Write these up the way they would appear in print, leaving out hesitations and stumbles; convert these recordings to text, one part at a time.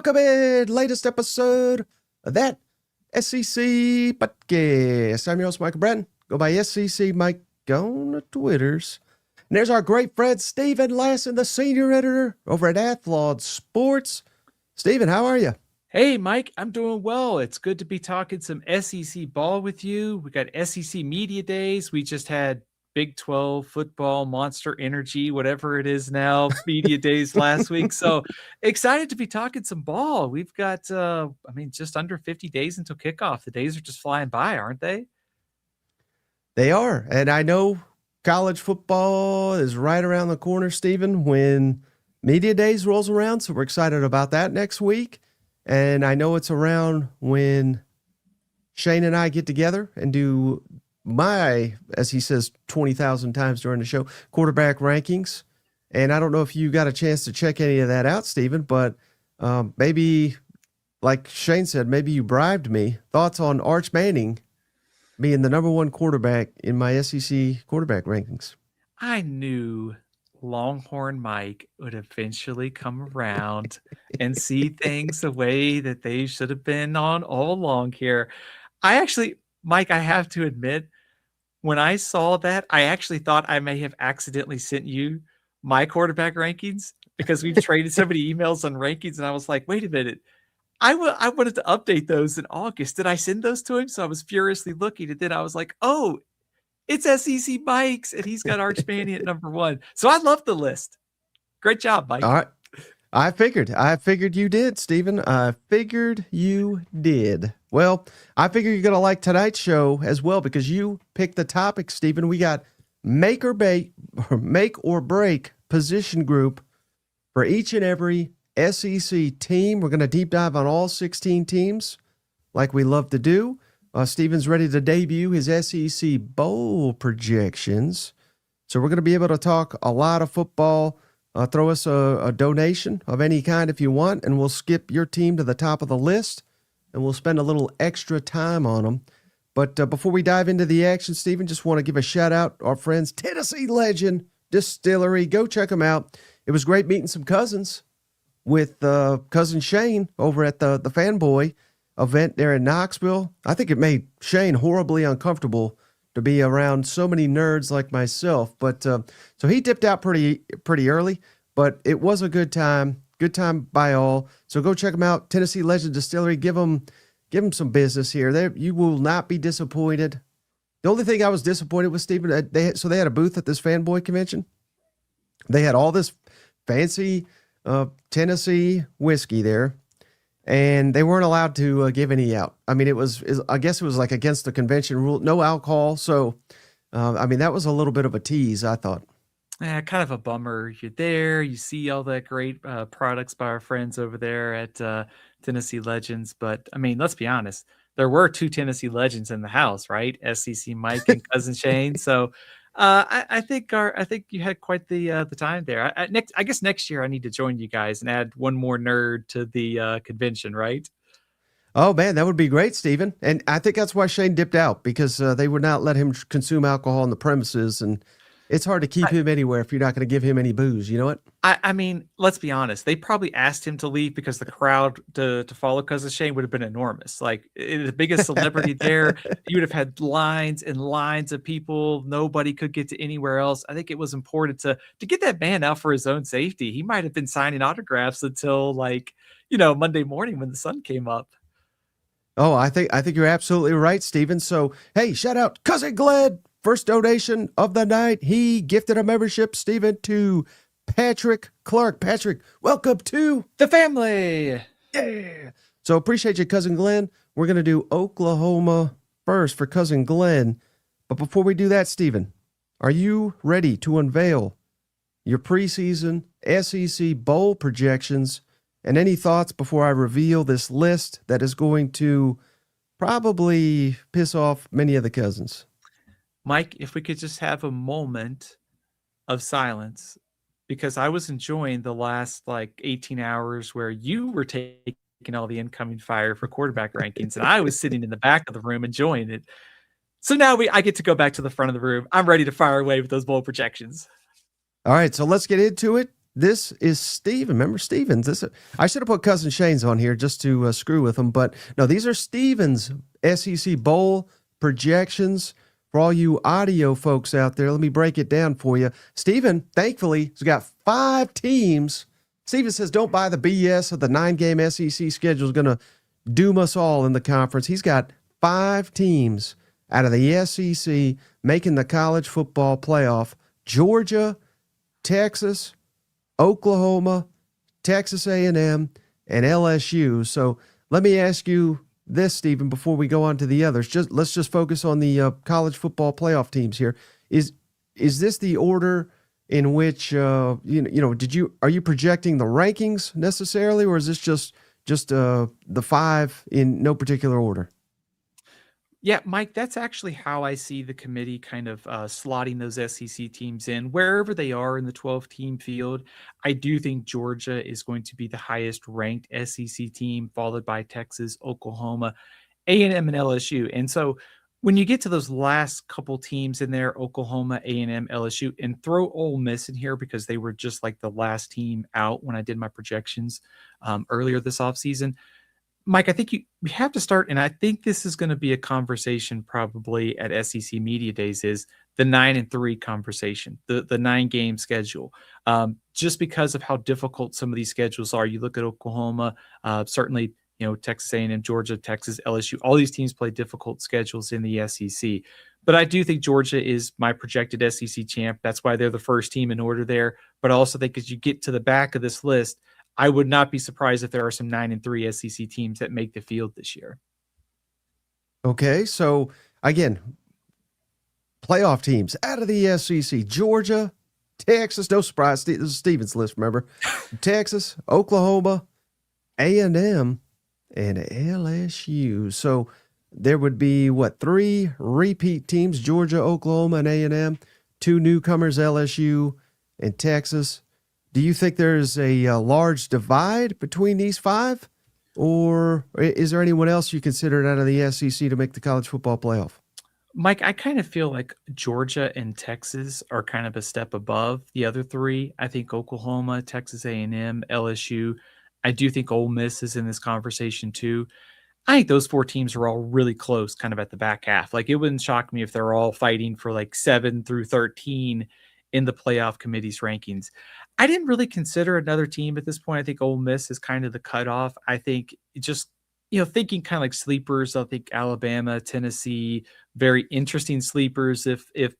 Welcome in, latest episode of that SEC podcast. I'm your host, Michael Bratton. Go by SEC Mike on the Twitters. And there's our great friend, Stephen Lassan, the senior editor over at Athlon Sports. Stephen, how are you? Hey, Mike, I'm doing well. It's good to be talking some SEC ball with you. We got SEC Media Days. We just had Big 12 football, Monster Energy, whatever it is now, Media Days last week. So excited to be talking some ball. We've got, just under 50 days until kickoff. The days are just flying by, aren't they? They are. And I know college football is right around the corner, Stephen, when Media Days rolls around. So we're excited about that next week. And I know it's around when Shane and I get together and do my, as he says 20,000 times during the show, quarterback rankings. And I don't know if you got a chance to check any of that out, Stephen, but maybe, like Shane said, maybe you bribed me. Thoughts on Arch Manning being the number one quarterback in my SEC quarterback rankings? I knew Longhorn Mike would eventually come around and see things the way that they should have been on all along here. Mike, I have to admit, when I saw that, I actually thought I may have accidentally sent you my quarterback rankings because we've traded so many emails on rankings, and I was like, wait a minute. I wanted to update those in August. Did I send those to him? So I was furiously looking, and then I was like, oh, it's SEC Mike's, and he's got Arch Manning at number one. So I love the list. Great job, Mike. All right. I figured you did, Stephen. I figured you did. Well, I figure you're going to like tonight's show as well because you picked the topic, Stephen. We got make or break position group for each and every SEC team. We're going to deep dive on all 16 teams like we love to do. Stephen's ready to debut his SEC bowl projections. So we're going to be able to talk a lot of football. Throw us a donation of any kind if you want, and we'll skip your team to the top of the list, and we'll spend a little extra time on them. But before we dive into the action, Stephen, just want to give a shout-out to our friends, Tennessee Legend Distillery. Go check them out. It was great meeting some cousins with Cousin Shane over at the Fanboy event there in Knoxville. I think it made Shane horribly uncomfortable to be around so many nerds like myself. But so he dipped out pretty early, but it was a good time by all. So go check them out. Tennessee Legend Distillery. Give them some business here. You will not be disappointed. The only thing I was disappointed with, Stephen, they had a booth at this Fanboy convention. They had all this fancy Tennessee whiskey there, and they weren't allowed to give any out. I mean, I guess it was like against the convention rule, no alcohol. So, that was a little bit of a tease, I thought. Yeah, kind of a bummer. You're there, you see all that great products by our friends over there at Tennessee Legends. But let's be honest, there were two Tennessee Legends in the house, right? SEC Mike and Cousin Shane. So I think you had quite the time there. I guess next year I need to join you guys and add one more nerd to the convention, right? Oh man, that would be great, Stephen. And I think that's why Shane dipped out, because they would not let him consume alcohol on the premises, and it's hard to keep him anywhere if you're not going to give him any booze. You know what? Let's be honest. They probably asked him to leave because the crowd to follow Cousin Shane would have been enormous. Like, the biggest celebrity there, you would have had lines and lines of people. Nobody could get to anywhere else. I think it was important to get that man out for his own safety. He might have been signing autographs until Monday morning when the sun came up. Oh, I think you're absolutely right, Stephen. So, hey, shout out Cousin Glenn. First donation of the night. He gifted a membership, Stephen, to Patrick Clark. Patrick, welcome to the family. Yeah. So appreciate you, Cousin Glenn. We're going to do Oklahoma first for Cousin Glenn. But before we do that, Stephen, are you ready to unveil your preseason SEC bowl projections and any thoughts before I reveal this list that is going to probably piss off many of the cousins? Mike, if we could just have a moment of silence, because I was enjoying the last 18 hours where you were taking all the incoming fire for quarterback rankings, and I was sitting in the back of the room enjoying it. So now I get to go back to the front of the room. I'm ready to fire away with those bowl projections. All right, so let's get into it. This is Steven. Remember Stevens? I should have put Cousin Shane's on here just to screw with them. But no, these are Steven's SEC Bowl projections for all you audio folks out there. Let me break it down for you. Steven, thankfully, has got 5 teams. Steven says, don't buy the BS of the 9-game SEC schedule is going to doom us all in the conference. He's got 5 teams out of the SEC making the college football playoff. Georgia, Texas, Oklahoma, Texas A&M, and LSU. So let me ask you this, Stephen, before we go on to the others. Let's just focus on the college football playoff teams here. Is this the order in which are you projecting the rankings necessarily, or is this just the 5 in no particular order? Yeah, Mike, that's actually how I see the committee kind of slotting those SEC teams in. Wherever they are in the 12-team field, I do think Georgia is going to be the highest ranked SEC team, followed by Texas, Oklahoma, A&M, and LSU. And so when you get to those last couple teams in there, Oklahoma, A&M, LSU, and throw Ole Miss in here because they were just like the last team out when I did my projections earlier this offseason, Mike, I think we have to start, and I think this is going to be a conversation probably at SEC Media Days, is the 9-3 conversation, the 9-game schedule. Just because of how difficult some of these schedules are. You look at Oklahoma, certainly, Texas A&M, Georgia, Texas, LSU, all these teams play difficult schedules in the SEC. But I do think Georgia is my projected SEC champ. That's why they're the first team in order there. But I also think as you get to the back of this list, I would not be surprised if there are some 9-3 SEC teams that make the field this year. Okay, so again, playoff teams out of the SEC: Georgia, Texas. No surprise, this is Steven's list. Remember, Texas, Oklahoma, A&M, and LSU. So there would be 3 repeat teams: Georgia, Oklahoma, and A&M. 2 newcomers: LSU and Texas. Do you think there's a large divide between these 5, or is there anyone else you considered out of the SEC to make the college football playoff? Mike, I kind of feel like Georgia and Texas are kind of a step above the other 3. I think Oklahoma, Texas A&M, LSU. I do think Ole Miss is in this conversation too. I think those 4 teams are all really close kind of at the back half. Like, it wouldn't shock me if they're all fighting for like 7 through 13 in the playoff committee's rankings. I didn't really consider another team at this point. I think Ole Miss is kind of the cutoff. I think just, thinking kind of like sleepers, I think Alabama, Tennessee, very interesting sleepers if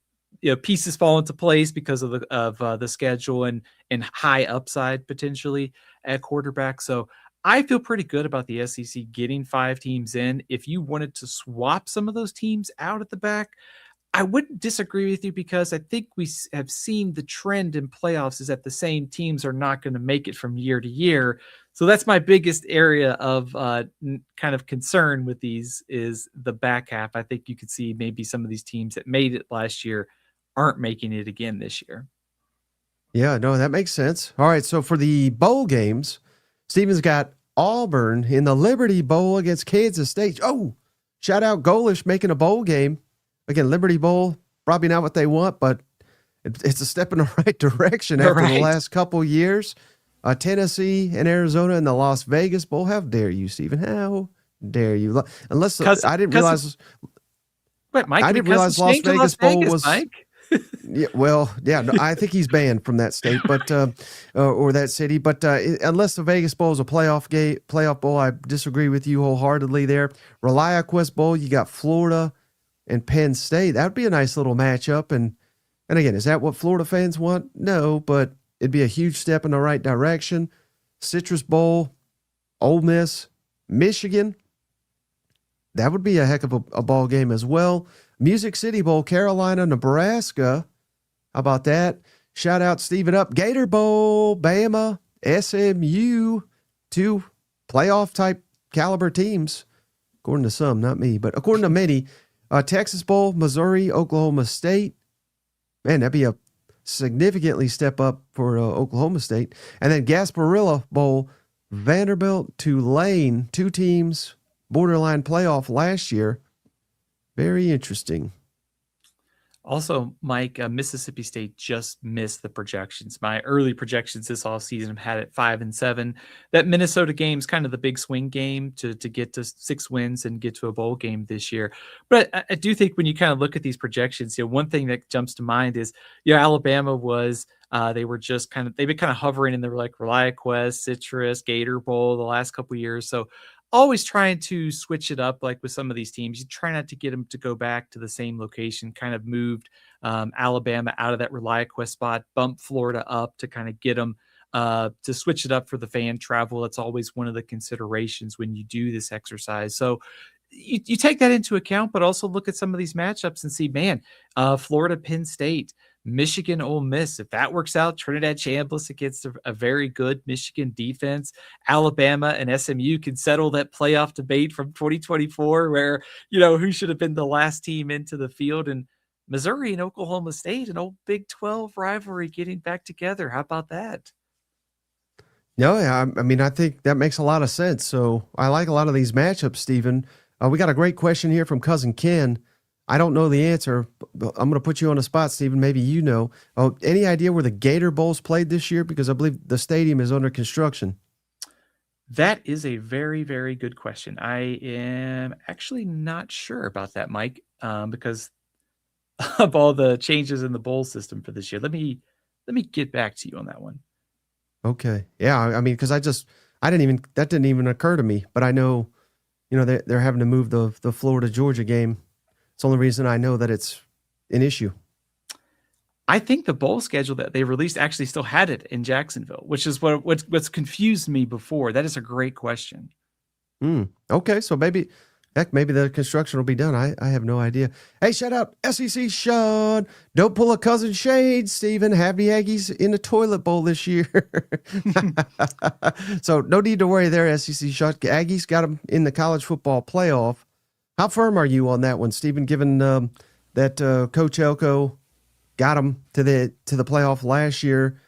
pieces fall into place because of the schedule and high upside potentially at quarterback. So I feel pretty good about the SEC getting 5 teams in. If you wanted to swap some of those teams out at the back, I wouldn't disagree with you, because I think we have seen the trend in playoffs is that the same teams are not going to make it from year to year. So that's my biggest area of kind of concern with these is the back half. I think you could see maybe some of these teams that made it last year aren't making it again this year. Yeah, no, that makes sense. All right, so for the bowl games, Steven's got Auburn in the Liberty Bowl against Kansas State. Oh, shout out Golish making a bowl game. Again, Liberty Bowl, probably not what they want, but it's a step in the right direction after the last couple years. Tennessee and Arizona in the Las Vegas Bowl. How dare you, Stephen? How dare you? Unless I didn't realize. Wait, Mike, I didn't realize Las Vegas Bowl was. Mike. Yeah, well, yeah, no, I think he's banned from that state, but or that city. But unless the Vegas Bowl is a playoff bowl, I disagree with you wholeheartedly there. ReliaQuest Bowl, you got Florida and Penn State. That would be a nice little matchup. And again, is that what Florida fans want? No, but it'd be a huge step in the right direction. Citrus Bowl, Ole Miss, Michigan. That would be a heck of a ball game as well. Music City Bowl, Carolina, Nebraska. How about that? Shout out Steven up. Gator Bowl, Bama, SMU. 2 playoff type caliber teams, according to some, not me, but according to many. Texas Bowl, Missouri, Oklahoma State. Man, that'd be a significantly step up for Oklahoma State. And then Gasparilla Bowl, Vanderbilt, Tulane. 2 teams, borderline playoff last year. Very interesting. Also, Mike, Mississippi State just missed the projections. My early projections this offseason had it 5-7. That Minnesota game's kind of the big swing game to get to 6 wins and get to a bowl game this year. But I do think when you kind of look at these projections, one thing that jumps to mind is, Alabama was they were just they've been kind of hovering in the like ReliaQuest, Citrus, Gator Bowl the last couple of years. So always trying to switch it up, like with some of these teams. You try not to get them to go back to the same location, kind of moved Alabama out of that ReliaQuest spot, bump Florida up to kind of get them to switch it up for the fan travel. That's always one of the considerations when you do this exercise. So you take that into account, but also look at some of these matchups and see, man, Florida, Penn State, Michigan, Ole Miss. If that works out, Trinidad Chambliss against a very good Michigan defense. Alabama and SMU can settle that playoff debate from 2024 where, who should have been the last team into the field. And Missouri and Oklahoma State, an old Big 12 rivalry getting back together. How about that? No, yeah, I mean, I think that makes a lot of sense. So I like a lot of these matchups, Stephen. We got a great question here from Cousin Ken. I don't know the answer, but I'm going to put you on the spot, Stephen. Maybe you know. Any idea where the Gator Bowl's played this year? Because I believe the stadium is under construction. That is a very, very good question. I am actually not sure about that, Mike, because of all the changes in the bowl system for this year. Let me get back to you on that one. Okay. Yeah, I mean, because that didn't even occur to me, but I know, they're having to move the Florida-Georgia game. It's the only reason I know that it's an issue. I think the bowl schedule that they released actually still had it in Jacksonville, which is what's confused me before. That is a great question. Okay, so maybe the construction will be done. I have no idea. Hey, shout out SEC Sean. Don't pull a cousin shade, Stephen. Have the Aggies in the toilet bowl this year. So no need to worry there, SEC Sean. Aggies got them in the college football playoff. How firm are you on that one, Stephen, given that Coach Elko got them to the playoff last year?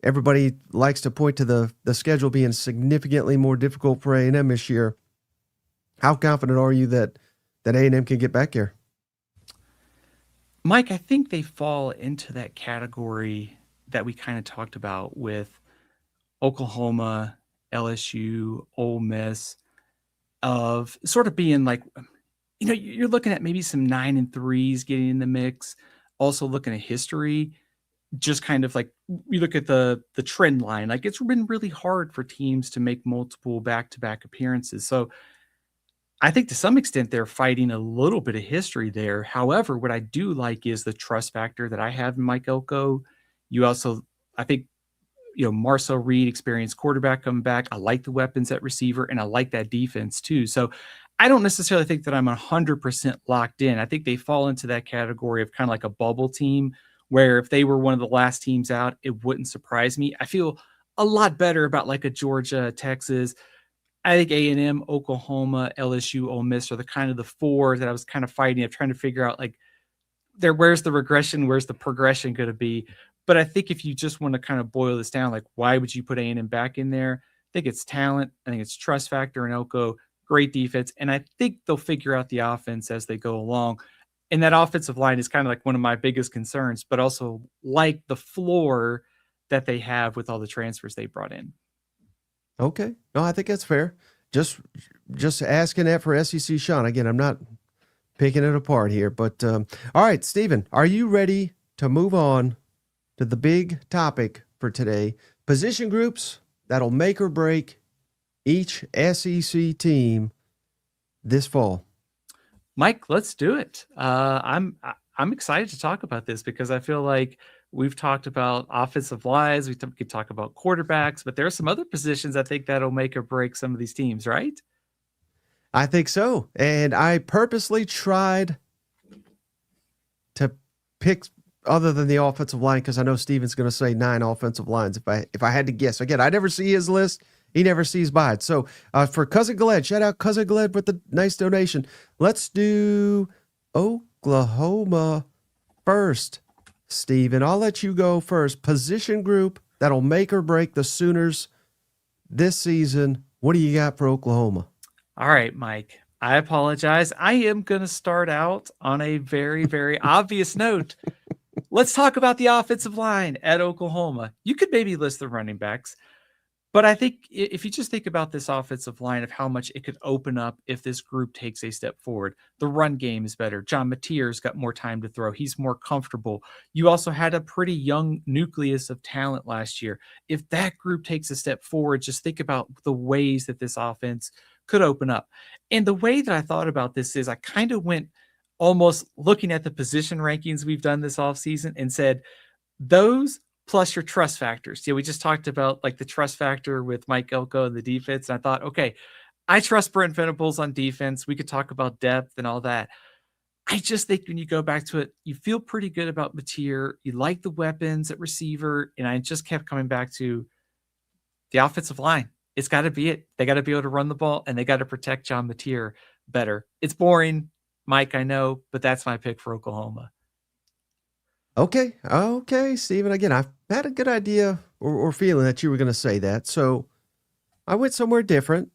Everybody likes to point to the schedule being significantly more difficult for A&M this year. How confident are you that A&M can get back there? Mike, I think they fall into that category that we kind of talked about with Oklahoma, LSU, Ole Miss, of sort of being like, you're looking at maybe some 9-3s getting in the mix. Also looking at history, just kind of like we look at the trend line. Like it's been really hard for teams to make multiple back-to-back appearances. So I think to some extent they're fighting a little bit of history there. However, what I do like is the trust factor that I have in Mike Elko. You also, I think, Marcel Reed, experienced quarterback, coming back. I like the weapons at receiver, and I like that defense too. So I don't necessarily think that I'm 100% locked in. I think they fall into that category of kind of like a bubble team where if they were one of the last teams out, it wouldn't surprise me. I feel a lot better about like a Georgia, Texas. I think A&M, Oklahoma, LSU, Ole Miss are the kind of the four that I was kind of fighting. I'm trying to figure out like where's the regression, where's the progression going to be. But I think if you just want to kind of boil this down, like why would you put A&M back in there? I think it's talent. I think it's trust factor in Elko, great defense. And I think they'll figure out the offense as they go along. And that offensive line is kind of like one of my biggest concerns, but also like the floor that they have with all the transfers they brought in. Okay. No, I think that's fair. Just asking that for SEC Sean. Again, I'm not picking it apart here, but all right, Stephen, are you ready to move on to the big topic for today? Position groups that'll make or break each SEC team this fall. Mike, let's do it. I'm excited to talk about this because I feel like we've talked about offensive lines, we could talk about quarterbacks, but there are some other positions I think that'll make or break some of these teams, right? I think so. And I purposely tried to pick other than the offensive line because I know Steven's going to say 9 offensive lines if I had to guess. Again, I never see his list. He never sees by it. So for Cousin Gled, shout out Cousin Gled with the nice donation. Let's do Oklahoma first, Steven. I'll let you go first. Position group that'll make or break the Sooners this season. What do you got for Oklahoma? All right, Mike. I apologize. I am going to start out on a very, very obvious note. Let's talk about the offensive line at Oklahoma. You could maybe list the running backs. But I think if you just think about this offensive line of how much it could open up if this group takes a step forward, the run game is better. John Mateer's got more time to throw. He's more comfortable. You also had a pretty young nucleus of talent last year. If that group takes a step forward, just think about the ways that this offense could open up. And the way that I thought about this is I kind of went almost looking at the position rankings we've done this offseason and said, those plus your trust factors. Yeah, we just talked about like the trust factor with Mike Elko and the defense. And I thought, okay, I trust Brent Venables on defense. We could talk about depth and all that. I just think when you go back to it, you feel pretty good about Mateer. You like the weapons at receiver. And I just kept coming back to the offensive line. It's got to be it. They got to be able to run the ball and they got to protect John Mateer better. It's boring, Mike, I know, but that's my pick for Oklahoma. Okay, Stephen. Again, I've had a good idea or feeling that you were going to say that, so I went somewhere different.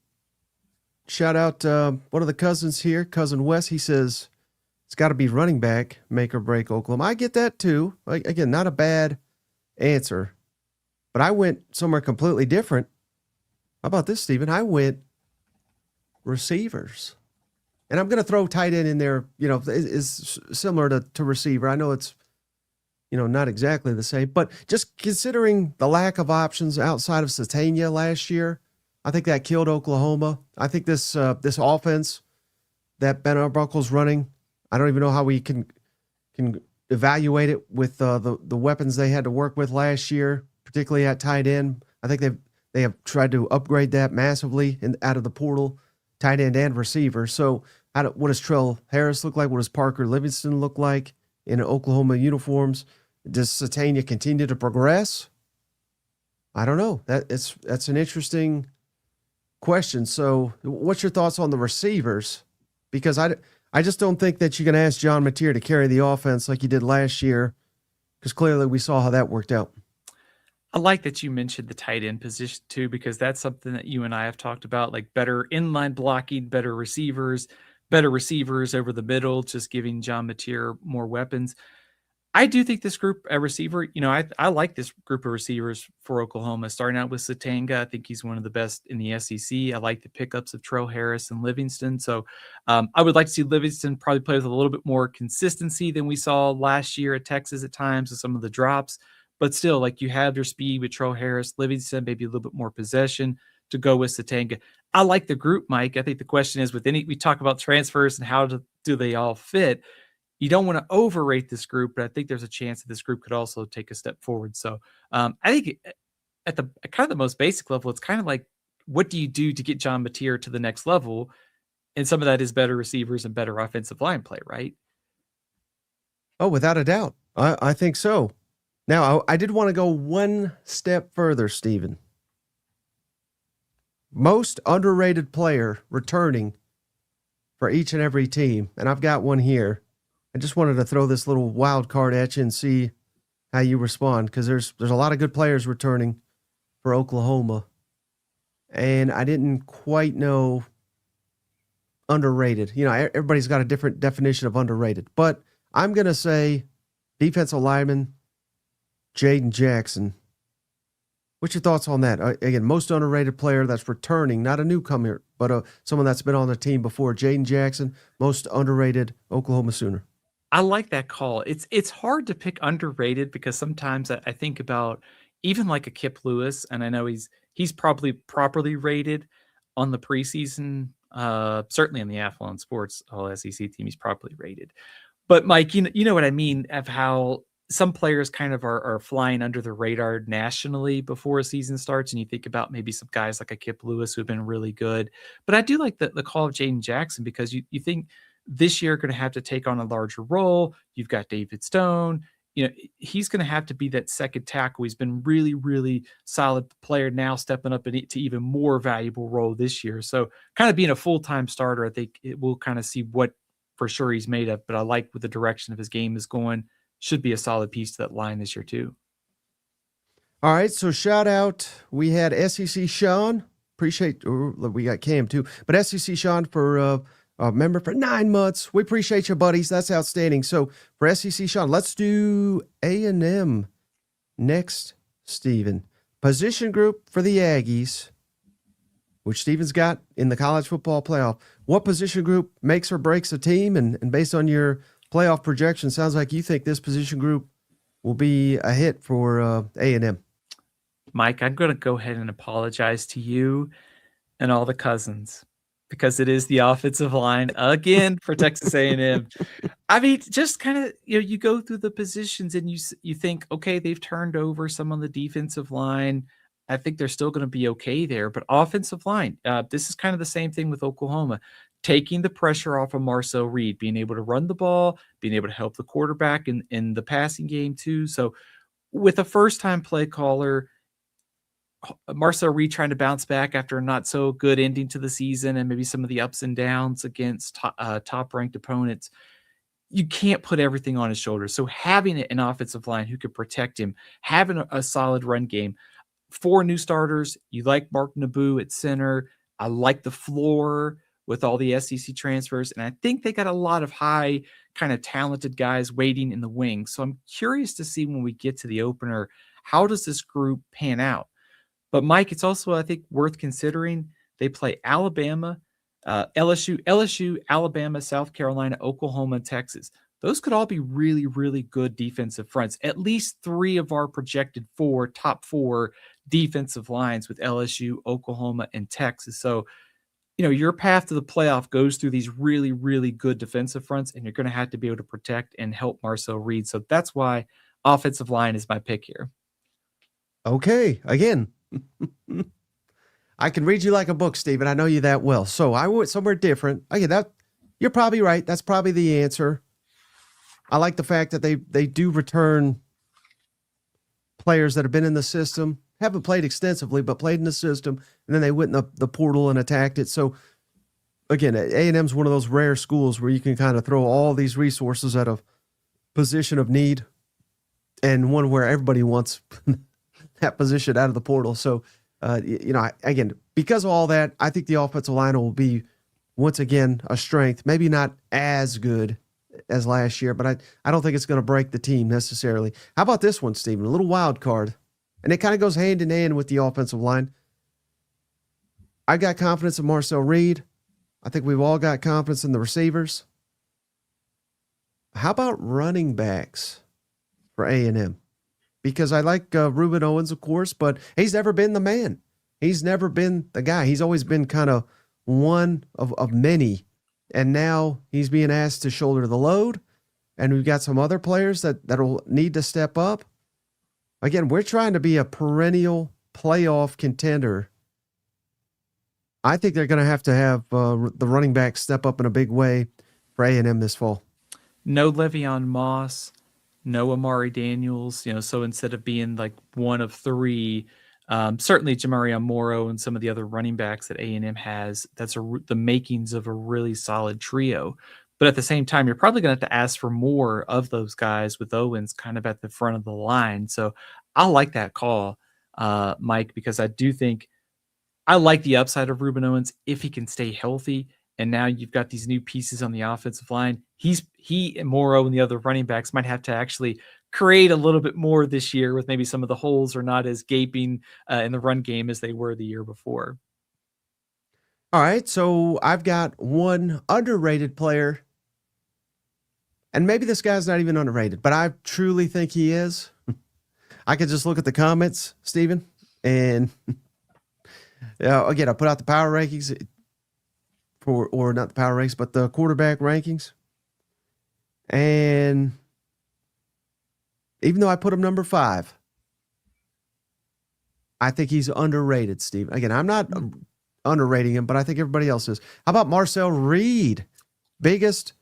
Shout out one of the cousins here, cousin Wes. He says it's got to be running back, make or break Oklahoma. I get that too. Again, not a bad answer, but I went somewhere completely different. How about this, Stephen? I went receivers, and I'm going to throw tight end in there. You know, is similar to receiver. I know it's, you know, not exactly the same, but just considering the lack of options outside of Satania last year, I think that killed Oklahoma. I think this offense that Ben Arbuckle's running, I don't even know how we can evaluate it with the weapons they had to work with last year, particularly at tight end. I think they have tried to upgrade that massively out of the portal, tight end and receiver. So what does Trell Harris look like? What does Parker Livingston look like in Oklahoma uniforms? Does Satania continue to progress? I don't know. That's an interesting question. So what's your thoughts on the receivers? Because I just don't think that you can ask John Mateer to carry the offense like he did last year, because clearly we saw how that worked out. I like that you mentioned the tight end position too, because that's something that you and I have talked about, like better inline blocking, better receivers over the middle, just giving John Mateer more weapons. I do think this group at receiver, you know, I like this group of receivers for Oklahoma, starting out with Satanga. I think he's one of the best in the SEC. I like the pickups of Trell Harris and Livingston. So I would like to see Livingston probably play with a little bit more consistency than we saw last year at Texas at times with some of the drops. But still, like, you have your speed with Trell Harris, Livingston, maybe a little bit more possession to go with Satanga. I like the group, Mike. I think the question is, we talk about transfers and how do they all fit. You don't want to overrate this group, but I think there's a chance that this group could also take a step forward. So I think at the kind of the most basic level, it's kind of like, what do you do to get John Mateer to the next level? And some of that is better receivers and better offensive line play, right? Oh, without a doubt. I think so. Now, I did want to go one step further, Stephen. Most underrated player returning for each and every team, and I've got one here. I just wanted to throw this little wild card at you and see how you respond, because there's a lot of good players returning for Oklahoma, and I didn't quite know underrated. You know, everybody's got a different definition of underrated, but I'm going to say defensive lineman Jaden Jackson. What's your thoughts on that? Again, most underrated player that's returning, not a newcomer, but someone that's been on the team before. Jaden Jackson, most underrated Oklahoma Sooner. I like that call. It's hard to pick underrated, because sometimes I think about even like a Kip Lewis, and I know he's probably properly rated on the preseason, certainly in the Athlon Sports All SEC team, he's properly rated. But Mike, you know what I mean, of how some players kind of are flying under the radar nationally before a season starts, and you think about maybe some guys like a Kip Lewis who have been really good. But I do like the call of Jaden Jackson, because you think this year going to have to take on a larger role. You've got David Stone. You know, he's going to have to be that second tackle. He's been really, really solid player, now stepping up to even more valuable role this year. So kind of being a full-time starter, I think we'll kind of see what for sure he's made of, but I like what the direction of his game is going. Should be a solid piece to that line this year too. All right, so shout out. We had SEC Sean. Appreciate, we got Cam too, but SEC Sean for member for 9 months. We appreciate you, buddies. That's outstanding. So for SEC, Sean, let's do A&M next, Stephen. Position group for the Aggies, which Stephen's got in the college football playoff. What position group makes or breaks a team? And based on your playoff projection, sounds like you think this position group will be a hit for A&M. Mike, I'm going to go ahead and apologize to you and all the cousins because it is the offensive line again for Texas A&M. I mean, just kind of, you go through the positions and you think, okay, they've turned over some on the defensive line. I think they're still going to be okay there, but offensive line, this is kind of the same thing with Oklahoma, taking the pressure off of Marcel Reed, being able to run the ball, being able to help the quarterback in the passing game too. So with a first-time play caller, Marcel Reed trying to bounce back after a not so good ending to the season and maybe some of the ups and downs against top-ranked opponents, you can't put everything on his shoulders. So having an offensive line who could protect him, having a solid run game, 4 new starters, you like Mark Naboo at center. I like the floor with all the SEC transfers, and I think they got a lot of high kind of talented guys waiting in the wings. So I'm curious to see when we get to the opener, how does this group pan out? But Mike, it's also, I think, worth considering. They play Alabama, LSU, Alabama, South Carolina, Oklahoma, and Texas. Those could all be really, really good defensive fronts. At least 3 of our projected top 4 defensive lines with LSU, Oklahoma, and Texas. So, your path to the playoff goes through these really, really good defensive fronts, and you're going to have to be able to protect and help Marcel Reed. So that's why offensive line is my pick here. Okay, again, I can read you like a book, Stephen. I know you that well. So I went somewhere different. Again, you're probably right. That's probably the answer. I like the fact that they do return players that have been in the system, haven't played extensively, but played in the system, and then they went in the portal and attacked it. So, again, A&M's one of those rare schools where you can kind of throw all these resources at a position of need and one where everybody wants that position out of the portal. So, again, because of all that, I think the offensive line will be, once again, a strength. Maybe not as good as last year, but I don't think it's going to break the team necessarily. How about this one, Stephen? A little wild card. And it kind of goes hand in hand with the offensive line. I got confidence in Marcel Reed. I think we've all got confidence in the receivers. How about running backs for A&M? Because I like Reuben Owens, of course, but he's never been the man. He's never been the guy. He's always been kind of one of many. And now he's being asked to shoulder the load. And we've got some other players that'll need to step up. Again, we're trying to be a perennial playoff contender. I think they're going to have the running back step up in a big way for A&M this fall. No Le'Veon Moss, no Amari Daniels. So instead of being like one of 3, certainly Jamarion Morrow and some of the other running backs that A&M has, that's the makings of a really solid trio. But at the same time, you're probably going to have to ask for more of those guys with Owens kind of at the front of the line. So I like that call, Mike, because I do think I like the upside of Reuben Owens if he can stay healthy. And now you've got these new pieces on the offensive line. He and Morrow and the other running backs might have to actually create a little bit more this year with maybe some of the holes are not as gaping in the run game as they were the year before. All right, so I've got one underrated player. And maybe this guy's not even underrated, but I truly think he is. I could just look at the comments, Stephen, and again, I put out the power rankings or not the power rankings, but the quarterback rankings. And even though I put him number 5, I think he's underrated, Stephen. Again, I'm not underrating him, but I think everybody else is. How about Marcel Reed? Biggest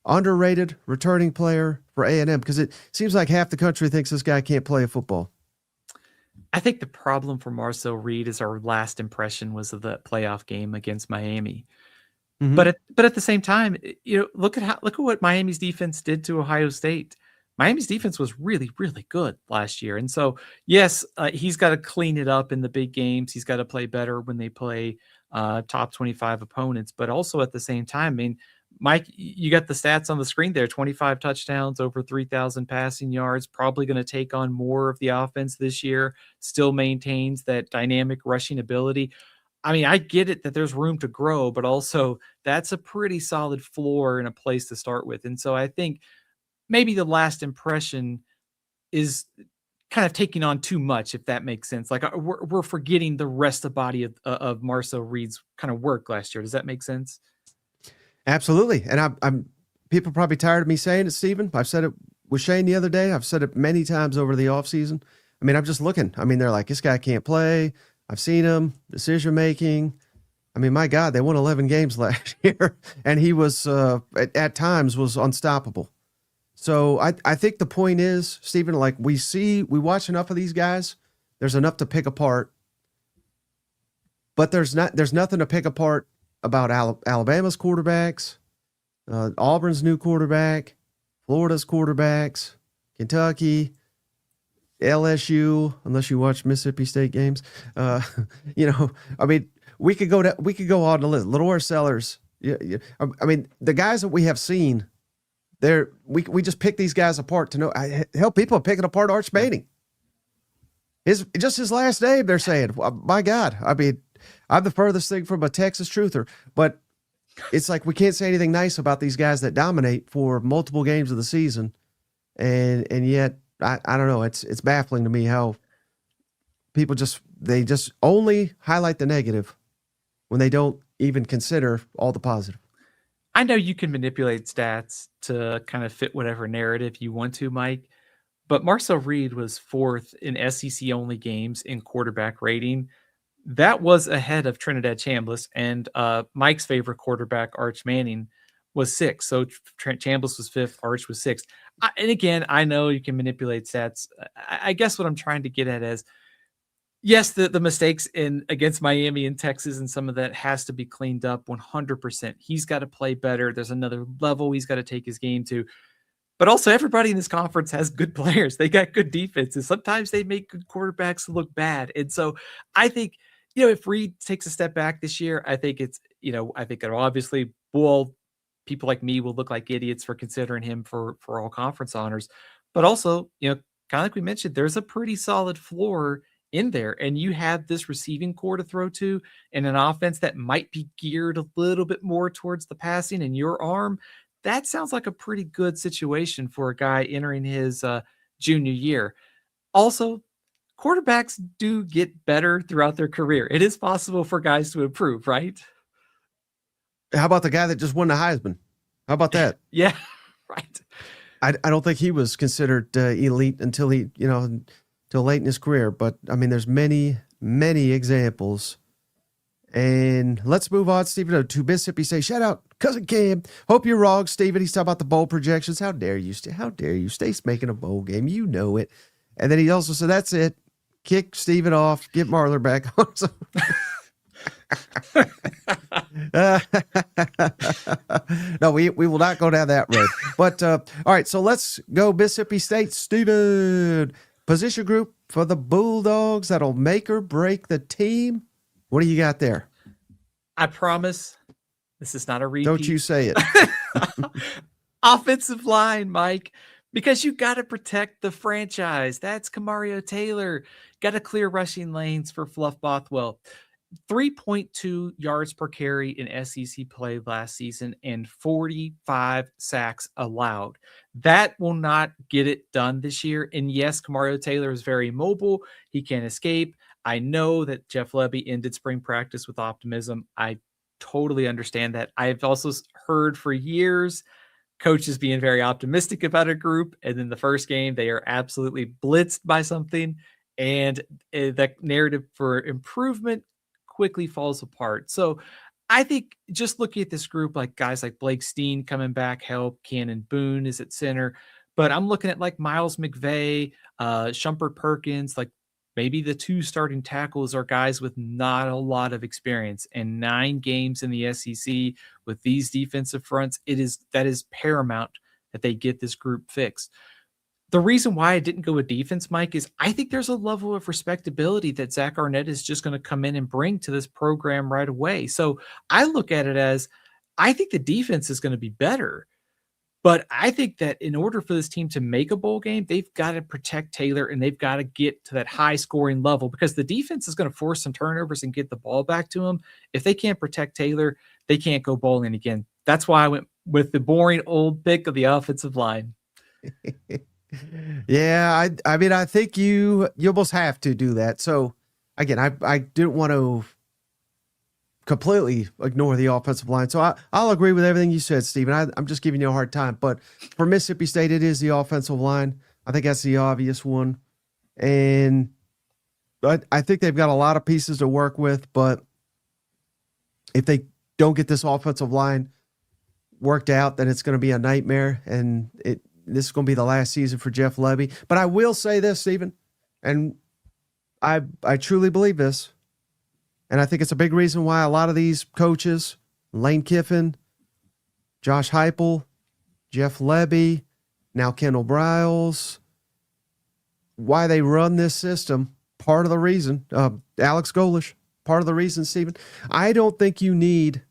underrated returning player for A&M, because it seems like half the country thinks this guy can't play football. I think the problem for Marcel Reed is our last impression was of the playoff game against Miami. Mm-hmm. But at the same time, look at what Miami's defense did to Ohio State. Miami's defense was really, really good last year. And so, yes, he's got to clean it up in the big games. He's got to play better when they play top 25 opponents. But also at the same time, I mean, Mike, you got the stats on the screen there: 25 touchdowns, over 3,000 passing yards, probably going to take on more of the offense this year, still maintains that dynamic rushing ability. I mean, I get it that there's room to grow, but also that's a pretty solid floor and a place to start with. And so I think maybe the last impression is kind of taking on too much, if that makes sense. Like we're forgetting the rest of the body of Marcel Reed's kind of work last year. Does that make sense? Absolutely. And I'm people are probably tired of me saying it, Stephen. I've said it with Shane the other day. I've said it many times over the offseason. I mean, I'm just looking. I mean, they're like, this guy can't play. I've seen him, decision making. I mean, my God, they won 11 games last year, and he was at times was unstoppable. So I think the point is, Stephen, like we watch enough of these guys. There's enough to pick apart, but there's nothing to pick apart about Alabama's quarterbacks, Auburn's new quarterback, Florida's quarterbacks, Kentucky, LSU, unless you watch Mississippi State games. I mean, we could go on the list. Lenore Sellers. Yeah. I mean, the guys that we have seen, we just pick these guys apart to know. Hell, people are picking apart Arch Manning. His last name, they're saying, my God. I mean, I'm the furthest thing from a Texas truther, but it's like we can't say anything nice about these guys that dominate for multiple games of the season, and yet I don't know. It's baffling to me how people just only highlight the negative when they don't even consider all the positive. I know you can manipulate stats to kind of fit whatever narrative you want to, Mike, but Marcel Reed was fourth in SEC only games in quarterback rating. That was ahead of Trinidad Chambliss, and Mike's favorite quarterback, Arch Manning, was sixth. So Chambliss was fifth, Arch was sixth. And again, I know you can manipulate stats. I guess what I'm trying to get at is, yes, the mistakes against Miami and Texas and some of that has to be cleaned up 100%. He's got to play better. There's another level he's got to take his game to. But also, everybody in this conference has good players. They got good defenses. Sometimes they make good quarterbacks look bad. And so I think, if Reed takes a step back this year, I think it'll obviously, people like me will look like idiots for considering him for all conference honors. But also, kind of like we mentioned, there's a pretty solid floor in there, and you have this receiving core to throw to and an offense that might be geared a little bit more towards the passing and your arm. That sounds like a pretty good situation for a guy entering his junior year. Also, quarterbacks do get better throughout their career. It is possible for guys to improve, right? How about the guy that just won the Heisman? How about that? Yeah, right. I don't think he was considered elite until late in his career. But I mean, there's many, many examples. And let's move on, Stephen, to Mississippi State. Shout out, cousin Cam. Hope you're wrong, Stephen. He's talking about the bowl projections. How dare you? How dare you? State's making a bowl game. You know it. And then he also said, that's it. Kick Stephen off. Get Marler back on. No, we will not go down that road. But all right, so let's go Mississippi State. Stephen, position group for the Bulldogs that'll make or break the team. What do you got there? I promise this is not a repeat. Don't you say it. Offensive line, Mike, because you got to protect the franchise. That's Kamario Taylor. Got to clear rushing lanes for Fluff Bothwell. 3.2 yards per carry in SEC play last season and 45 sacks allowed. That will not get it done this year. And yes, Kamario Taylor is very mobile. He can escape. I know that Jeff Lebby ended spring practice with optimism. I totally understand that. I've also heard for years coaches being very optimistic about a group, and then the first game they are absolutely blitzed by something, and that narrative for improvement quickly falls apart. So I think just looking at this group, like guys like Blake Steen coming back, help. Cannon Boone is at center, but I'm looking at like Miles McVay, Shumpert Perkins, like maybe the two starting tackles are guys with not a lot of experience, and 9 games in the SEC with these defensive fronts. That is paramount that they get this group fixed. The reason why I didn't go with defense, Mike, is I think there's a level of respectability that Zach Arnett is just going to come in and bring to this program right away. So I look at it as I think the defense is going to be better. But I think that in order for this team to make a bowl game, they've got to protect Taylor and they've got to get to that high scoring level because the defense is going to force some turnovers and get the ball back to them. If they can't protect Taylor, they can't go bowling again. That's why I went with the boring old pick of the offensive line. Yeah, I mean, I think you almost have to do that. So again, I didn't want to completely ignore the offensive line. So I'll agree with everything you said, Stephen. I'm just giving you a hard time. But for Mississippi State, it is the offensive line. I think that's the obvious one. And I think they've got a lot of pieces to work with. But if they don't get this offensive line worked out, then it's going to be a nightmare. And this is going to be the last season for Jeff Lebby. But I will say this, Stephen, and I truly believe this. And I think it's a big reason why a lot of these coaches, Lane Kiffin, Josh Heupel, Jeff Lebby, now Kendall Briles, why they run this system, part of the reason, Alex Golish, part of the reason, Stephen, I don't think you need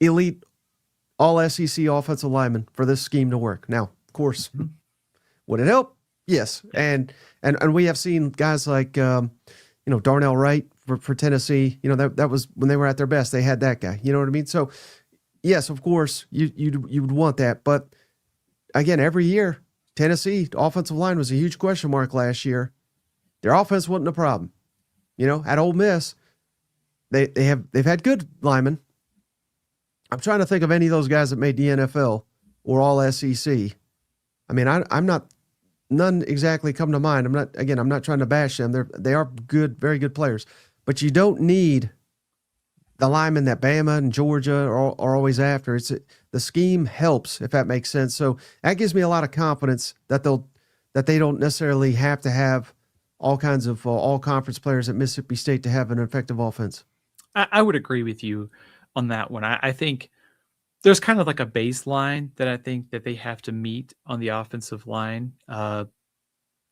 elite all SEC offensive linemen for this scheme to work. Now, of course, would it help? Yes. And we have seen guys like, Darnell Wright for Tennessee, that was when they were at their best. They had that guy. You know what I mean? So, yes, of course, you would want that. But, again, every year, Tennessee offensive line was a huge question mark last year. Their offense wasn't a problem. At Ole Miss, they've had good linemen. I'm trying to think of any of those guys that made the NFL or all SEC. I mean, I'm not – none exactly come to mind. I'm not trying to bash them. They are good, very good players. But you don't need the linemen that Bama and Georgia are always after. The scheme helps, if that makes sense. So that gives me a lot of confidence that they don't necessarily have to have all kinds of all conference players at Mississippi State to have an effective offense. I would agree with you on that one. I think there's kind of like a baseline that I think that they have to meet on the offensive line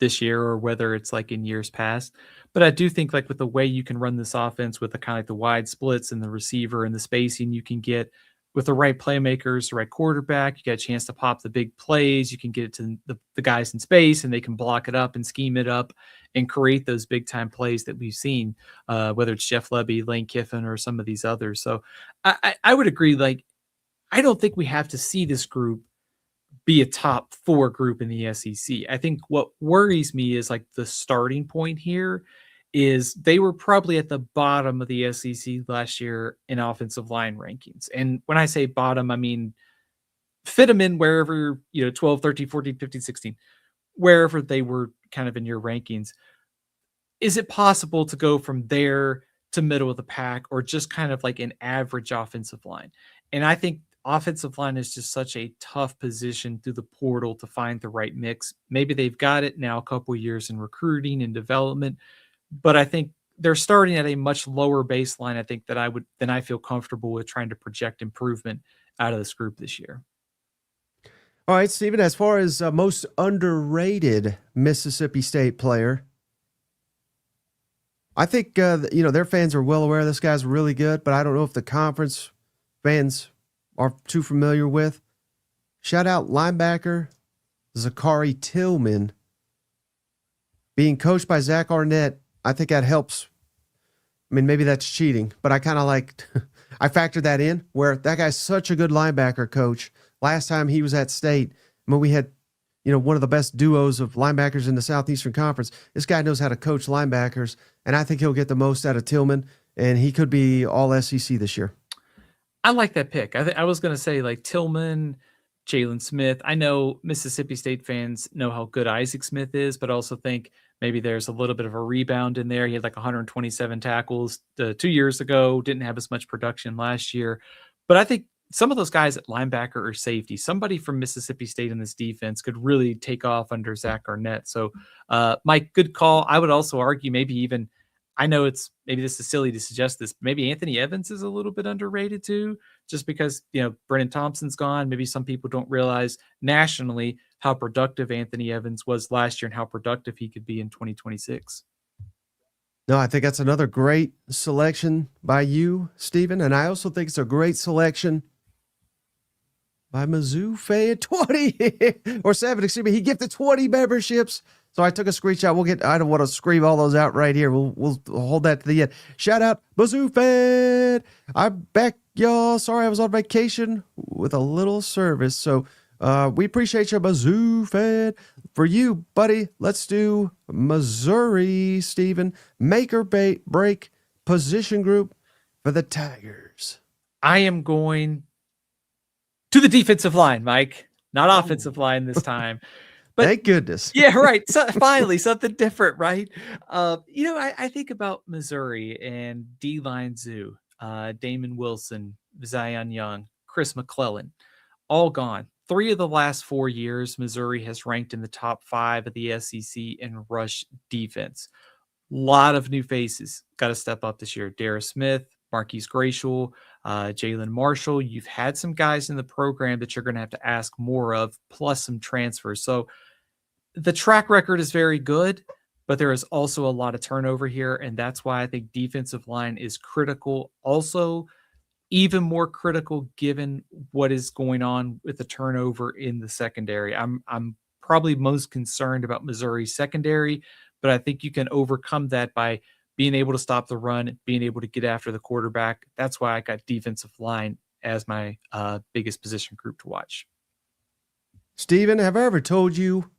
this year, or whether it's like in years past. But I do think like with the way you can run this offense with the kind of like the wide splits and the receiver and the spacing you can get with the right playmakers, the right quarterback, you get a chance to pop the big plays. You can get it to the guys in space and they can block it up and scheme it up and create those big time plays that we've seen, whether it's Jeff Lebby, Lane Kiffin, or some of these others. So I would agree. Like, I don't think we have to see this group be a top 4 group in the SEC. I think what worries me is like the starting point here is they were probably at the bottom of the SEC last year in offensive line rankings. And when I say bottom, I mean fit them in wherever, 12, 13, 14, 15, 16, wherever they were kind of in your rankings. Is it possible to go from there to middle of the pack or just kind of like an average offensive line? And I think offensive line is just such a tough position through the portal to find the right mix. Maybe they've got it now a couple of years in recruiting and development, but I think they're starting at a much lower baseline. I think that I feel comfortable with trying to project improvement out of this group this year. All right, Stephen, as far as most underrated Mississippi State player, I think, their fans are well aware this guy's really good, but I don't know if the conference fans are too familiar with. Shout out linebacker Zachary Tillman. Being coached by Zach Arnett, I think that helps. I mean, maybe that's cheating, but I kind of I factored that in where that guy's such a good linebacker coach. Last time he was at State, we had, one of the best duos of linebackers in the Southeastern Conference. This guy knows how to coach linebackers, and I think he'll get the most out of Tillman, and he could be all SEC this year. I like that pick. I was going to say like Tillman, Jalen Smith. I know Mississippi State fans know how good Isaac Smith is, but also think maybe there's a little bit of a rebound in there. He had like 127 tackles 2 years ago, didn't have as much production last year. But I think some of those guys at linebacker or safety, somebody from Mississippi State in this defense could really take off under Zach Arnett. So, Mike, good call. I would also argue maybe even, I know maybe this is silly to suggest this, but maybe Anthony Evans is a little bit underrated too, just because, Brennan Thompson's gone. Maybe some people don't realize nationally how productive Anthony Evans was last year and how productive he could be in 2026. No, I think that's another great selection by you, Stephen. And I also think it's a great selection by Mizzou fan 20 or 7. Excuse me. He gifted 20 memberships. So I took a screenshot. I don't want to scream all those out right here. We'll hold that to the end. Shout out Mizzou fan. I'm back, y'all. Sorry I was on vacation with a little service. So we appreciate you, Mizzou fan. For you, buddy, let's do Missouri, Stephen. Make or break position group for the Tigers. I am going to the defensive line, Mike. Not offensive line this time. But thank goodness. Yeah, right. So finally, something different, right? I think about Missouri and D-line Zoo, Damon Wilson, Zion Young, Chris McClellan, all gone. 3 of the last 4 years, Missouri has ranked in the top 5 of the SEC in rush defense. A lot of new faces got to step up this year. Dara Smith, Marquise Gratial, Jalen Marshall. You've had some guys in the program that you're going to have to ask more of, plus some transfers. So the track record is very good, but there is also a lot of turnover here, and that's why I think defensive line is critical. Also, even more critical given what is going on with the turnover in the secondary. I'm probably most concerned about Missouri's secondary, but I think you can overcome that by being able to stop the run, being able to get after the quarterback. That's why I got defensive line as my biggest position group to watch. Stephen, have I ever told you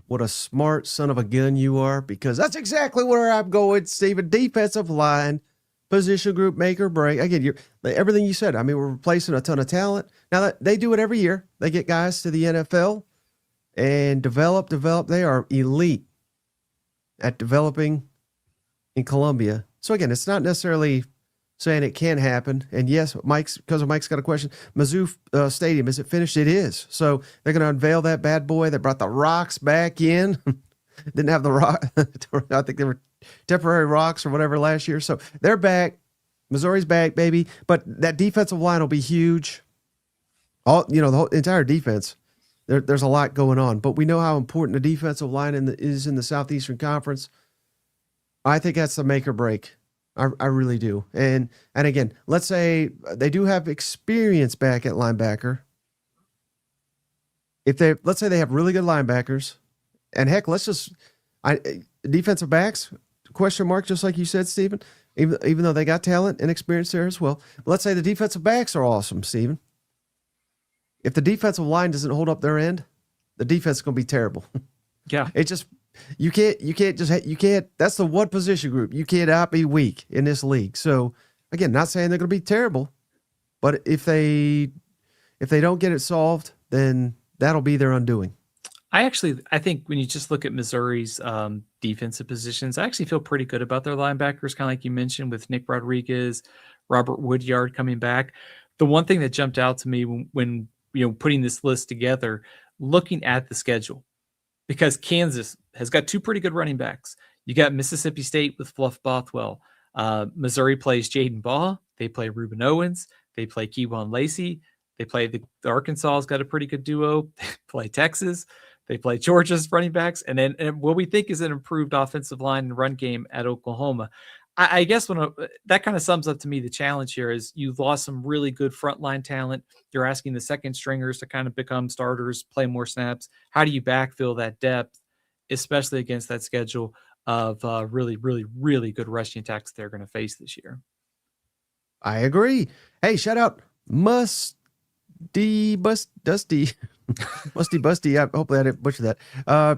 what a smart son of a gun you are? Because that's exactly where I'm going, Stephen. Defensive line, position group, make or break. Again, everything you said. I mean, we're replacing a ton of talent. Now, that they do it every year. They get guys to the NFL and develop. They are elite at developing in Columbia. So again, it's not necessarily saying it can happen. And yes, Mike's got a question. Mizzou Stadium, is it finished? It is. So they're going to unveil that bad boy. They brought the rocks back in. Didn't have the rock. I think they were temporary rocks or whatever last year. So they're back. Missouri's back, baby. But that defensive line will be huge. The whole entire defense. There's a lot going on. But we know how important the defensive line is in the Southeastern Conference. I think that's the make or break. I really do. And again, let's say they do have experience back at linebacker. Let's say they have really good linebackers, and heck, defensive backs, question mark, just like you said, Stephen, even though they got talent and experience there as well. Let's say the defensive backs are awesome, Stephen. If the defensive line doesn't hold up their end, the defense is going to be terrible. Yeah. You can't, that's the one position group. You cannot be weak in this league. So again, not saying they're going to be terrible, but if they don't get it solved, then that'll be their undoing. I think when you just look at Missouri's defensive positions, I actually feel pretty good about their linebackers, kind of like you mentioned with Nick Rodriguez, Robert Woodyard coming back. The one thing that jumped out to me when putting this list together, looking at the schedule, because Kansas has got 2 pretty good running backs. You got Mississippi State with Fluff Bothwell. Missouri plays Jaden Baugh. They play Reuben Owens. They play Keywan Lacey. They play the Arkansas's got a pretty good duo. They play Texas. They play Georgia's running backs. And then what we think is an improved offensive line and run game at Oklahoma. I guess that kind of sums up to me the challenge here is you've lost some really good frontline talent. You're asking the second stringers to kind of become starters, play more snaps. How do you backfill that depth, especially against that schedule of really, really, really good rushing attacks they're going to face this year? I agree. Hey, shout out Dusty. Musty Busty. Hopefully I didn't butcher that.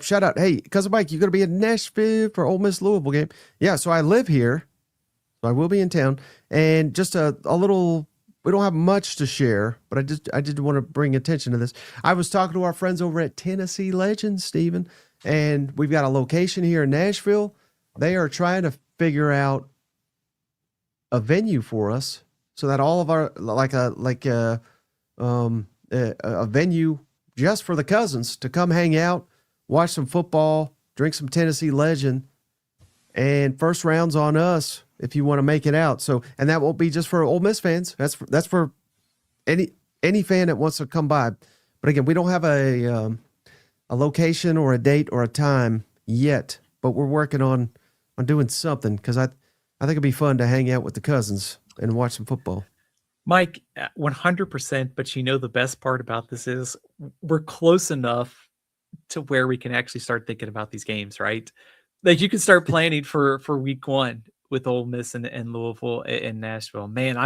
Shout out. Hey, Cousin Mike, you going to be in Nashville for Ole Miss Louisville game? Yeah, so I live here. So I will be in town. And just a little, we don't have much to share, but I did want to bring attention to this. I was talking to our friends over at Tennessee Legends, Stephen, and we've got a location here in Nashville. They are trying to figure out a venue for us so that all of our, a venue just for the cousins to come hang out, watch some football, drink some Tennessee Legend, and first round's on us if you want to make it out. So, and that won't be just for Ole Miss fans. That's for any fan that wants to come by. But again, we don't have a location or a date or a time yet, but we're working on doing something because I think it'd be fun to hang out with the cousins and watch some football. Mike, 100%. But the best part about this is we're close enough to where we can actually start thinking about these games, right? Like you can start planning for week one with Ole Miss and Louisville and Nashville. Man,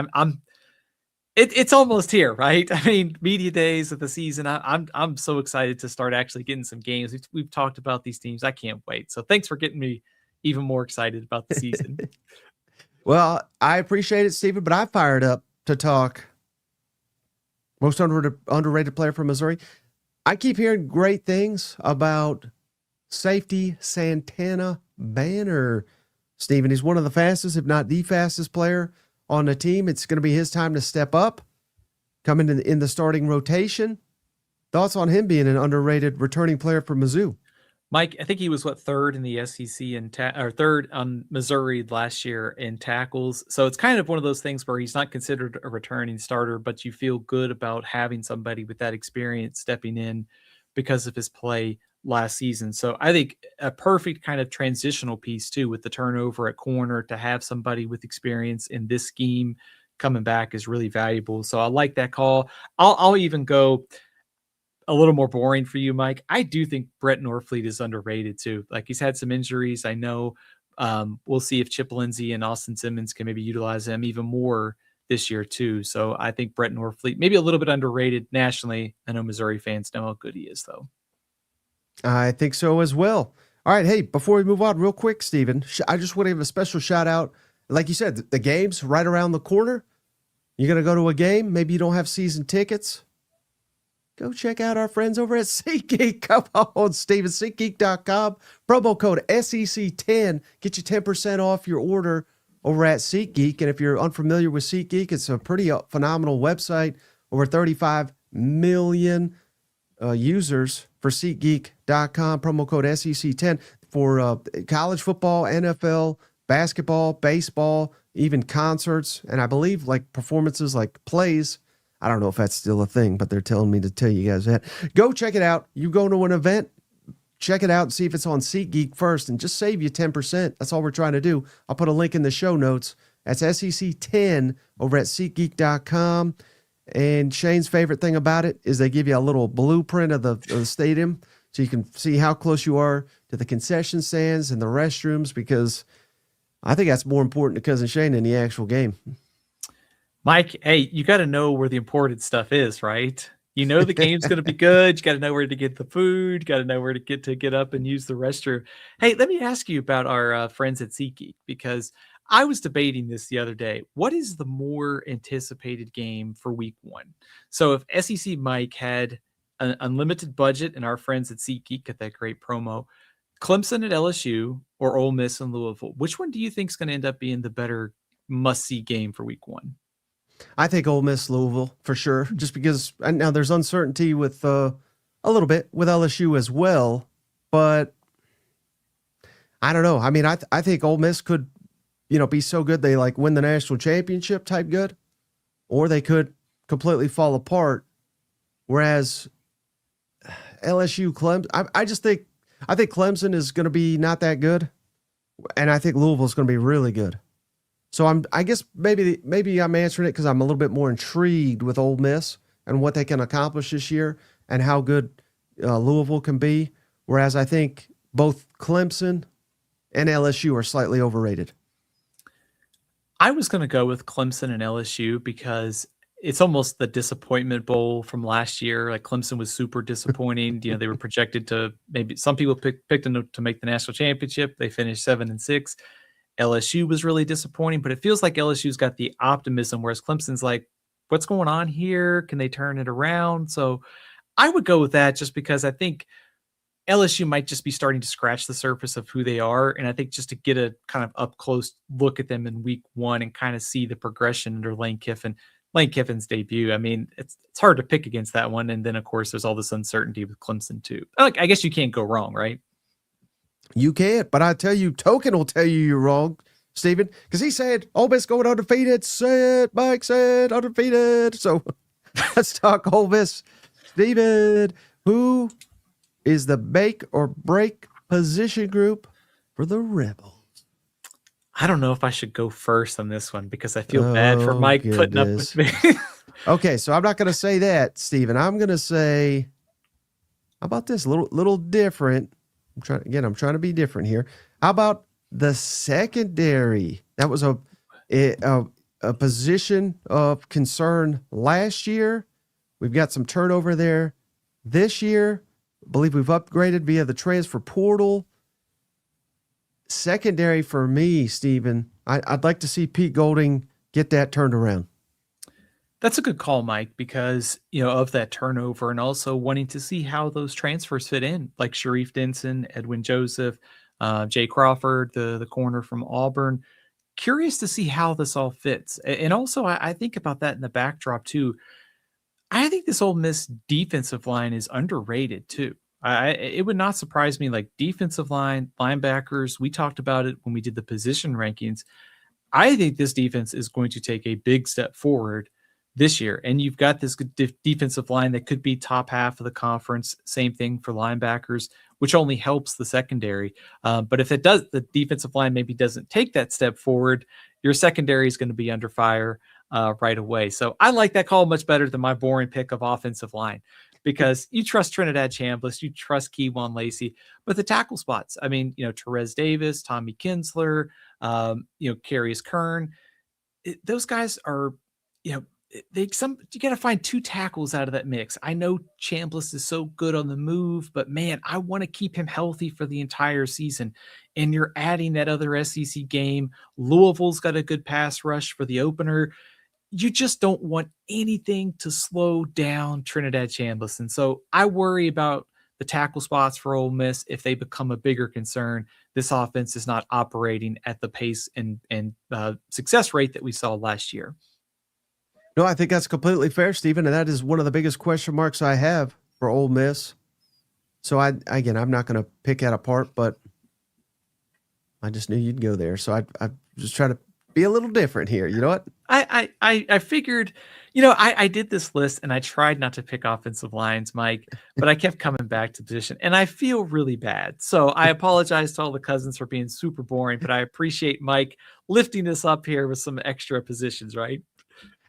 it's almost here, right? I mean, media days of the season. I'm so excited to start actually getting some games. We've talked about these teams. I can't wait. So thanks for getting me even more excited about the season. Well, I appreciate it, Stephen, but I fired up to talk most underrated player from Missouri. I keep hearing great things about safety Santana Banner. Stephen, he's one of the fastest, if not the fastest player on the team. It's going to be his time to step up, come in the starting rotation. Thoughts on him being an underrated returning player for Mizzou? Mike, I think he was third in the SEC or third on Missouri last year in tackles. So it's kind of one of those things where he's not considered a returning starter, but you feel good about having somebody with that experience stepping in because of his play last season. So I think a perfect kind of transitional piece too, with the turnover at corner, to have somebody with experience in this scheme coming back is really valuable. So I like that call. I'll even go a little more boring for you, Mike. I do think Brett Norfleet is underrated too. Like he's had some injuries. I know. We'll see if Chip Lindsey and Austin Simmons can maybe utilize him even more this year too. So I think Brett Norfleet maybe a little bit underrated nationally. I know Missouri fans know how good he is though. I think so as well. All right. Hey, before we move on real quick, Stephen, I just want to give a special shout out. Like you said, the game's right around the corner. You're going to go to a game. Maybe you don't have season tickets. Go check out our friends over at SeatGeek. Come on, Stephen. SeatGeek.com. Promo code SEC10. Get you 10% off your order over at SeatGeek. And if you're unfamiliar with SeatGeek, it's a pretty phenomenal website. Over 35 million users for SeatGeek.com. Promo code SEC10 for college football, NFL, basketball, baseball, even concerts, and I believe like performances like plays. I don't know if that's still a thing, but they're telling me to tell you guys that. Go check it out. You go to an event, check it out and see if it's on SeatGeek first and just save you 10%. That's all we're trying to do. I'll put a link in the show notes. That's SEC10 over at SeatGeek.com. And Shane's favorite thing about it is they give you a little blueprint of the stadium so you can see how close you are to the concession stands and the restrooms, because I think that's more important to Cousin Shane than the actual game. Mike, hey, you got to know where the important stuff is, right? You know the game's going to be good. You got to know where to get the food. You got to know where to get up and use the restroom. Hey, let me ask you about our friends at SeatGeek, because I was debating this the other day. What is the more anticipated game for week one? So if SEC Mike had an unlimited budget and our friends at SeatGeek got that great promo, Clemson at LSU or Ole Miss and Louisville, which one do you think is going to end up being the better must-see game for week one? I think Ole Miss, Louisville for sure, just because now there's uncertainty with a little bit with LSU as well, but I don't know. I mean, I think Ole Miss could, be so good they like win the national championship type good, or they could completely fall apart. Whereas LSU, Clemson, I think Clemson is going to be not that good, and I think Louisville is going to be really good. So I guess maybe I'm answering it because I'm a little bit more intrigued with Ole Miss and what they can accomplish this year and how good Louisville can be. Whereas I think both Clemson and LSU are slightly overrated. I was going to go with Clemson and LSU because it's almost the disappointment bowl from last year. Like Clemson was super disappointing. They were projected to, maybe some people picked them to make the national championship. They finished 7-6. LSU was really disappointing, but it feels like LSU's got the optimism, whereas Clemson's like, what's going on here? Can they turn it around? So I would go with that just because I think LSU might just be starting to scratch the surface of who they are. And I think just to get a kind of up close look at them in week one and kind of see the progression under Lane Kiffin's debut. I mean, it's hard to pick against that one. And then of course there's all this uncertainty with Clemson too. I guess you can't go wrong, right? You can't, but I tell you, Token will tell you you're wrong, Stephen, because he said, Ole Miss going undefeated. Mike said undefeated. So let's talk Ole Miss. Stephen, who is the make or break position group for the Rebels? I don't know if I should go first on this one because I feel bad for Oh, Mike putting up with goodness. me. Okay, so I'm not going to say that, Steven. I'm going to say, how about this? Little different. I'm trying to be different here. How about the secondary? That was a position of concern last year. We've got some turnover there this year. I believe we've upgraded via the transfer portal. Secondary for me, Steven. I'd like to see Pete Golding get that turned around. That's a good call, Mike, because, of that turnover and also wanting to see how those transfers fit in, like Sharif Denson, Edwin Joseph, Jay Crawford, the corner from Auburn. Curious to see how this all fits. And also, I think about that in the backdrop, too. I think this Ole Miss defensive line is underrated, too. It would not surprise me, like defensive line, linebackers. We talked about it when we did the position rankings. I think this defense is going to take a big step forward this year. And you've got this good defensive line that could be top half of the conference. Same thing for linebackers, which only helps the secondary. But if it does, the defensive line maybe doesn't take that step forward, your secondary is going to be under fire right away. So I like that call much better than my boring pick of offensive line. Because you trust Trinidad Chambliss, you trust Keyvon Lacey, but the tackle spots, I mean, Terez Davis, Tommy Kinsler, Carius Kern, those guys are, you got to find two tackles out of that mix. I know Chambliss is so good on the move, but man, I want to keep him healthy for the entire season. And you're adding that other SEC game. Louisville's got a good pass rush for the opener. You just don't want anything to slow down Trinidad Chambliss. And so I worry about the tackle spots for Ole Miss if they become a bigger concern. This offense is not operating at the pace and success rate that we saw last year. No, I think that's completely fair, Stephen, and that is one of the biggest question marks I have for Ole Miss. So I'm not going to pick that apart, but I just knew you'd go there. So I just try to be a little different here. You know what? I figured, I did this list and I tried not to pick offensive lines, Mike, but I kept coming back to the position and I feel really bad. So I apologize to all the cousins for being super boring, but I appreciate Mike lifting us up here with some extra positions, right?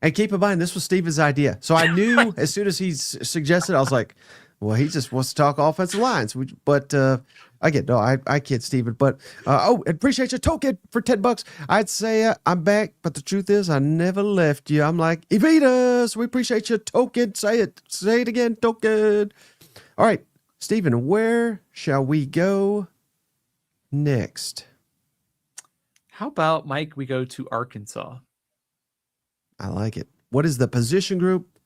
And keep in mind, this was Steven's idea. So I knew as soon as he suggested, I was like, well, he just wants to talk offensive lines. But I kid Steven. But, appreciate your token for $10. I'd say I'm back, but the truth is I never left you. I'm like, Evitas, we appreciate your token. Say it again, token. All right, Steven, where shall we go next? How about, Mike, we go to Arkansas? I like it. What is the position group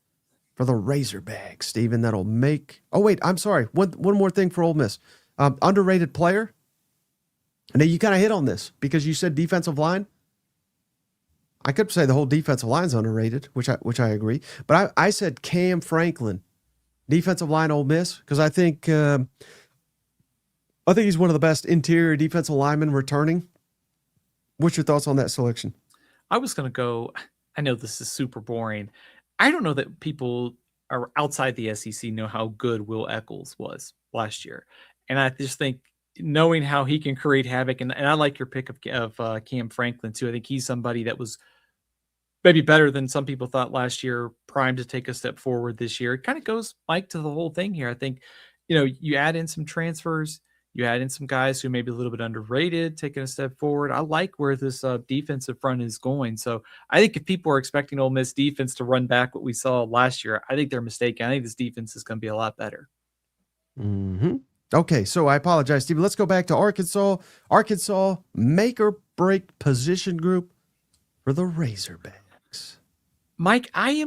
for the Razorbacks, Steven? That'll make... Oh, wait, I'm sorry. One more thing for Ole Miss. Underrated player. Now, you kind of hit on this because you said defensive line. I could say the whole defensive line's underrated, which I agree. But I said Cam Franklin, defensive line Ole Miss, because I think he's one of the best interior defensive linemen returning. What's your thoughts on that selection? I was going to go... I know this is super boring. I don't know that people are outside the SEC know how good Will Eccles was last year. And I just think knowing how he can create havoc, and I like your pick of Cam Franklin too. I think he's somebody that was maybe better than some people thought last year, primed to take a step forward this year. It kind of goes, Mike, to the whole thing here. I think, you add in some transfers, you add in some guys who may be a little bit underrated, taking a step forward. I like where this defensive front is going. So I think if people are expecting Ole Miss defense to run back what we saw last year, I think they're mistaken. I think this defense is going to be a lot better. Mm-hmm. Okay, so I apologize, Steve. Let's go back to Arkansas. Arkansas make or break position group for the Razorbacks. Mike, I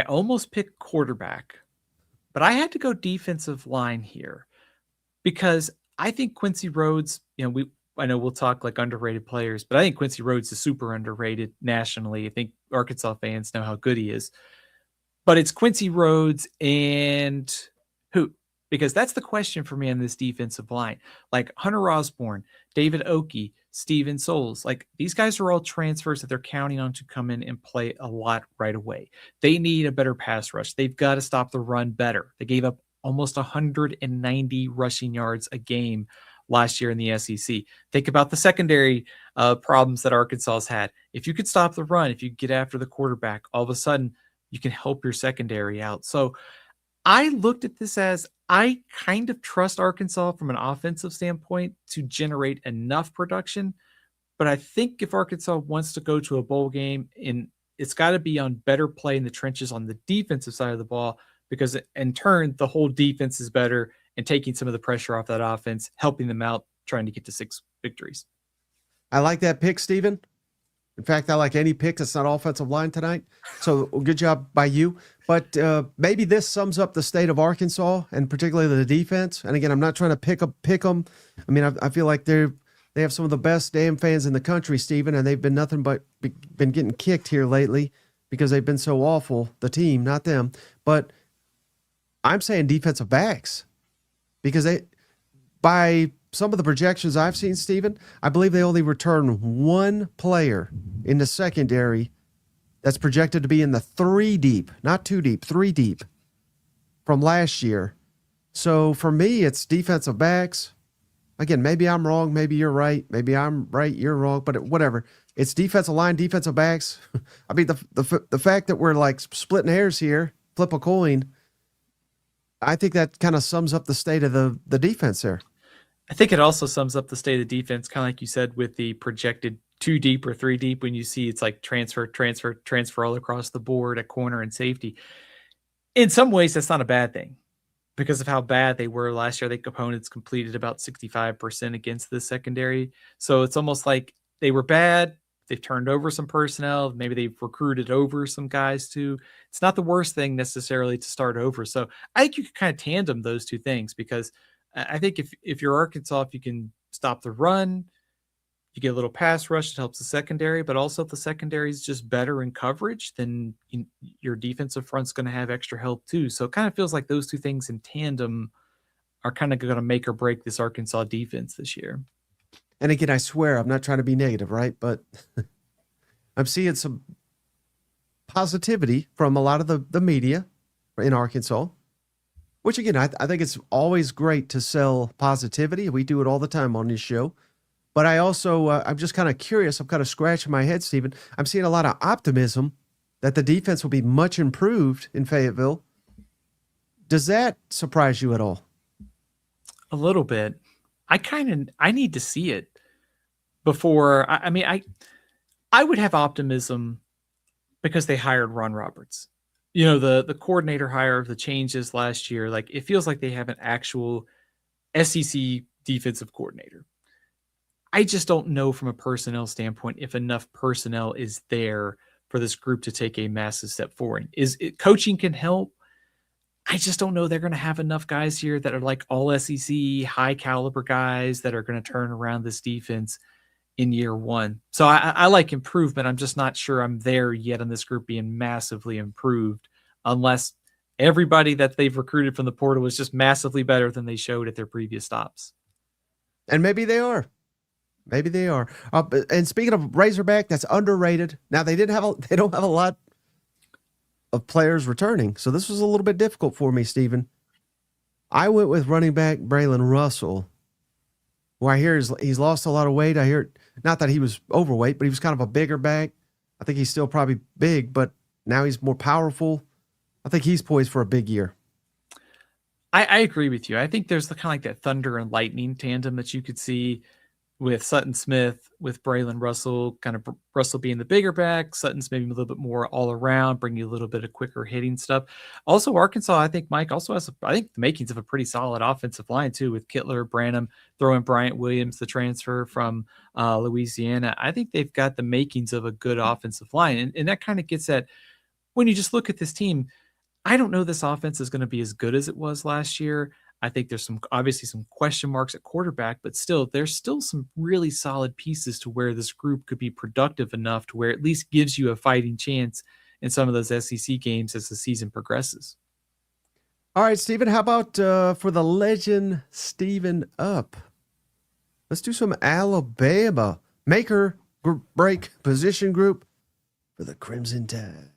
almost picked quarterback, but I had to go defensive line here. Because I think Quincy Rhodes, I know we'll talk like underrated players, but I think Quincy Rhodes is super underrated nationally. I think Arkansas fans know how good he is. But it's Quincy Rhodes and who? Because that's the question for me on this defensive line. Like Hunter Osborne, David Oki, Steven Souls. Like these guys are all transfers that they're counting on to come in and play a lot right away. They need a better pass rush. They've got to stop the run better. They gave up almost 190 rushing yards a game last year in the SEC. Think about the secondary problems that Arkansas has had. If you could stop the run, if you get after the quarterback, all of a sudden you can help your secondary out. So I looked at this as I kind of trust Arkansas from an offensive standpoint to generate enough production. But I think if Arkansas wants to go to a bowl game, it's got to be on better play in the trenches on the defensive side of the ball, because in turn, the whole defense is better and taking some of the pressure off that offense, helping them out, trying to get to 6 victories. I like that pick, Stephen. In fact, I like any pick that's not offensive line tonight. So good job by you. But maybe this sums up the state of Arkansas, and particularly the defense. And again, I'm not trying to pick them. I mean, I feel like they have some of the best damn fans in the country, Stephen, and they've been nothing but been getting kicked here lately because they've been so awful, the team, not them. But I'm saying defensive backs, because by some of the projections I've seen, Stephen, I believe they only return one player in the secondary that's projected to be in the 3 deep, not 2 deep, 3 deep from last year. So for me, it's defensive backs. Again, maybe I'm wrong. Maybe you're right. Maybe I'm right. You're wrong. But whatever. It's defensive line, defensive backs. I mean, the fact that we're like splitting hairs here, flip a coin, I think that kind of sums up the state of the defense there. I think it also sums up the state of defense, kind of like you said, with the projected 2 deep or 3 deep, when you see it's like transfer all across the board at corner and safety. In some ways, that's not a bad thing because of how bad they were last year. I think opponents completed about 65% against the secondary. So it's almost like they were bad. They've turned over some personnel. Maybe they've recruited over some guys too. It's not the worst thing necessarily to start over. So I think you could kind of tandem those two things, because I think if you're Arkansas, if you can stop the run, you get a little pass rush that helps the secondary, but also if the secondary is just better in coverage, then your defensive front's going to have extra help too. So it kind of feels like those two things in tandem are kind of going to make or break this Arkansas defense this year. And again, I swear, I'm not trying to be negative, right? But I'm seeing some positivity from a lot of the media in Arkansas, which again, I think it's always great to sell positivity. We do it all the time on this show. But I also, I'm just kind of curious. I'm kind of scratching my head, Stephen. I'm seeing a lot of optimism that the defense will be much improved in Fayetteville. Does that surprise you at all? A little bit. I need to see it before. I would have optimism because they hired Ron Roberts. You know, the coordinator hire of the changes last year, like it feels like they have an actual SEC defensive coordinator. I just don't know from a personnel standpoint if enough personnel is there for this group to take a massive step forward. Coaching can help. I just don't know they're going to have enough guys here that are like all SEC, high caliber guys that are going to turn around this defense in year one. So I like improvement. I'm just not sure I'm there yet on this group being massively improved, unless everybody that they've recruited from the portal was just massively better than they showed at their previous stops. And maybe they are. Maybe they are. And speaking of Razorback, that's underrated. Now they don't have a lot of players returning, so this was a little bit difficult for me, Stephen. I went with running back Braylon Russell, who I hear he's lost a lot of weight. I hear, not that he was overweight, but he was kind of a bigger back. I think he's still probably big, but now he's more powerful. I think he's poised for a big year. I agree with you. I think there's kind of like that thunder and lightning tandem that you could see with Sutton Smith, with Braylon Russell, kind of Russell being the bigger back, Sutton's maybe a little bit more all around, bring you a little bit of quicker hitting stuff. Also, Arkansas, I think Mike also has, I think the makings of a pretty solid offensive line too, with Kittler, Branham, throwing Bryant Williams, the transfer from Louisiana. I think they've got the makings of a good offensive line. And that kind of gets at, when you just look at this team, I don't know this offense is going to be as good as it was last year. I think there's obviously some question marks at quarterback, but still, there's still some really solid pieces to where this group could be productive enough to where it at least gives you a fighting chance in some of those SEC games as the season progresses. All right, Stephen, how about for the legend Stephen Up? Let's do some Alabama. Make or break position group for the Crimson Tide.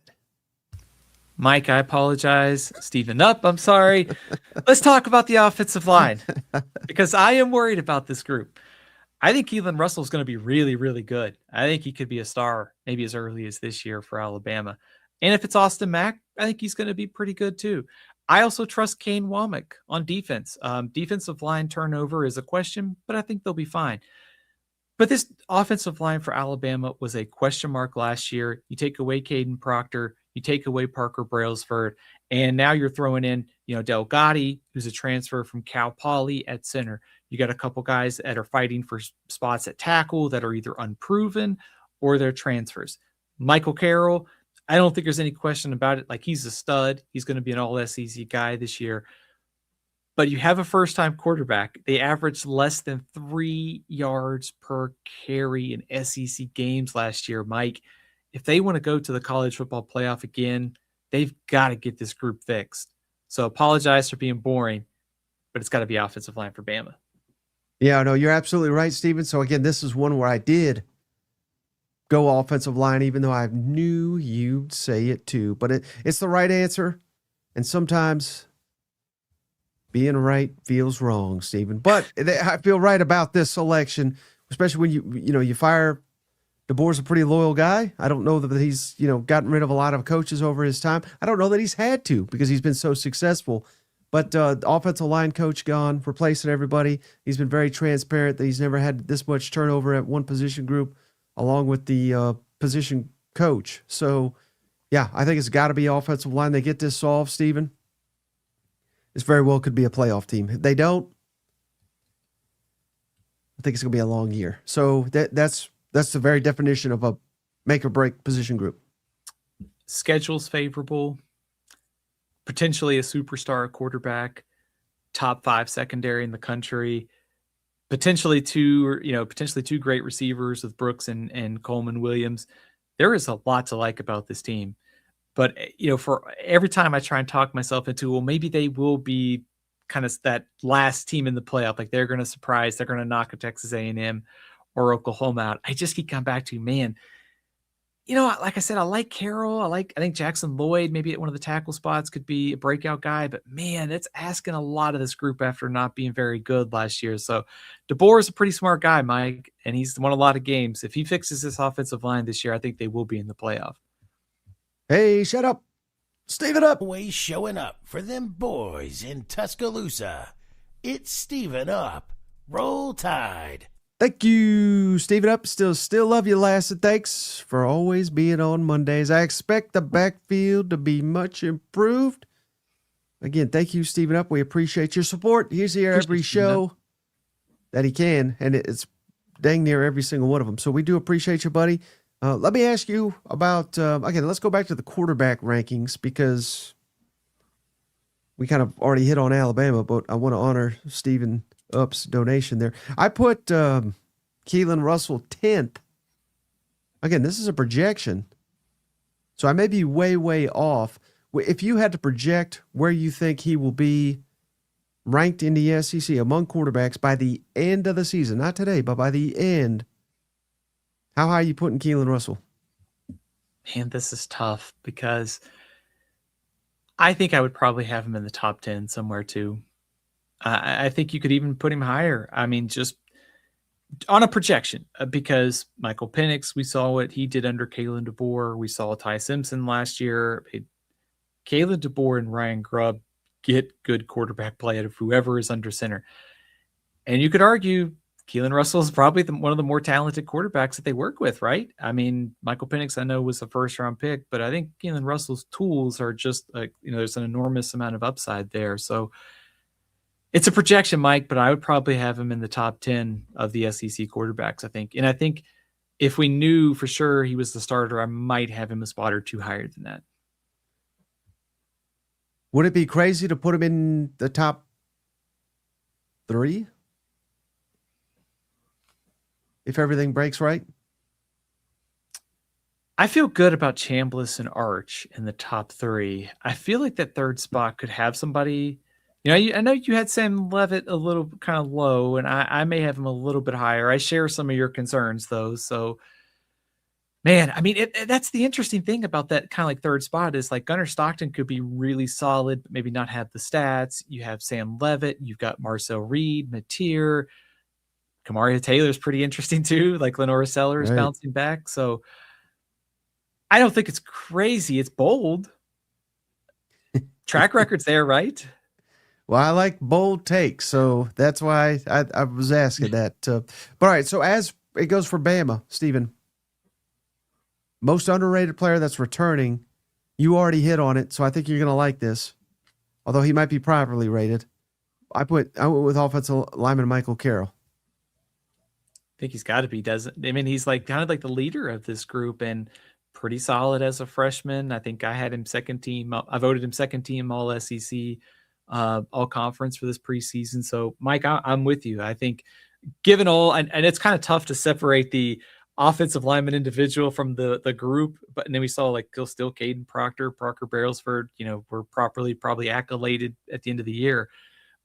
Mike, I apologize. Stephen up, I'm sorry. Let's talk about the offensive line because I am worried about this group. I think Keelan Russell is going to be really, really good. I think he could be a star maybe as early as this year for Alabama. And if it's Austin Mack, I think he's going to be pretty good too. I also trust Kane Womack on defense. Defensive line turnover is a question, but I think they'll be fine. But this offensive line for Alabama was a question mark last year. You take away Caden Proctor, you take away Parker Brailsford, and now you're throwing in, Del Gotti, who's a transfer from Cal Poly at center. You got a couple guys that are fighting for spots at tackle that are either unproven or they're transfers. Michael Carroll, I don't think there's any question about it. Like, he's a stud. He's going to be an all SEC guy this year. But you have a first-time quarterback. They averaged less than 3 yards per carry in SEC games last year, Mike. If they want to go to the college football playoff again, they've got to get this group fixed. So apologize for being boring, but it's got to be offensive line for Bama. Yeah, no, you're absolutely right, Steven. So again, this is one where I did go offensive line, even though I knew you'd say it too. But it's the right answer. And sometimes being right feels wrong, Stephen. But I feel right about this selection, especially when you fire DeBoer's a pretty loyal guy. I don't know that he's gotten rid of a lot of coaches over his time. I don't know that he's had to because he's been so successful. But the offensive line coach gone, replacing everybody. He's been very transparent that he's never had this much turnover at one position group, along with the position coach. So, yeah, I think it's got to be offensive line. They get this solved, Stephen. This very well could be a playoff team. If they don't, I think it's going to be a long year. So that's the very definition of a make or break position group. Schedule's favorable. Potentially a superstar quarterback, top 5 secondary in the country, potentially two great receivers with Brooks and Coleman Williams. There is a lot to like about this team. But, for every time I try and talk myself into, well, maybe they will be kind of that last team in the playoff. Like, they're going to surprise, they're going to knock a Texas A&M or Oklahoma out. I just keep coming back to, man, like I said, I like Carroll. I think Jackson Lloyd, maybe at one of the tackle spots, could be a breakout guy. But, man, it's asking a lot of this group after not being very good last year. So DeBoer is a pretty smart guy, Mike, and he's won a lot of games. If he fixes this offensive line this year, I think they will be in the playoff. Hey, shut up. Steven up. Always showing up for them boys in Tuscaloosa. It's Steven up. Roll Tide. Thank you, Steven up. Still love you, Lassan. Thanks for always being on Mondays. I expect the backfield to be much improved. Again, thank you, Steven up. We appreciate your support. He's here every show that he can, and it's dang near every single one of them. So we do appreciate you, buddy. Let me ask you about, again, let's go back to the quarterback rankings because we kind of already hit on Alabama, but I want to honor Steven Up's donation there. I put Keelan Russell 10th. Again, this is a projection, so I may be way, way off. If you had to project where you think he will be ranked in the SEC among quarterbacks by the end of the season, not today, but by the end, how high are you putting Keelan Russell? Man, this is tough because I think I would probably have him in the top 10 somewhere too. I think you could even put him higher. I mean, just on a projection, because Michael Penix, we saw what he did under Kalen DeBoer. We saw Ty Simpson last year. Kalen DeBoer and Ryan Grubb get good quarterback play out of whoever is under center. And you could argue Keelan Russell is probably one of the more talented quarterbacks that they work with, right? I mean, Michael Penix, I know, was a first-round pick, but I think Keelan Russell's tools are just like, there's an enormous amount of upside there. So it's a projection, Mike, but I would probably have him in the top 10 of the SEC quarterbacks, I think. And I think if we knew for sure he was the starter, I might have him a spot or two higher than that. Would it be crazy to put him in the top 3? If everything breaks right? I feel good about Chambliss and Arch in the top 3. I feel like that third spot could have somebody. I know you had Sam Levitt a little kind of low, and I may have him a little bit higher. I share some of your concerns, though. So Man, I mean, that's the interesting thing about that kind of like third spot is like Gunnar Stockton could be really solid, but maybe not have the stats. You have Sam Levitt, you've got Marcel Reed, Mateer, Kamaria Taylor's pretty interesting too. Like Lenora Sellers Right. bouncing back. So I don't think it's crazy. It's bold. Track record's there, right? Well, I like bold takes, so that's why I was asking that. But all right, so as it goes for Bama, Stephen, most underrated player that's returning, you already hit on it, so I think you're going to like this. Although he might be properly rated, I went with offensive lineman Michael Carroll. I think he's got to be, doesn't? I mean, he's like kind of like the leader of this group and pretty solid as a freshman. I think I had him second team. I voted him second team All SEC, All Conference for this preseason. So, Mike, I'm with you. I think given all, and it's kind of tough to separate the offensive lineman individual from the group, but and then we saw like still Caden Proctor, Parker Barrelsford, were probably accoladed at the end of the year.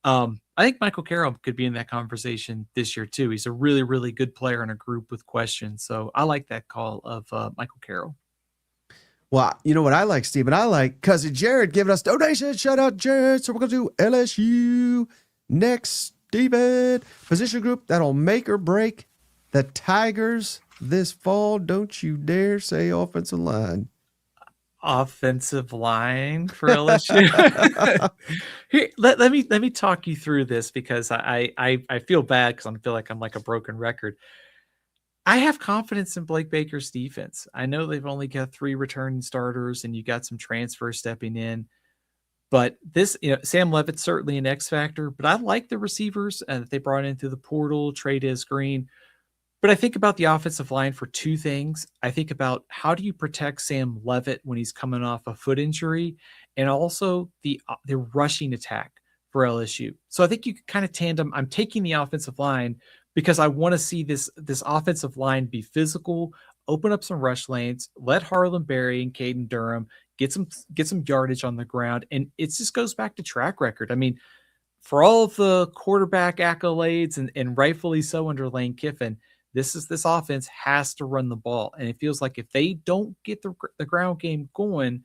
I think Michael Carroll could be in that conversation this year too. He's a really, really good player in a group with questions. So I like that call of Michael Carroll. Well, you know what I like, Stephen? I like Cousin Jared giving us donations. Shout out, Jared. So we're going to do LSU next, Stephen. Position group that'll make or break the Tigers this fall. Don't you dare say offensive line. Offensive line for LSU. Here, let me talk you through this because I feel bad because I feel like I'm like a broken record. I have confidence in Blake Baker's defense. I know they've only got 3 returning starters and you got some transfers stepping in, but this, Sam Levitt's certainly an X factor, but I like the receivers that they brought in through the portal, Trey'Dez Green. But I think about the offensive line for 2 things. I think about how do you protect Sam Levitt when he's coming off a foot injury, and also the rushing attack for LSU. So I think you kind of tandem. I'm taking the offensive line because I want to see this offensive line be physical, open up some rush lanes, let Harlan Berry and Caden Durham get some yardage on the ground, and it just goes back to track record. I mean, for all of the quarterback accolades and rightfully so under Lane Kiffin, this offense has to run the ball. And it feels like if they don't get the ground game going,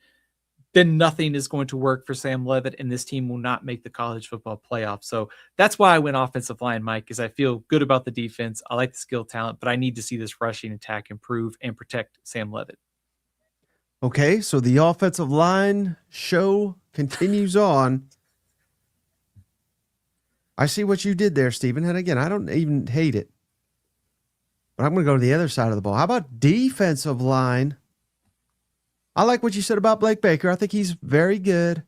then nothing is going to work for Sam Levitt, and this team will not make the college football playoff. So that's why I went offensive line, Mike, because I feel good about the defense. I like the skill talent, but I need to see this rushing attack improve and protect Sam Levitt. Okay, so the offensive line show continues on. I see what you did there, Stephen. And again, I don't even hate it. But I'm going to go to the other side of the ball. How about defensive line? I like what you said about Blake Baker. I think he's very good.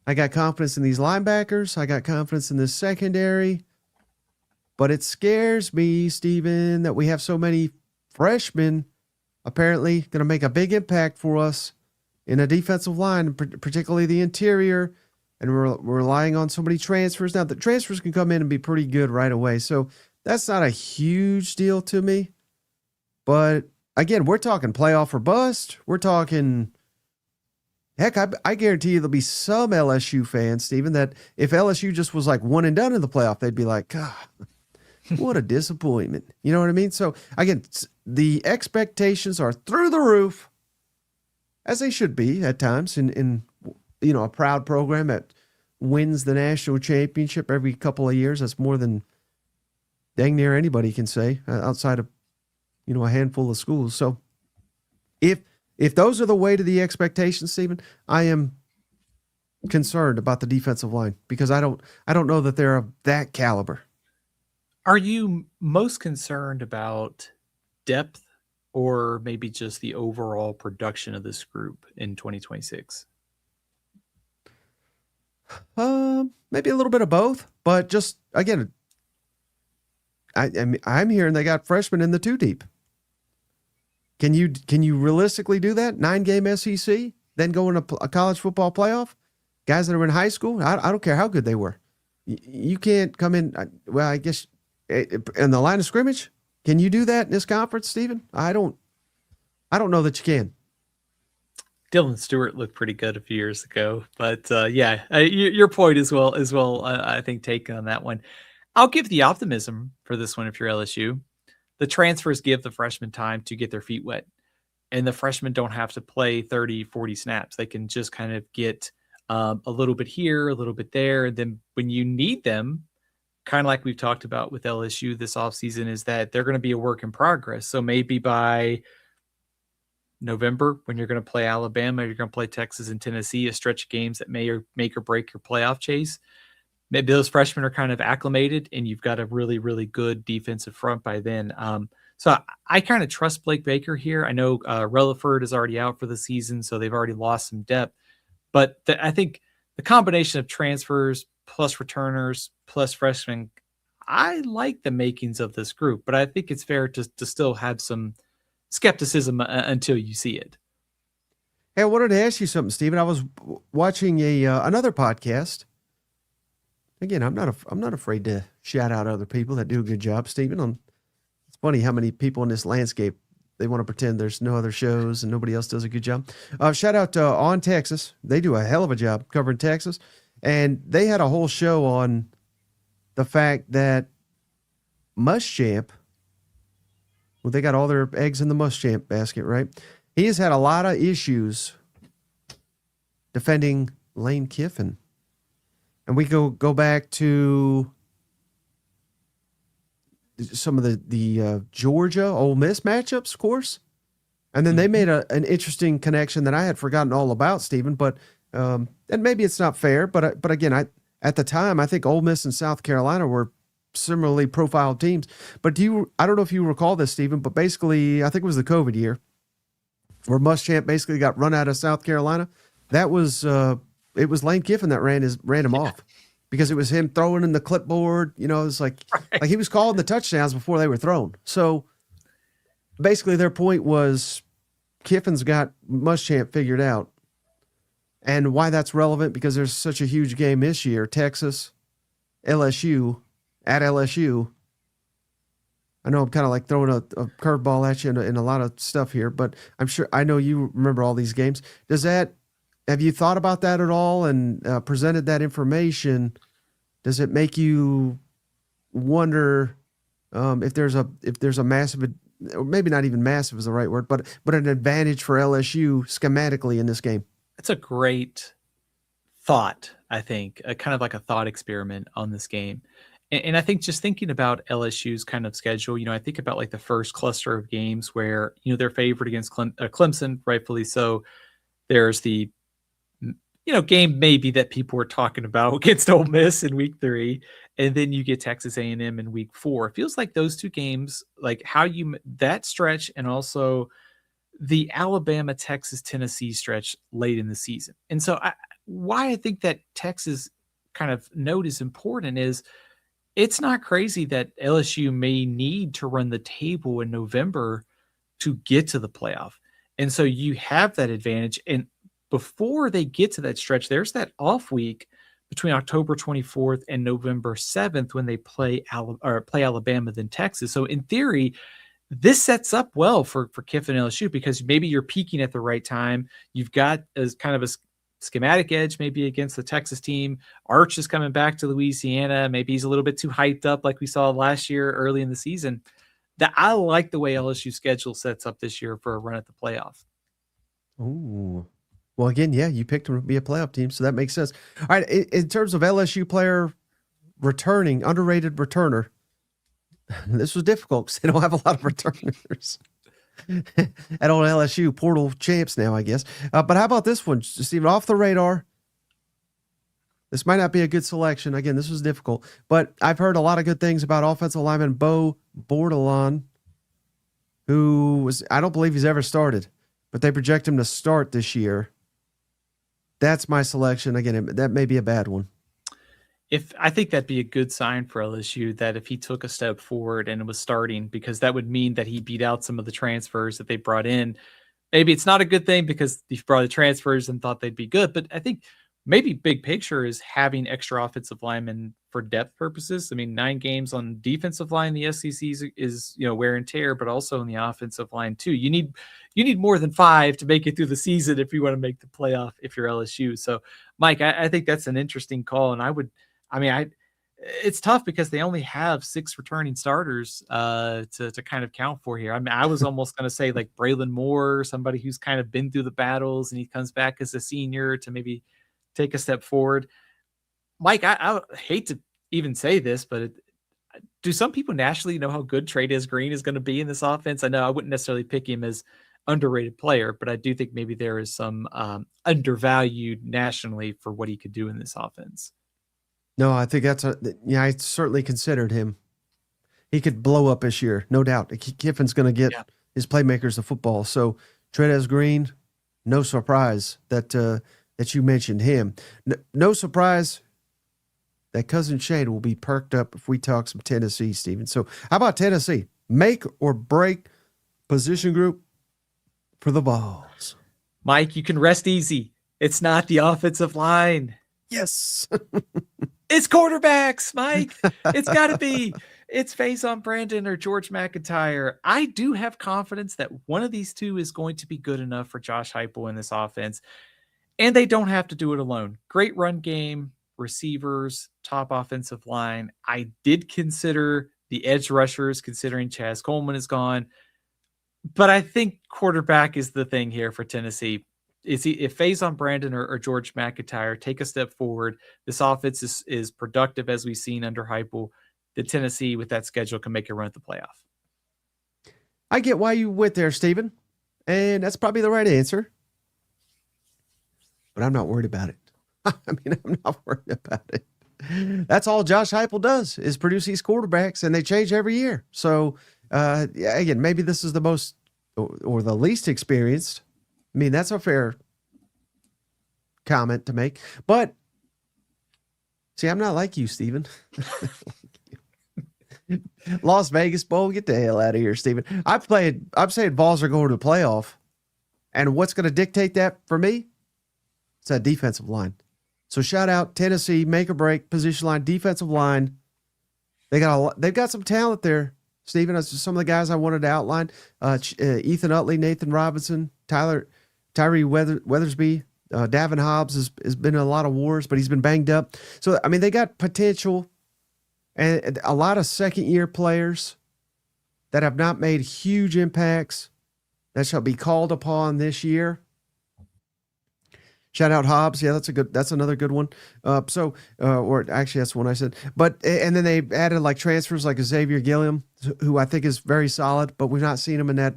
I got confidence in these linebackers. I got confidence in this secondary. But it scares me, Stephen, that we have so many freshmen apparently going to make a big impact for us in a defensive line, particularly the interior. And we're relying on so many transfers. Now, the transfers can come in and be pretty good right away. So that's not a huge deal to me. But again, we're talking playoff or bust. We're talking, heck, I guarantee you there'll be some LSU fans, Stephen, that if LSU just was like one and done in the playoff, they'd be like, God, what a disappointment. You know what I mean? So again, the expectations are through the roof, as they should be at times in a proud program that wins the national championship every couple of years. That's more than dang near anybody can say outside of, a handful of schools. So if those are the weight of the expectations, Stephen, I am concerned about the defensive line because I don't know that they're of that caliber. Are you most concerned about depth or maybe just the overall production of this group in 2026? Maybe a little bit of both, but just again, I'm hearing they got freshmen in the 2 deep. Can you realistically do that? 9-game SEC, then go in a college football playoff? Guys that are in high school, I don't care how good they were. You can't come in. Well, I guess in the line of scrimmage, can you do that in this conference, Stephen? I don't know that you can. Dylan Stewart looked pretty good a few years ago, but your point as well. I think taken on that one. I'll give the optimism for this one if you're LSU. The transfers give the freshmen time to get their feet wet. and the freshmen don't have to play 30, 40 snaps. They can just kind of get a little bit here, a little bit there. And then when you need them, kind of like we've talked about with LSU this offseason, is that they're going to be a work in progress. So maybe by November, when you're going to play Alabama, you're going to play Texas and Tennessee, a stretch of games that may or make or break your playoff chase. Maybe those freshmen are kind of acclimated and you've got a really, really good defensive front by then. So I kind of trust Blake Baker here. I know Relaford is already out for the season, so they've already lost some depth. But I think the combination of transfers plus returners plus freshmen, I like the makings of this group. But I think it's fair to still have some skepticism until you see it. Hey, I wanted to ask you something, Stephen. I was watching another podcast. Again, I'm not afraid to shout out other people that do a good job, Stephen. It's funny how many people in this landscape, they want to pretend there's no other shows and nobody else does a good job. Shout out to On Texas. They do a hell of a job covering Texas. And they had a whole show on the fact that Muschamp, well, they got all their eggs in the Muschamp basket, right? He has had a lot of issues defending Lane Kiffin. And we go back to some of the Georgia Ole Miss matchups, of course. And then they made an interesting connection that I had forgotten all about, Stephen. But and maybe it's not fair, but again, at the time I think Ole Miss and South Carolina were similarly profiled teams. But I don't know if you recall this, Stephen, but basically I think it was the COVID year where Muschamp basically got run out of South Carolina. That was it was Lane Kiffin that ran him off because it was him throwing in the clipboard. You know, it's like he was calling the touchdowns before they were thrown. So basically their point was Kiffin's got Muschamp figured out. And why that's relevant, because there's such a huge game this year, Texas, LSU, at LSU. I know I'm kind of like throwing a curveball at you in a lot of stuff here, but I know you remember all these games. Have you thought about that at all and presented that information? Does it make you wonder if there's a massive, or maybe not even massive is the right word, but an advantage for LSU schematically in this game? That's a great thought, I think, kind of like a thought experiment on this game. And I think just thinking about LSU's kind of schedule, I think about like the first cluster of games where, they're favored against Clemson, rightfully so. There's the, game maybe that people were talking about against Ole Miss in week 3. And then you get Texas A&M in week 4. It feels like those two games, like that stretch and also the Alabama, Texas, Tennessee stretch late in the season. And so why I think that Texas kind of note is important is it's not crazy that LSU may need to run the table in November to get to the playoff. And so you have that advantage. And before they get to that stretch, there's that off week between October 24th and November 7th when they play Alabama, then Texas. So in theory, this sets up well for Kiffin and LSU because maybe you're peaking at the right time. You've got as kind of a schematic edge maybe against the Texas team. Arch is coming back to Louisiana. Maybe he's a little bit too hyped up like we saw last year early in the season. That I like the way LSU schedule sets up this year for a run at the playoff. Ooh. Well, again, yeah, you picked them to be a playoff team, so that makes sense. All right, in terms of LSU player returning, underrated returner, this was difficult because they don't have a lot of returners at old LSU, portal champs now, I guess. But how about this one, Stephen, off the radar? This might not be a good selection. Again, this was difficult, but I've heard a lot of good things about offensive lineman Bo Bordelon, I don't believe he's ever started, but they project him to start this year. That's my selection. Again, that may be a bad one. I think that'd be a good sign for LSU that if he took a step forward and was starting, because that would mean that he beat out some of the transfers that they brought in. Maybe it's not a good thing because he brought the transfers and thought they'd be good, but I think maybe big picture is having extra offensive linemen for depth purposes. I mean, 9 games on defensive line, the SEC is wear and tear, but also in the offensive line too. You need more than 5 to make it through the season if you want to make the playoff if you're LSU. So Mike, I think that's an interesting call. And it's tough because they only have 6 returning starters to kind of count for here. I mean, I was almost going to say like Braylon Moore, somebody who's kind of been through the battles and he comes back as a senior to maybe take a step forward. Mike, I hate to even say this, but do some people nationally know how good Trey'Dez Green is going to be in this offense? I know I wouldn't necessarily pick him as underrated player, but I do think maybe there is some undervalued nationally for what he could do in this offense. No, I think I certainly considered him. He could blow up this year, no doubt. Kiffin's going to get his playmakers the football. So Trey'Dez Green, no surprise that you mentioned him. No surprise that Cousin Shane will be perked up if we talk some Tennessee, Stephen. So how about Tennessee? Make or break position group for the Vols. Mike, you can rest easy. It's not the offensive line. Yes. It's quarterbacks, Mike. It's got to be. It's Faison Brandon or George McIntyre. I do have confidence that one of these two is going to be good enough for Josh Heupel in this offense. And they don't have to do it alone. Great run game, receivers, top offensive line. I did consider the edge rushers, considering Chaz Coleman is gone. But I think quarterback is the thing here for Tennessee. If Faison Brandon or George McIntyre take a step forward, this offense is productive as we've seen under Heupel. The Tennessee with that schedule can make a run at the playoff. I get why you went there, Stephen, and that's probably the right answer. But I'm not worried about it. I'm not worried about it. That's all Josh Heupel does is produce these quarterbacks, and they change every year. So, again, maybe this is the most or the least experienced. I mean, that's a fair comment to make. But, see, I'm not like you, Stephen. Las Vegas Bowl, get the hell out of here, Stephen. I'm saying Vols are going to the playoff. And what's going to dictate that for me? It's that defensive line. So shout out Tennessee, make or break, position line, defensive line. They've got some talent there, Stephen. That's just some of the guys I wanted to outline. Ethan Utley, Nathan Robinson, Tyree Weathersby, Davin Hobbs has been in a lot of wars, but he's been banged up. So, I mean, they got potential and a lot of second-year players that have not made huge impacts that shall be called upon this year. Shout out Hobbs. Yeah, that's another good one. Or actually that's the one I said. But, and then they added like transfers like Xavier Gilliam, who I think is very solid, but we've not seen him in that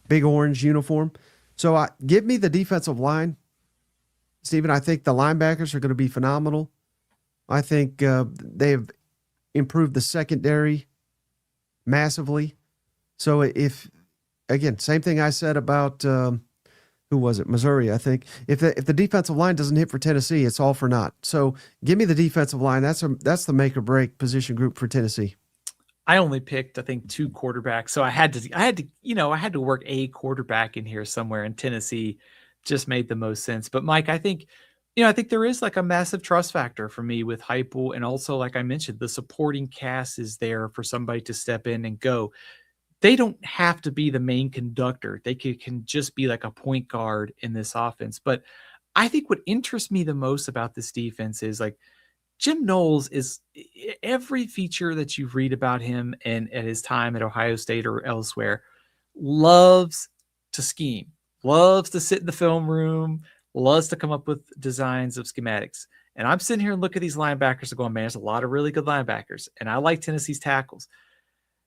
big orange uniform. So give me the defensive line, Stephen. I think the linebackers are going to be phenomenal. I think they have improved the secondary massively. So again, same thing I said about who was it? Missouri, I think. If the defensive line doesn't hit for Tennessee, it's all for naught. So give me the defensive line. That's the make or break position group for Tennessee. I only picked, I think, 2 quarterbacks. So I had to work a quarterback in here somewhere, and Tennessee just made the most sense. But Mike, I think there is like a massive trust factor for me with Heupel. And also, like I mentioned, the supporting cast is there for somebody to step in and go. They don't have to be the main conductor. They can just be like a point guard in this offense. But I think what interests me the most about this defense is like Jim Knowles is every feature that you read about him and at his time at Ohio State or elsewhere, loves to scheme, loves to sit in the film room, loves to come up with designs of schematics. And I'm sitting here and look at these linebackers and going, man, there's a lot of really good linebackers. And I like Tennessee's tackles.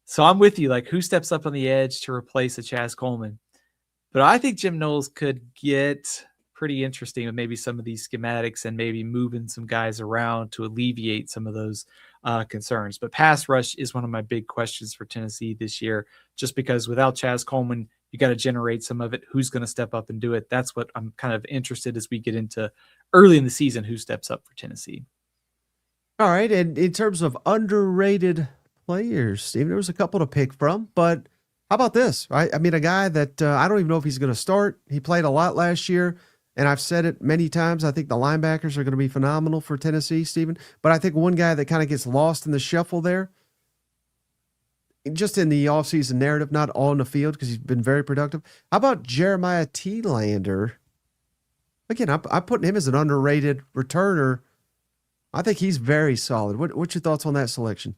So I'm with you. Like, who steps up on the edge to replace a Chaz Coleman? But I think Jim Knowles could get pretty interesting with maybe some of these schematics and maybe moving some guys around to alleviate some of those concerns. But pass rush is one of my big questions for Tennessee this year, just because without Chaz Coleman, you got to generate some of it. Who's going to step up and do it? That's what I'm kind of interested as we get into early in the season, who steps up for Tennessee. All right. And in terms of underrated players, Stephen, there was a couple to pick from, but how about this? I mean, a guy that I don't even know if he's going to start. He played a lot last year, and I've said it many times. I think the linebackers are going to be phenomenal for Tennessee, Stephen. But I think one guy that kind of gets lost in the shuffle there, just in the offseason narrative, not all in the field because he's been very productive. How about Jeremiah Telander? Again, I'm putting him as an underrated returner I think he's very solid. What's your thoughts on that selection?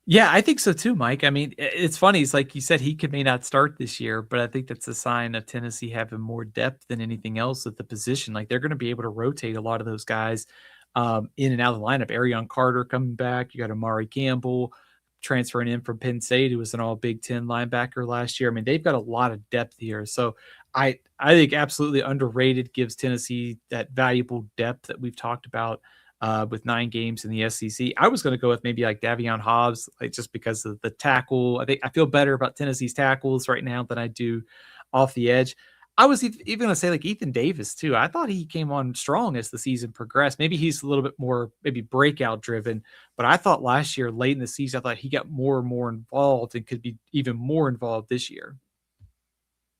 Yeah, I think so too, Mike. I mean, it's funny. It's like you said, may not start this year, but I think that's a sign of Tennessee having more depth than anything else at the position. Like they're going to be able to rotate a lot of those guys in and out of the lineup. Arion Carter coming back. You got Amari Campbell transferring in from Penn State, who was an all Big Ten linebacker last year. I mean, they've got a lot of depth here. So I think absolutely underrated, gives Tennessee that valuable depth that we've talked about with 9 games in the SEC. I was going to go with maybe like Davion Hobbs, like just because of the tackle. I feel better about Tennessee's tackles right now than I do off the edge. I was even going to say like Ethan Davis too. I thought he came on strong as the season progressed. Maybe he's a little bit more maybe breakout driven, but I thought last year late in the season, I thought he got more and more involved and could be even more involved this year.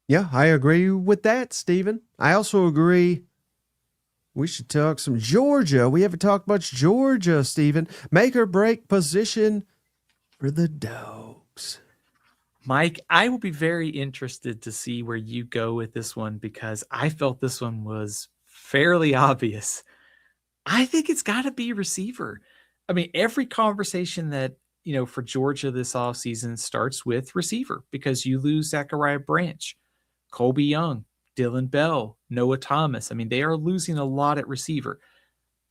Yeah, I agree with that, Stephen. I also agree we should talk some Georgia. We haven't talked much Georgia, Stephen. Make or break position for the Dogs. Mike, I will be very interested to see where you go with this one because I felt this one was fairly obvious. I think it's got to be receiver. I mean, every conversation that, for Georgia this offseason starts with receiver because you lose Zachariah Branch, Colby Young, Dylan Bell, Noah Thomas. I mean, they are losing a lot at receiver.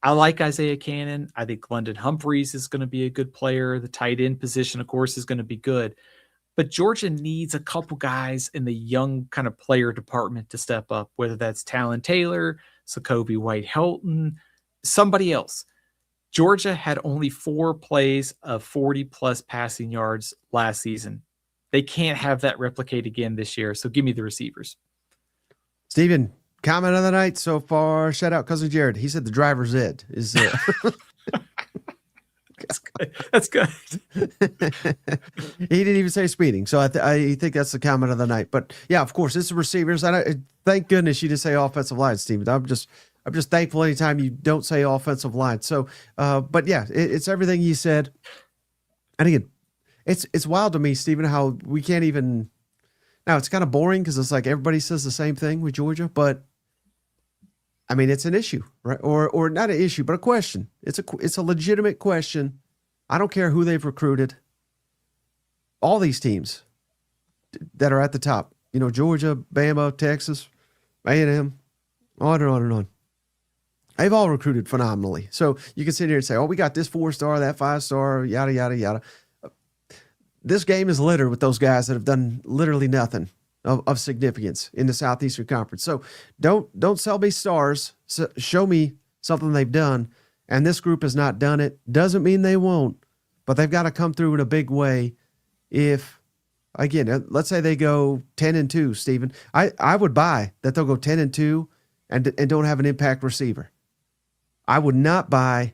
I like Isaiah Cannon. I think London Humphreys is going to be a good player. The tight end position, of course, is going to be good. But Georgia needs a couple guys in the young kind of player department to step up, whether that's Talon Taylor, Sokobi White-Helton, somebody else. Georgia had only 4 plays of 40-plus passing yards last season. They can't have that replicate again this year, so give me the receivers. Stephen, comment of the night so far. Shout out Cousin Jared. He said the driver's ed is That's good. He didn't even say speeding, so I think that's the comment of the night. But yeah, of course, it's the receivers. Thank goodness you didn't say offensive line, Stephen. I'm just thankful anytime you don't say offensive line. So, but yeah, it's everything you said. And again, it's wild to me, Stephen, how we can't even. Now it's kind of boring because it's like everybody says the same thing with Georgia, but I mean it's an issue, right? Or not an issue, but a question. It's a legitimate question. I don't care who they've recruited. All these teams that are at the top, Georgia, Bama, Texas, A&M, on and on and on. They've all recruited phenomenally. So you can sit here and say, oh, we got this 4-star, that 5-star, yada, yada, yada. This game is littered with those guys that have done literally nothing of significance in the Southeastern Conference. So don't sell me stars. Show me something they've done. And this group has not done it. Doesn't mean they won't, but they've got to come through in a big way. If, again, let's say they go 10-2, Stephen, I would buy that they'll go 10-2 and don't have an impact receiver. I would not buy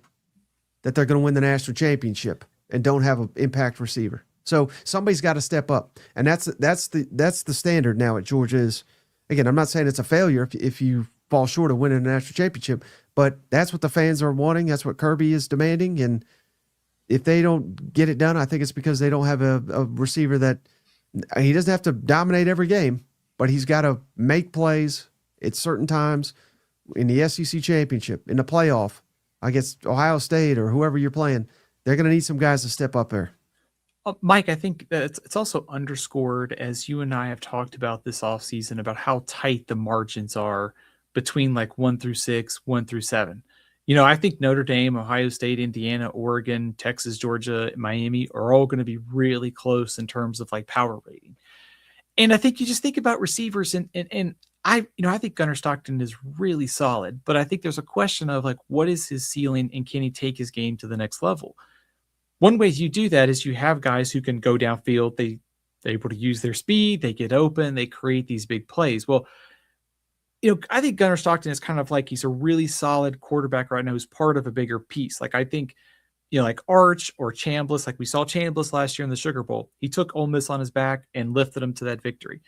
that they're going to win the national championship and don't have an impact receiver. So somebody's got to step up, and that's the standard now at Georgia. Is, again, I'm not saying it's a failure if you fall short of winning a national championship, but that's what the fans are wanting. That's what Kirby is demanding, and if they don't get it done, I think it's because they don't have a receiver that he doesn't have to dominate every game, but he's got to make plays at certain times in the SEC championship, in the playoff against Ohio State or whoever you're playing. They're going to need some guys to step up there. Mike, I think that it's also underscored, as you and I have talked about this offseason, about how tight the margins are between like 1 through 6, 1 through 7. I think Notre Dame, Ohio State, Indiana, Oregon, Texas, Georgia, Miami are all going to be really close in terms of like power rating. And I think you just think about receivers and I think Gunnar Stockton is really solid, but I think there's a question of like, what is his ceiling and can he take his game to the next level? One way you do that is you have guys who can go downfield. They're able to use their speed. They get open. They create these big plays. Well, I think Gunnar Stockton is kind of like he's a really solid quarterback right now who's part of a bigger piece. Like I think, like Arch or Chambliss, like we saw Chambliss last year in the Sugar Bowl. He took Ole Miss on his back and lifted them to that victory.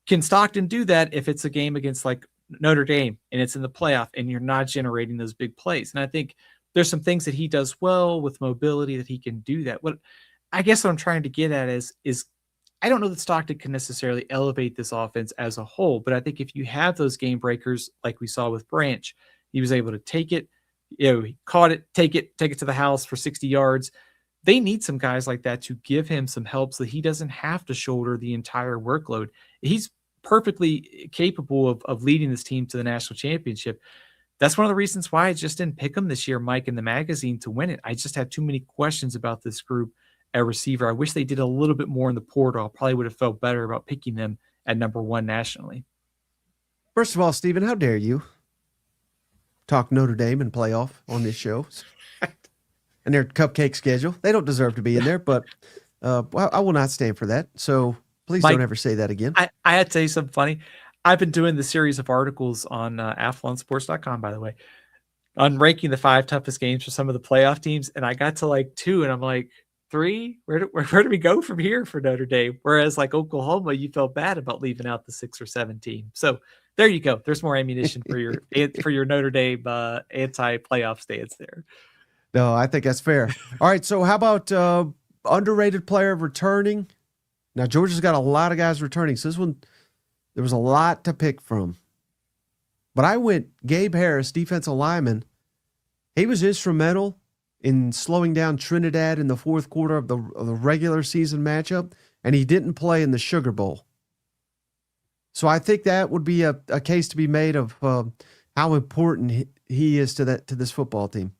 Can Stockton do that if it's a game against like Notre Dame and it's in the playoff and you're not generating those big plays? And I think there's some things that he does well with mobility that he can do that. What I guess what I'm trying to get at is I don't know that Stockton can necessarily elevate this offense as a whole, but I think if you have those game breakers like we saw with Branch, he was able to take it, He caught it, take it to the house for 60 yards. They need some guys like that to give him some help so that he doesn't have to shoulder the entire workload. He's perfectly capable of leading this team to the national championship. That's one of the reasons why I just didn't pick him this year, Mike, in the magazine to win it. I just had too many questions about this group at receiver. I wish they did a little bit more in the portal. I probably would have felt better about picking them at number 1 nationally. First of all, Stephen, how dare you talk Notre Dame and playoff on this show and their cupcake schedule? They don't deserve to be in there, but I will not stand for that. So please Mike, don't ever say that again. I had to tell you something funny. I've been doing the series of articles on athlonsports.com, by the way, on ranking the 5 toughest games for some of the playoff teams. And I got to like 2 and I'm like, 3, where do we go from here for Notre Dame? Whereas like Oklahoma, you felt bad about leaving out the 6 or 7 team. So there you go. There's more ammunition for your Notre Dame anti-playoff stance there. No, I think that's fair. All right, so how about underrated player returning? Now, Georgia's got a lot of guys returning, so this one, there was a lot to pick from. But I went Gabe Harris, defensive lineman. He was instrumental in slowing down Trinidad in the fourth quarter of the regular season matchup, and he didn't play in the Sugar Bowl. So I think that would be a case to be made of how important he is to this football team.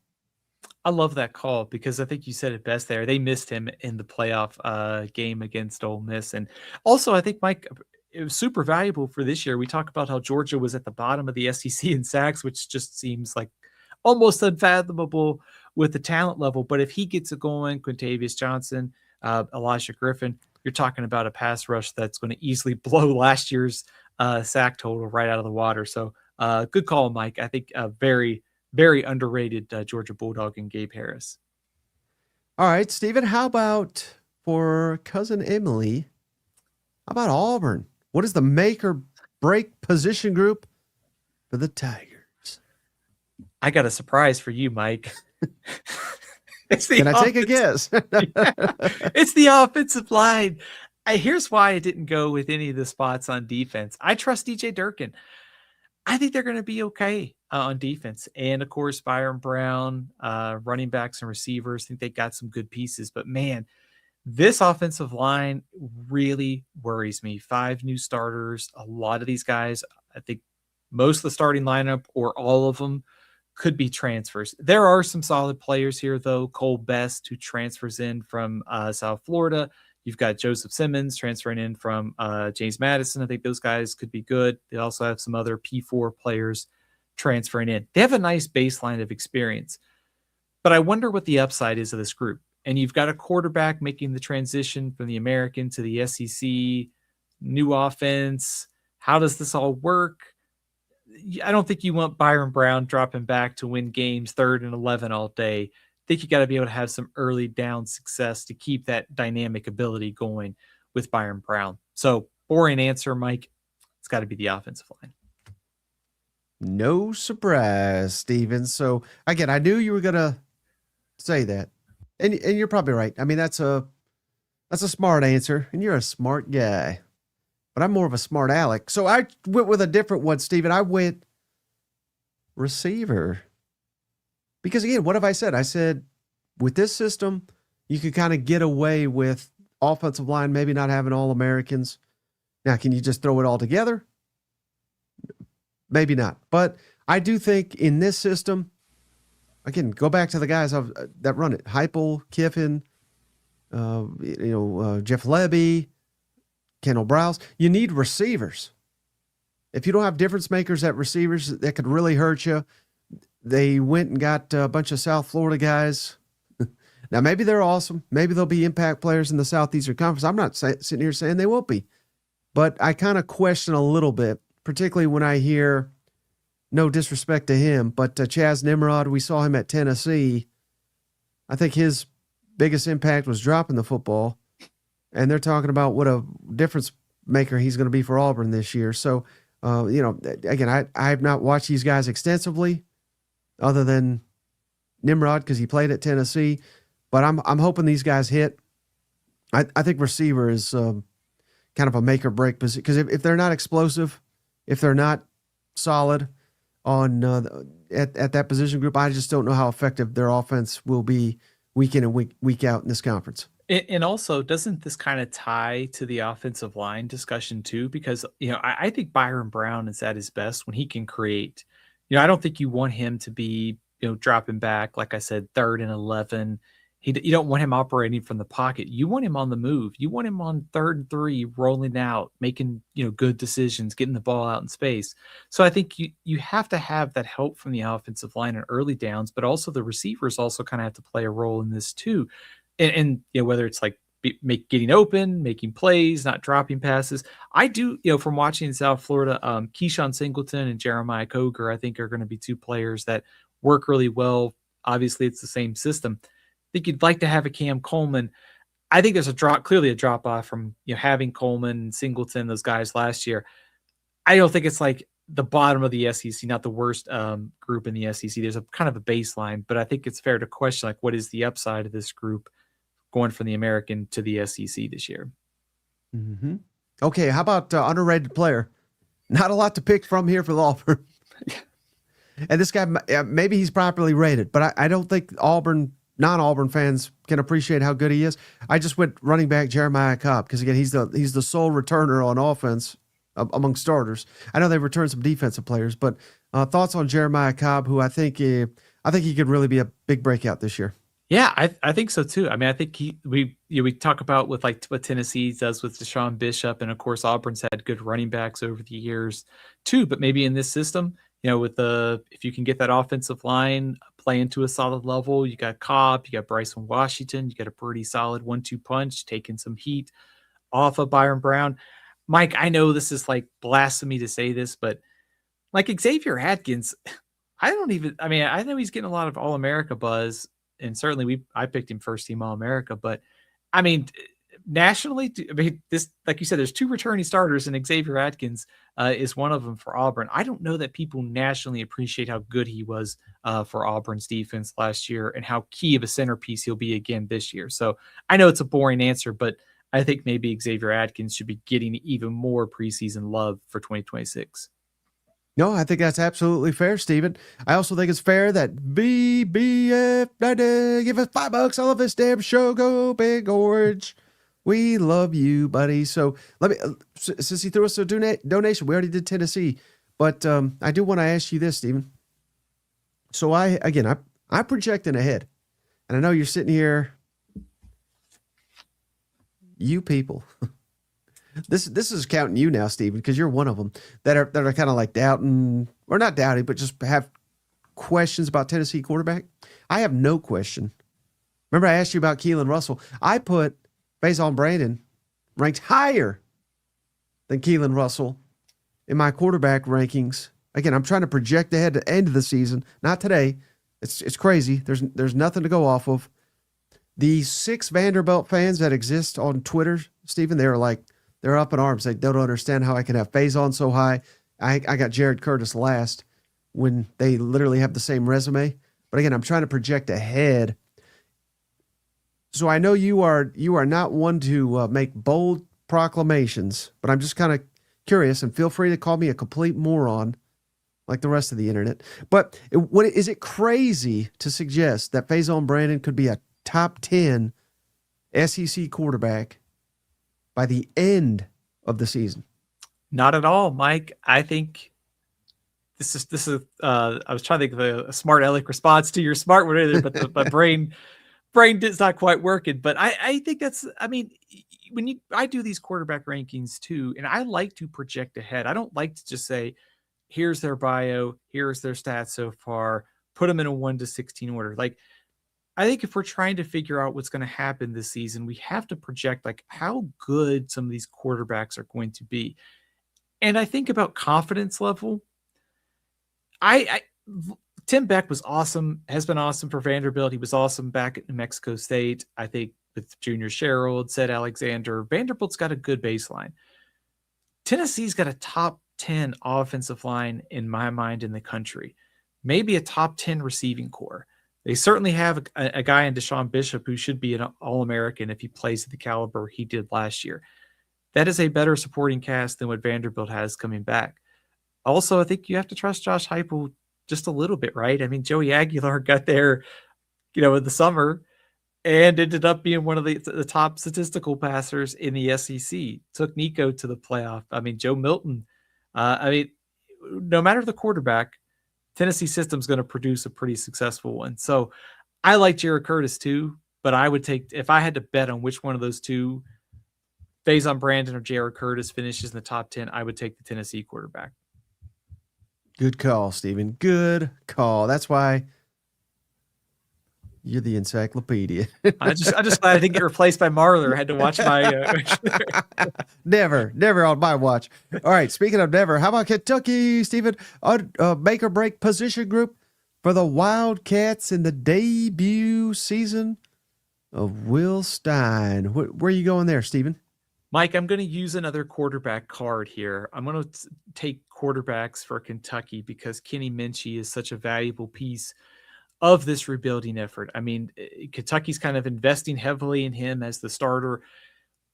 I love that call because I think you said it best there. They missed him in the playoff game against Ole Miss. And also, I think, Mike, it was super valuable for this year. We talk about how Georgia was at the bottom of the SEC in sacks, which just seems like almost unfathomable with the talent level. But if he gets it going, Quintavious Johnson, Elijah Griffin, you're talking about a pass rush that's going to easily blow last year's sack total right out of the water. So good call, Mike. I think very, very underrated Georgia Bulldog and Gabe Harris. All right, Stephen, how about for cousin Emily? How about Auburn? What is the make or break position group for the Tigers? I got a surprise for you, Mike. Can I take a guess? It's the offensive line. Here's why I didn't go with any of the spots on defense. I trust DJ Durkin. I think they're going to be okay on defense. And, of course, Byron Brown, running backs and receivers. I think they got some good pieces. But, man, this offensive line really worries me. 5 new starters. A lot of these guys, I think most of the starting lineup or all of them could be transfers. There are some solid players here, though. Cole Best, who transfers in from South Florida. You've got Joseph Simmons transferring in from James Madison. I think those guys could be good. They also have some other P4 players transferring in. They have a nice baseline of experience. But I wonder what the upside is of this group. And you've got a quarterback making the transition from the American to the SEC, new offense. How does this all work? I don't think you want Byron Brown dropping back to win games 3rd and 11 all day. I think you got to be able to have some early down success to keep that dynamic ability going with Byron Brown. So boring answer, Mike. It's got to be the offensive line. No surprise, Steven. So again, I knew you were going to say that. And you're probably right. I mean, that's a smart answer, and you're a smart guy. But I'm more of a smart aleck. So I went with a different one, Steven. I went receiver. Because again, what have I said? I said with this system, you could kind of get away with offensive line maybe not having All-Americans. Now, can you just throw it all together? Maybe not. But I do think in this system, again, go back to the guys that run it. Heupel, Kiffin, Jeff Lebby, Kendall Browse. You need receivers. If you don't have difference makers at receivers, that could really hurt you. They went and got a bunch of South Florida guys. Now, maybe they're awesome. Maybe they'll be impact players in the Southeastern Conference. I'm not sitting here saying they won't be. But I kind of question a little bit, particularly when I hear, no disrespect to him, but Chaz Nimrod, we saw him at Tennessee. I think his biggest impact was dropping the football. And they're talking about what a difference maker he's going to be for Auburn this year. So, again, I have not watched these guys extensively other than Nimrod because he played at Tennessee. But I'm hoping these guys hit. I think receiver is kind of a make or break position because if they're not explosive, if they're not solid, on at that position group. I just don't know how effective their offense will be week in and week out in this conference. And also, doesn't this kind of tie to the offensive line discussion too? Because, I think Byron Brown is at his best when he can create. I don't think you want him to be, dropping back, like I said, 3rd and 11. You don't want him operating from the pocket. You want him on the move. You want him on 3rd and 3, rolling out, making, good decisions, getting the ball out in space. So I think you have to have that help from the offensive line in early downs, but also the receivers also kind of have to play a role in this too. And whether it's like getting open, making plays, not dropping passes. I do, from watching South Florida, Keyshawn Singleton and Jeremiah Coger, I think are going to be 2 players that work really well. Obviously, it's the same system. I think you'd like to have a Cam Coleman. I think there's clearly a drop off from having Coleman and Singleton, those guys last year. I don't think it's like the bottom of the SEC, not the worst group in the SEC. There's a kind of a baseline, but I think it's fair to question like what is the upside of this group going from the American to the SEC this year. Mm-hmm. Okay, how about underrated player? Not a lot to pick from here for Auburn. And this guy, maybe he's properly rated, but I don't think non-Auburn fans can appreciate how good he is. I just went running back Jeremiah Cobb because again he's the sole returner on offense among starters. I know they've returned some defensive players, but thoughts on Jeremiah Cobb, who I think he could really be a big breakout this year. Yeah, I think so too. I mean, I think we talk about with like what Tennessee does with Deshaun Bishop, and of course Auburn's had good running backs over the years too. But maybe in this system, with if you can get that offensive line playing to a solid level, you got Cobb, you got Bryson Washington, you got a pretty solid 1-2 punch, taking some heat off of Byron Brown. Mike, I know this is like blasphemy to say this, but like Xavier Atkins, I know he's getting a lot of All-America buzz. And certainly I picked him first team All-America, but I mean, nationally, this, like you said, there's 2 returning starters and Xavier Atkins is one of them for Auburn. I don't know that people nationally appreciate how good he was for Auburn's defense last year and how key of a centerpiece he'll be again this year. So I know it's a boring answer, but I think maybe Xavier Atkins should be getting even more preseason love for 2026. No, I think that's absolutely fair, Stephen. I also think it's fair that BBF give us $5. I love this damn show. Go Big Orange. We love you, buddy. So let me, since he threw us a donation, we already did Tennessee, but I do want to ask you this, Stephen. So I'm projecting ahead, and I know you're sitting here. You people. This is counting you now, Stephen, because you're one of them that are kind of like doubting, or not doubting, but just have questions about Tennessee quarterback. I have no question. Remember I asked you about Keelan Russell. I put Faison Brandon ranked higher than Keelan Russell in my quarterback rankings. Again, I'm trying to project ahead to the end of the season, not today. It's crazy. There's nothing to go off of. The 6 Vanderbilt fans that exist on Twitter, Stephen, they're up in arms. They don't understand how I can have Faison so high. I got Jared Curtis last when they literally have the same resume. But again, I'm trying to project ahead. So I know you are not one to make bold proclamations, but I'm just kind of curious, and feel free to call me a complete moron like the rest of the internet. But is it crazy to suggest that Faison Brandon could be a top 10 SEC quarterback by the end of the season? Not at all, Mike. I think this is I was trying to think of a smart aleck response to your smart one earlier, but my brain is not quite working. But I think I do these quarterback rankings too, and I like to project ahead. I don't like to just say, here's their bio, here's their stats so far, put them in a 1 to 16 order. Like, I think if we're trying to figure out what's going to happen this season, we have to project like how good some of these quarterbacks are going to be. And I think about confidence level. Tim Beck was awesome, has been awesome for Vanderbilt. He was awesome back at New Mexico State. I think with Junior Sherrill, Ced Alexander, Vanderbilt's got a good baseline. Tennessee's got a top 10 offensive line in my mind in the country, maybe a top 10 receiving core. They certainly have a guy in Deshaun Bishop who should be an All-American if he plays at the caliber he did last year. That is a better supporting cast than what Vanderbilt has coming back. Also, I think you have to trust Josh Heupel just a little bit, right? I mean, Joey Aguilar got there, in the summer and ended up being one of the top statistical passers in the SEC. Took Nico to the playoff. I mean, Joe Milton. No matter the quarterback, Tennessee system's going to produce a pretty successful one. So I like Jared Curtis too, but I would take, if I had to bet on which one of those two, Faison Brandon or Jared Curtis finishes in the top 10, I would take the Tennessee quarterback. Good call, Stephen. Good call. That's why you're the encyclopedia. I just glad I didn't get replaced by Marler. I had to watch my. Never on my watch. All right. Speaking of never, how about Kentucky, Stephen? Make or break position group for the Wildcats in the debut season of Will Stein. Where are you going there, Stephen? Mike, I'm going to use another quarterback card here. I'm going to take quarterbacks for Kentucky because Kenny Minchey is such a valuable piece of this rebuilding effort. I mean, Kentucky's kind of investing heavily in him as the starter.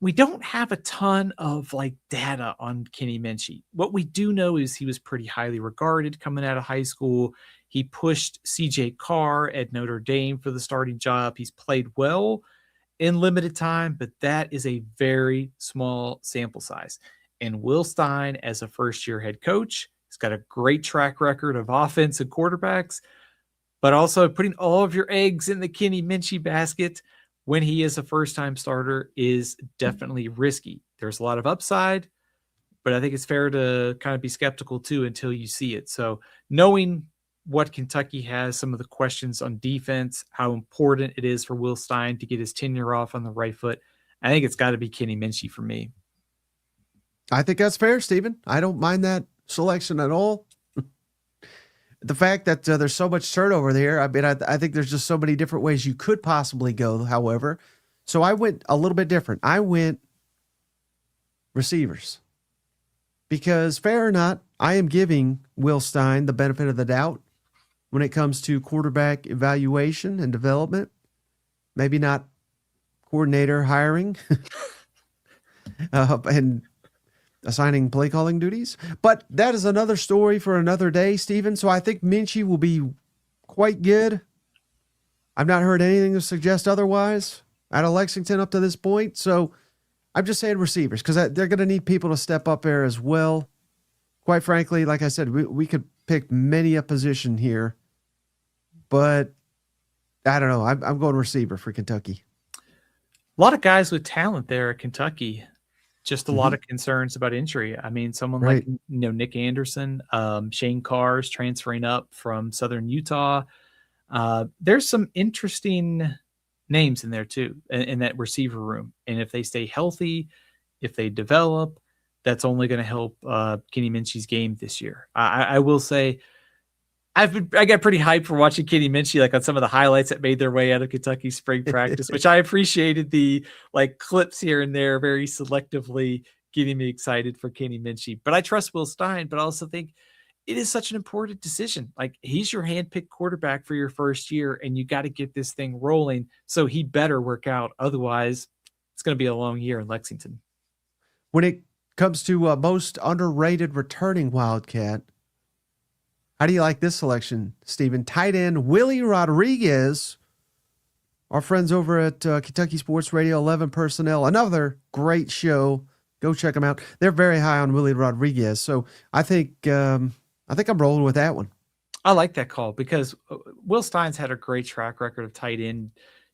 We don't have a ton of data on Kenny Minchey. What we do know is he was pretty highly regarded coming out of high school. He pushed CJ Carr at Notre Dame for the starting job. He's played well in limited time, but that is a very small sample size. And Will Stein, as a first-year head coach, he's got a great track record of offense and quarterbacks, but also putting all of your eggs in the Kenny Minchey basket when he is a first-time starter is definitely risky. There's a lot of upside, but I think it's fair to kind of be skeptical too until you see it. So knowing what Kentucky has, some of the questions on defense, how important it is for Will Stein to get his tenure off on the right foot, I think it's got to be Kenny Minchey for me. I think that's fair, Stephen. I don't mind that selection at all. The fact that there's so much turnover there, I mean, I think there's just so many different ways you could possibly go, however. So I went a little bit different. I went receivers. Because fair or not, I am giving Will Stein the benefit of the doubt when it comes to quarterback evaluation and development. Maybe not coordinator hiring and assigning play calling duties. But that is another story for another day, Stephen. So I think Minchey will be quite good. I've not heard anything to suggest otherwise out of Lexington up to this point. So I'm just saying receivers because they're going to need people to step up there as well. Quite frankly, like I said, we could pick many a position here, but I don't know. I'm going receiver for Kentucky. A lot of guys with talent there at Kentucky. Just a lot of concerns about injury. I mean, someone like Nick Anderson, Shane Carr's transferring up from Southern Utah. There's some interesting names in there too, in that receiver room. And if they stay healthy, if they develop, that's only going to help Kenny Minchey's game this year. I will say I got pretty hyped for watching Kenny Minchey, on some of the highlights that made their way out of Kentucky spring practice, which I appreciated the clips here and there very selectively getting me excited for Kenny Minchey. But I trust Will Stein, but I also think it is such an important decision. He's your handpicked quarterback for your first year, and you got to get this thing rolling. So he better work out. Otherwise, it's going to be a long year in Lexington. When it comes to most underrated returning Wildcat, how do you like this selection, Stephen? Tight end Willie Rodriguez. Our friends over at Kentucky Sports Radio 11 Personnel, another great show. Go check them out. They're very high on Willie Rodriguez, so I think I'm rolling with that one. I like that call because Will Stein's had a great track record of tight end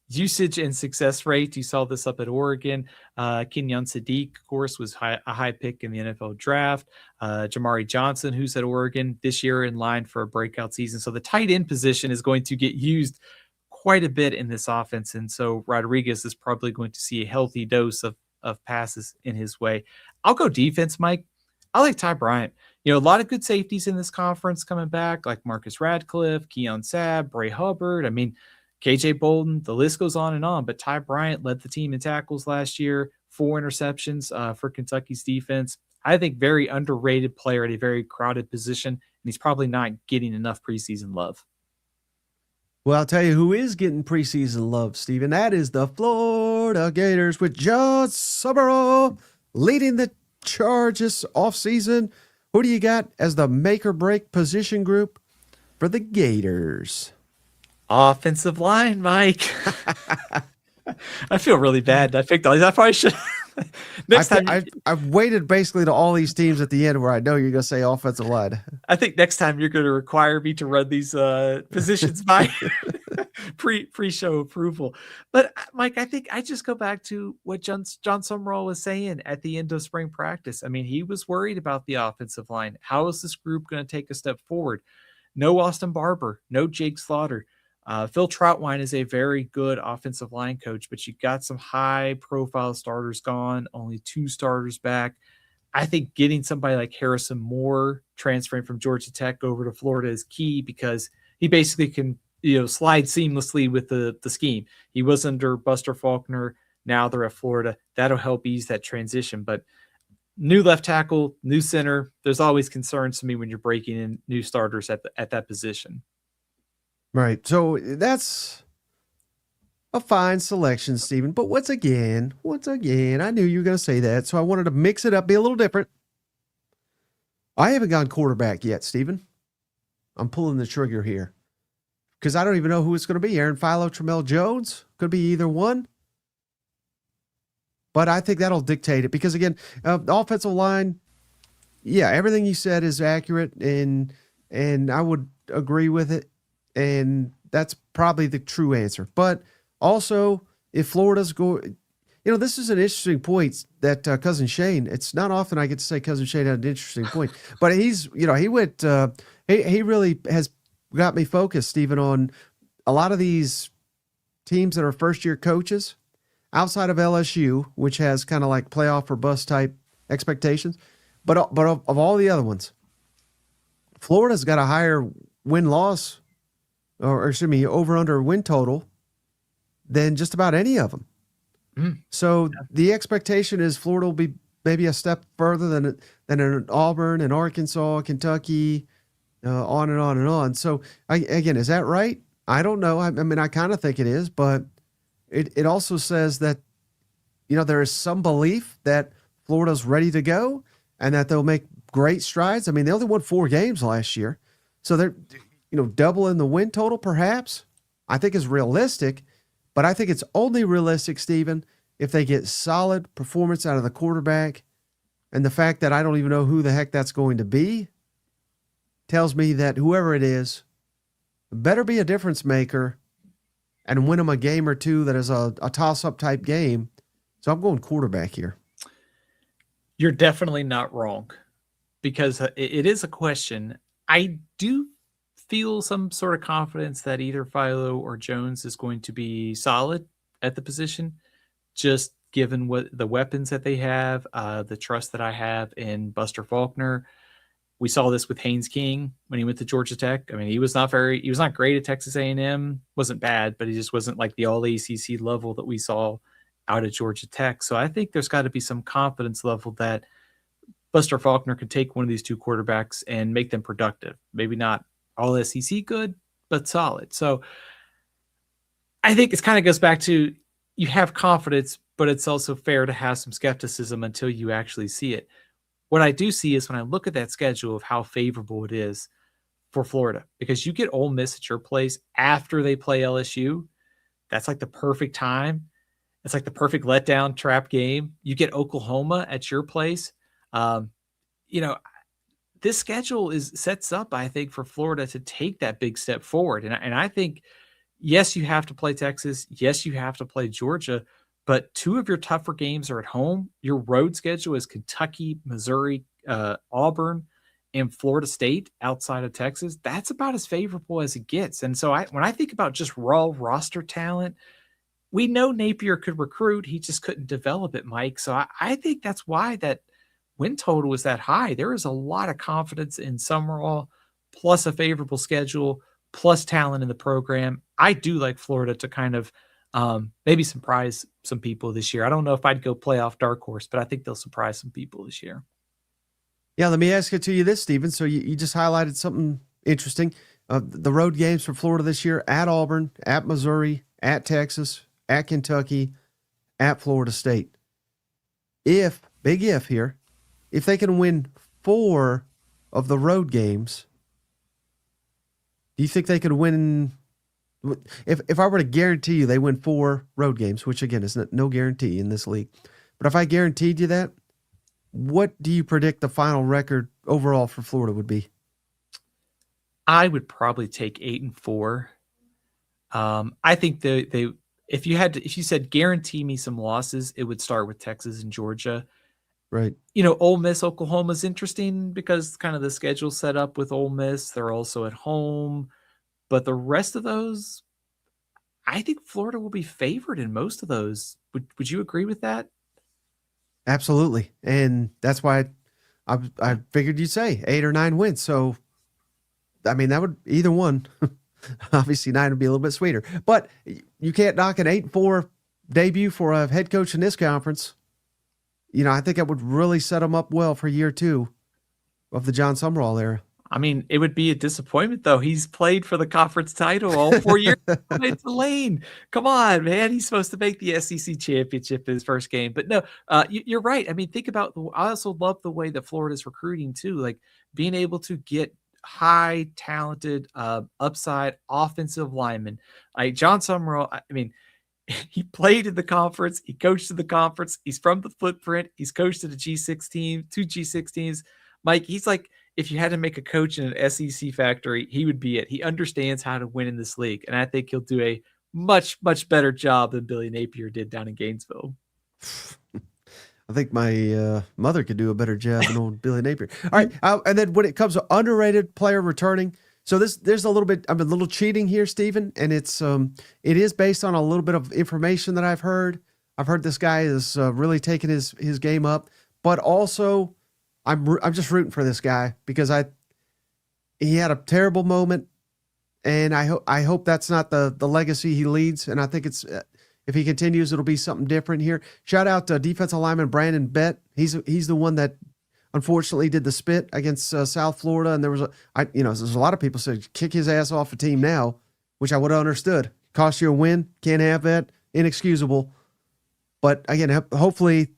usage and success rate. You saw this up at Oregon. Kenyon Sadiq, of course, was a high pick in the NFL draft. Jamari Johnson, who's at Oregon this year, in line for a breakout season. So the tight end position is going to get used quite a bit in this offense. And so Rodriguez is probably going to see a healthy dose of passes in his way. I'll go defense, Mike. I like Ty Bryant. A lot of good safeties in this conference coming back, like Marcus Radcliffe, Keon Sabb, Bray Hubbard. I mean, KJ Bolden, the list goes on and on, but Ty Bryant led the team in tackles last year, 4 interceptions for Kentucky's defense. I think very underrated player at a very crowded position, and he's probably not getting enough preseason love. Well, I'll tell you who is getting preseason love, Stephen. That is the Florida Gators with John Subaru leading the charge this offseason Who do you got as the make or break position group for the Gators? Offensive line, Mike. I feel really bad. I picked all these. I probably should. Next time, I've waited basically to all these teams at the end where I know you're going to say offensive line. I think next time you're going to require me to run these positions by pre-show approval. But Mike, I think I just go back to what John Summerall was saying at the end of spring practice. I mean, he was worried about the offensive line. How is this group going to take a step forward? No Austin Barber, no Jake Slaughter. Phil Troutwine is a very good offensive line coach, but you got some high-profile starters gone, only 2 starters back. I think getting somebody like Harrison Moore transferring from Georgia Tech over to Florida is key because he basically can, slide seamlessly with the scheme. He was under Buster Faulkner. Now they're at Florida. That'll help ease that transition. But new left tackle, new center, there's always concerns to me when you're breaking in new starters at that position. Right. So that's a fine selection, Stephen. But once again, I knew you were going to say that. So I wanted to mix it up, be a little different. I haven't gone quarterback yet, Stephen. I'm pulling the trigger here because I don't even know who it's going to be. Aaron Philo, Tramel Jones, could be either one. But I think that'll dictate it because, again, the offensive line, yeah, everything you said is accurate, and I would agree with it. And that's probably the true answer. But also, if Florida's this is an interesting point that Cousin Shane, it's not often I get to say Cousin Shane had an interesting point, but he went, he really has got me focused, Stephen, on a lot of these teams that are first-year coaches outside of LSU, which has kind of like playoff or bust type expectations. But of all the other ones, Florida's got a higher win-loss or excuse me, over-under win total than just about any of them. So the expectation is Florida will be maybe a step further than an Auburn and Arkansas, Kentucky, on and on and on. So again, is that right? I don't know. I mean, I kind of think it is, but it also says that, there is some belief that Florida's ready to go and that they'll make great strides. I mean, they only won 4 games last year. So they're, doubling the win total perhaps, I think is realistic, but I think it's only realistic, Stephen, if they get solid performance out of the quarterback. And the fact that I don't even know who the heck that's going to be tells me that whoever it is better be a difference maker and win them a game or two that is a toss-up type game. So I'm going quarterback here. You're definitely not wrong because it is a question. I do feel some sort of confidence that either Philo or Jones is going to be solid at the position, just given what the weapons that they have, the trust that I have in Buster Faulkner. We saw this with Haynes King when he went to Georgia Tech. I mean, he was not great at Texas A&M, wasn't bad, but he just wasn't like the all ACC level that we saw out at Georgia Tech. So I think there's got to be some confidence level that Buster Faulkner could take one of these 2 quarterbacks and make them productive. Maybe not all SEC good, but solid. So I think it kind of goes back to you have confidence, but it's also fair to have some skepticism until you actually see it. What I do see is when I look at that schedule of how favorable it is for Florida, because you get Ole Miss at your place after they play LSU. That's like the perfect time. It's like the perfect letdown trap game. You get Oklahoma at your place. This schedule sets up, I think, for Florida to take that big step forward. And I think, yes, you have to play Texas. Yes, you have to play Georgia. But 2 of your tougher games are at home. Your road schedule is Kentucky, Missouri, Auburn, and Florida State outside of Texas. That's about as favorable as it gets. And so when I think about just raw roster talent, we know Napier could recruit. He just couldn't develop it, Mike. So I think that's why that win total is that high. There is a lot of confidence in Summerall, plus a favorable schedule, plus talent in the program. I do like Florida to kind of maybe surprise some people this year. I don't know if I'd go playoff dark horse, but I think they'll surprise some people this year. Yeah, let me ask it to you this, Stephen. So you just highlighted something interesting. The road games for Florida this year: at Auburn, at Missouri, at Texas, at Kentucky, at Florida State. Big if here, if they can win 4 of the road games, do you think they could win? If I were to guarantee you they win 4 road games, which again is no guarantee in this league, but if I guaranteed you that, what do you predict the final record overall for Florida would be? I would probably take 8-4. I think they if you said guarantee me some losses, it would start with Texas and Georgia. Right. Ole Miss, Oklahoma is interesting because kind of the schedule set up with Ole Miss. They're also at home, but the rest of those, I think Florida will be favored in most of those. Would you agree with that? Absolutely. And that's why I figured you'd say 8 or 9 wins. So, I mean, that would either one. Obviously, 9 would be a little bit sweeter. But you can't knock an 8-4 debut for a head coach in this conference. I think that would really set them up well for year 2 of the John Summerall era. I mean, it would be a disappointment, though. He's played for the conference title all 4 years. It's Lane. Come on, man. He's supposed to make the SEC championship in his first game. But no, you're right. I mean, think about I also love the way that Florida's recruiting, too. Like, being able to get high, talented, upside offensive linemen. Like John Summerall, I mean, he played in the conference. He coached in the conference. He's from the footprint. He's coached at a G6 team, 2 G6 teams. Mike, he's like, if you had to make a coach in an SEC factory, he would be it. He understands how to win in this league. And I think he'll do a much, much better job than Billy Napier did down in Gainesville. I think my mother could do a better job than old Billy Napier. All right. And then when it comes to underrated player returning, so there's a little bit, I'm a little cheating here, Stephen, and it is based on a little bit of information that I've heard. I've heard this guy is really taking his game up, but also I'm just rooting for this guy because he had a terrible moment, and I hope that's not the legacy he leads, and I think it's if he continues, it'll be something different here. Shout out to defensive lineman Brandon Bett. He's the one that unfortunately did the spit against South Florida, and there's a lot of people said kick his ass off a team now, which I would have understood. Cost you a win, can't have that, inexcusable. But again, hopefully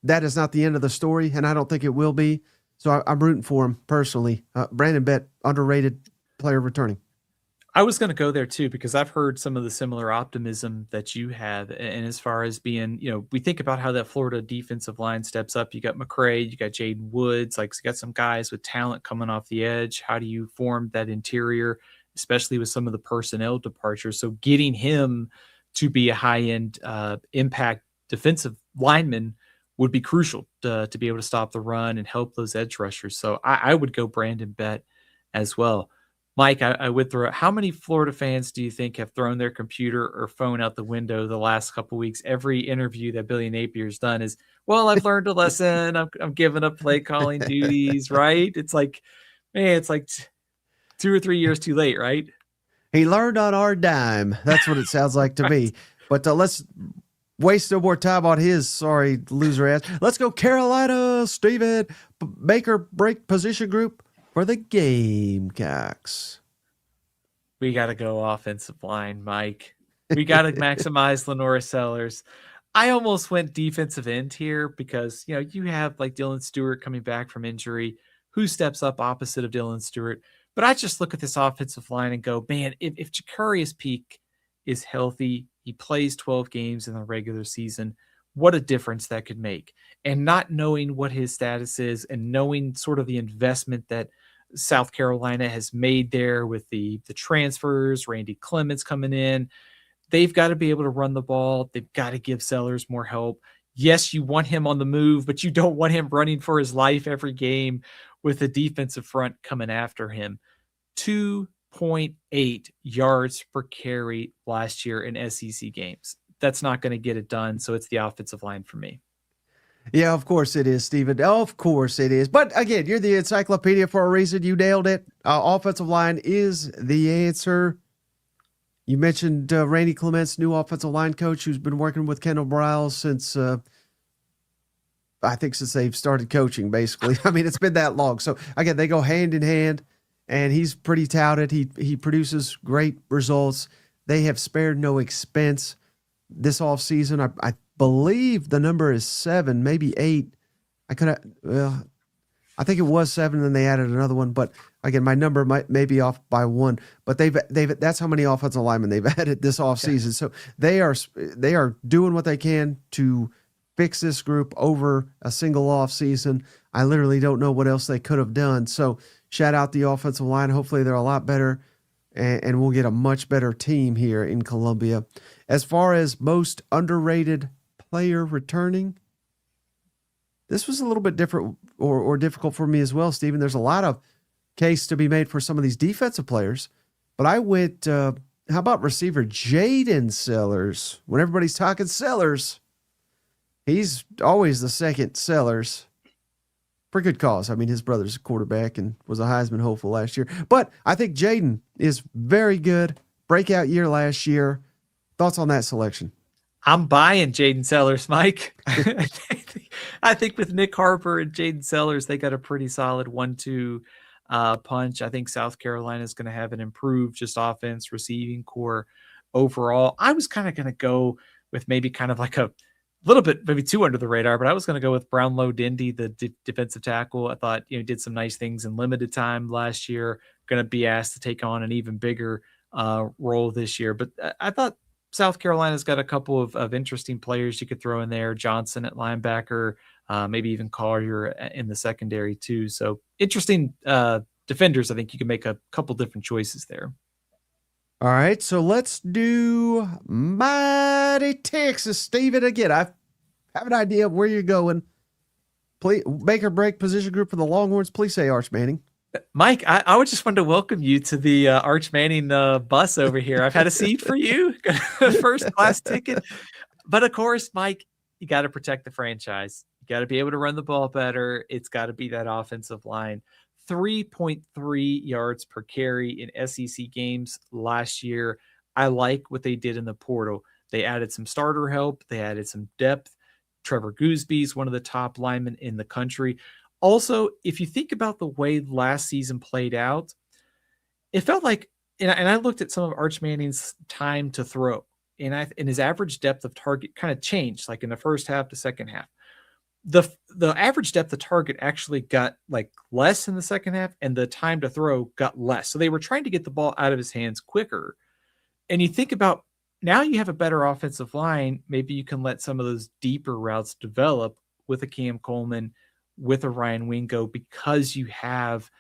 that is not the end of the story, and I don't think it will be. So I'm rooting for him personally. Brandon Bett, underrated player returning. I was going to go there too, because I've heard some of the similar optimism that you have. And as far as being, we think about how that Florida defensive line steps up. You got McCray, you got Jaden Woods, you got some guys with talent coming off the edge. How do you form that interior, especially with some of the personnel departures? So getting him to be a high-end impact defensive lineman would be crucial to be able to stop the run and help those edge rushers. So I would go Brandon Bett as well. Mike, I would throw out, how many Florida fans do you think have thrown their computer or phone out the window the last couple of weeks? Every interview that Billy Napier's done is, well, I've learned a lesson. I'm giving up play calling duties, right? It's like, man, it's like 2 or 3 years too late, right? He learned on our dime. That's what it sounds like to me. But let's waste no more time on his sorry loser ass. Let's go Carolina, Steven. Make or break position group for the Gamecocks. We got to go offensive line, Mike. We got to maximize Lenora Sellers. I almost went defensive end here because, you have like Dylan Stewart coming back from injury. Who steps up opposite of Dylan Stewart? But I just look at this offensive line and go, man, if Jacarius Peak is healthy, he plays 12 games in the regular season, what a difference that could make. And not knowing what his status is and knowing sort of the investment that South Carolina has made there with the transfers, Randy Clements coming in, they've got to be able to run the ball. They've got to give Sellers more help. Yes, you want him on the move, but you don't want him running for his life every game with the defensive front coming after him. 2.8 yards per carry last year in SEC games. That's not going to get it done, so it's the offensive line for me. Yeah, of course it is, Stephen. Of course it is. But again, you're the encyclopedia for a reason. You nailed it. Offensive line is the answer. You mentioned Randy Clements, new offensive line coach, who's been working with Kendall Briles since they've started coaching, basically. I mean, it's been that long. So, again, they go hand in hand, and he's pretty touted. He produces great results. They have spared no expense this offseason. I believe the number is 7, maybe 8. I think it was 7, then they added another one. But again, my number may be off by 1. But they've that's how many offensive linemen they've added this offseason. So they are doing what they can to fix this group over a single offseason. I literally don't know what else they could have done. So shout out the offensive line. Hopefully they're a lot better, and we'll get a much better team here in Columbia. As far as most underrated player returning, this was a little bit different or difficult for me as well, Stephen. There's a lot of case to be made for some of these defensive players, but I went, how about receiver Jaden Sellers? When everybody's talking Sellers, he's always the second Sellers for good cause. I mean, his brother's a quarterback and was a Heisman hopeful last year, but I think Jaden is very good. Breakout year last year. Thoughts on that selection? I'm buying Jaden Sellers, Mike. I think with Nick Harper and Jaden Sellers, they got a pretty solid 1-2 punch. I think South Carolina is going to have an improved just offense, receiving core overall. I was kind of going to go with maybe kind of like a little bit, maybe too under the radar, but I was going to go with Brownlow Dindy, the defensive tackle. I thought, did some nice things in limited time last year, going to be asked to take on an even bigger role this year. But I thought South Carolina's got a couple of interesting players you could throw in there. Johnson at linebacker, maybe even Collier in the secondary too. So interesting defenders. I think you can make a couple different choices there. All right, so let's do mighty Texas, Steven. Again, I have an idea of where you're going. Please, make or break position group for the Longhorns. Please say Arch Manning. Mike, I would just want to welcome you to the Arch Manning bus over here. I've had a seat for you, first class ticket. But of course, Mike, you got to protect the franchise. You got to be able to run the ball better. It's got to be that offensive line. 3.3 yards per carry in SEC games last year. I like what they did in the portal. They added some starter help. They added some depth. Trevor Goosby's one of the top linemen in the country. Also, if you think about the way last season played out, it felt like, and I looked at some of Arch Manning's time to throw, and his average depth of target kind of changed, like in the first half to second half. The average depth of target actually got like less in the second half, and the time to throw got less. So they were trying to get the ball out of his hands quicker. And you think about, now you have a better offensive line. Maybe you can let some of those deeper routes develop with a Cam Coleman, with a Ryan Wingo, because you have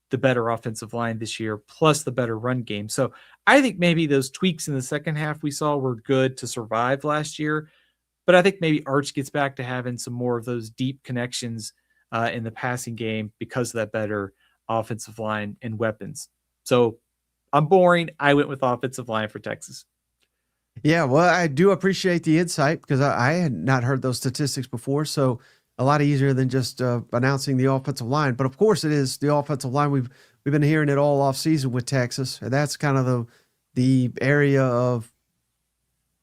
the better offensive line this year, plus the better run game. So I think maybe those tweaks in the second half we saw were good to survive last year. But I think maybe Arch gets back to having some more of those deep connections in the passing game because of that better offensive line and weapons. So I'm boring. I went with offensive line for Texas. Yeah, well, I do appreciate the insight because I had not heard those statistics before. So a lot easier than just announcing the offensive line. But of course it is the offensive line. We've been hearing it all off season with Texas. And that's kind of the area of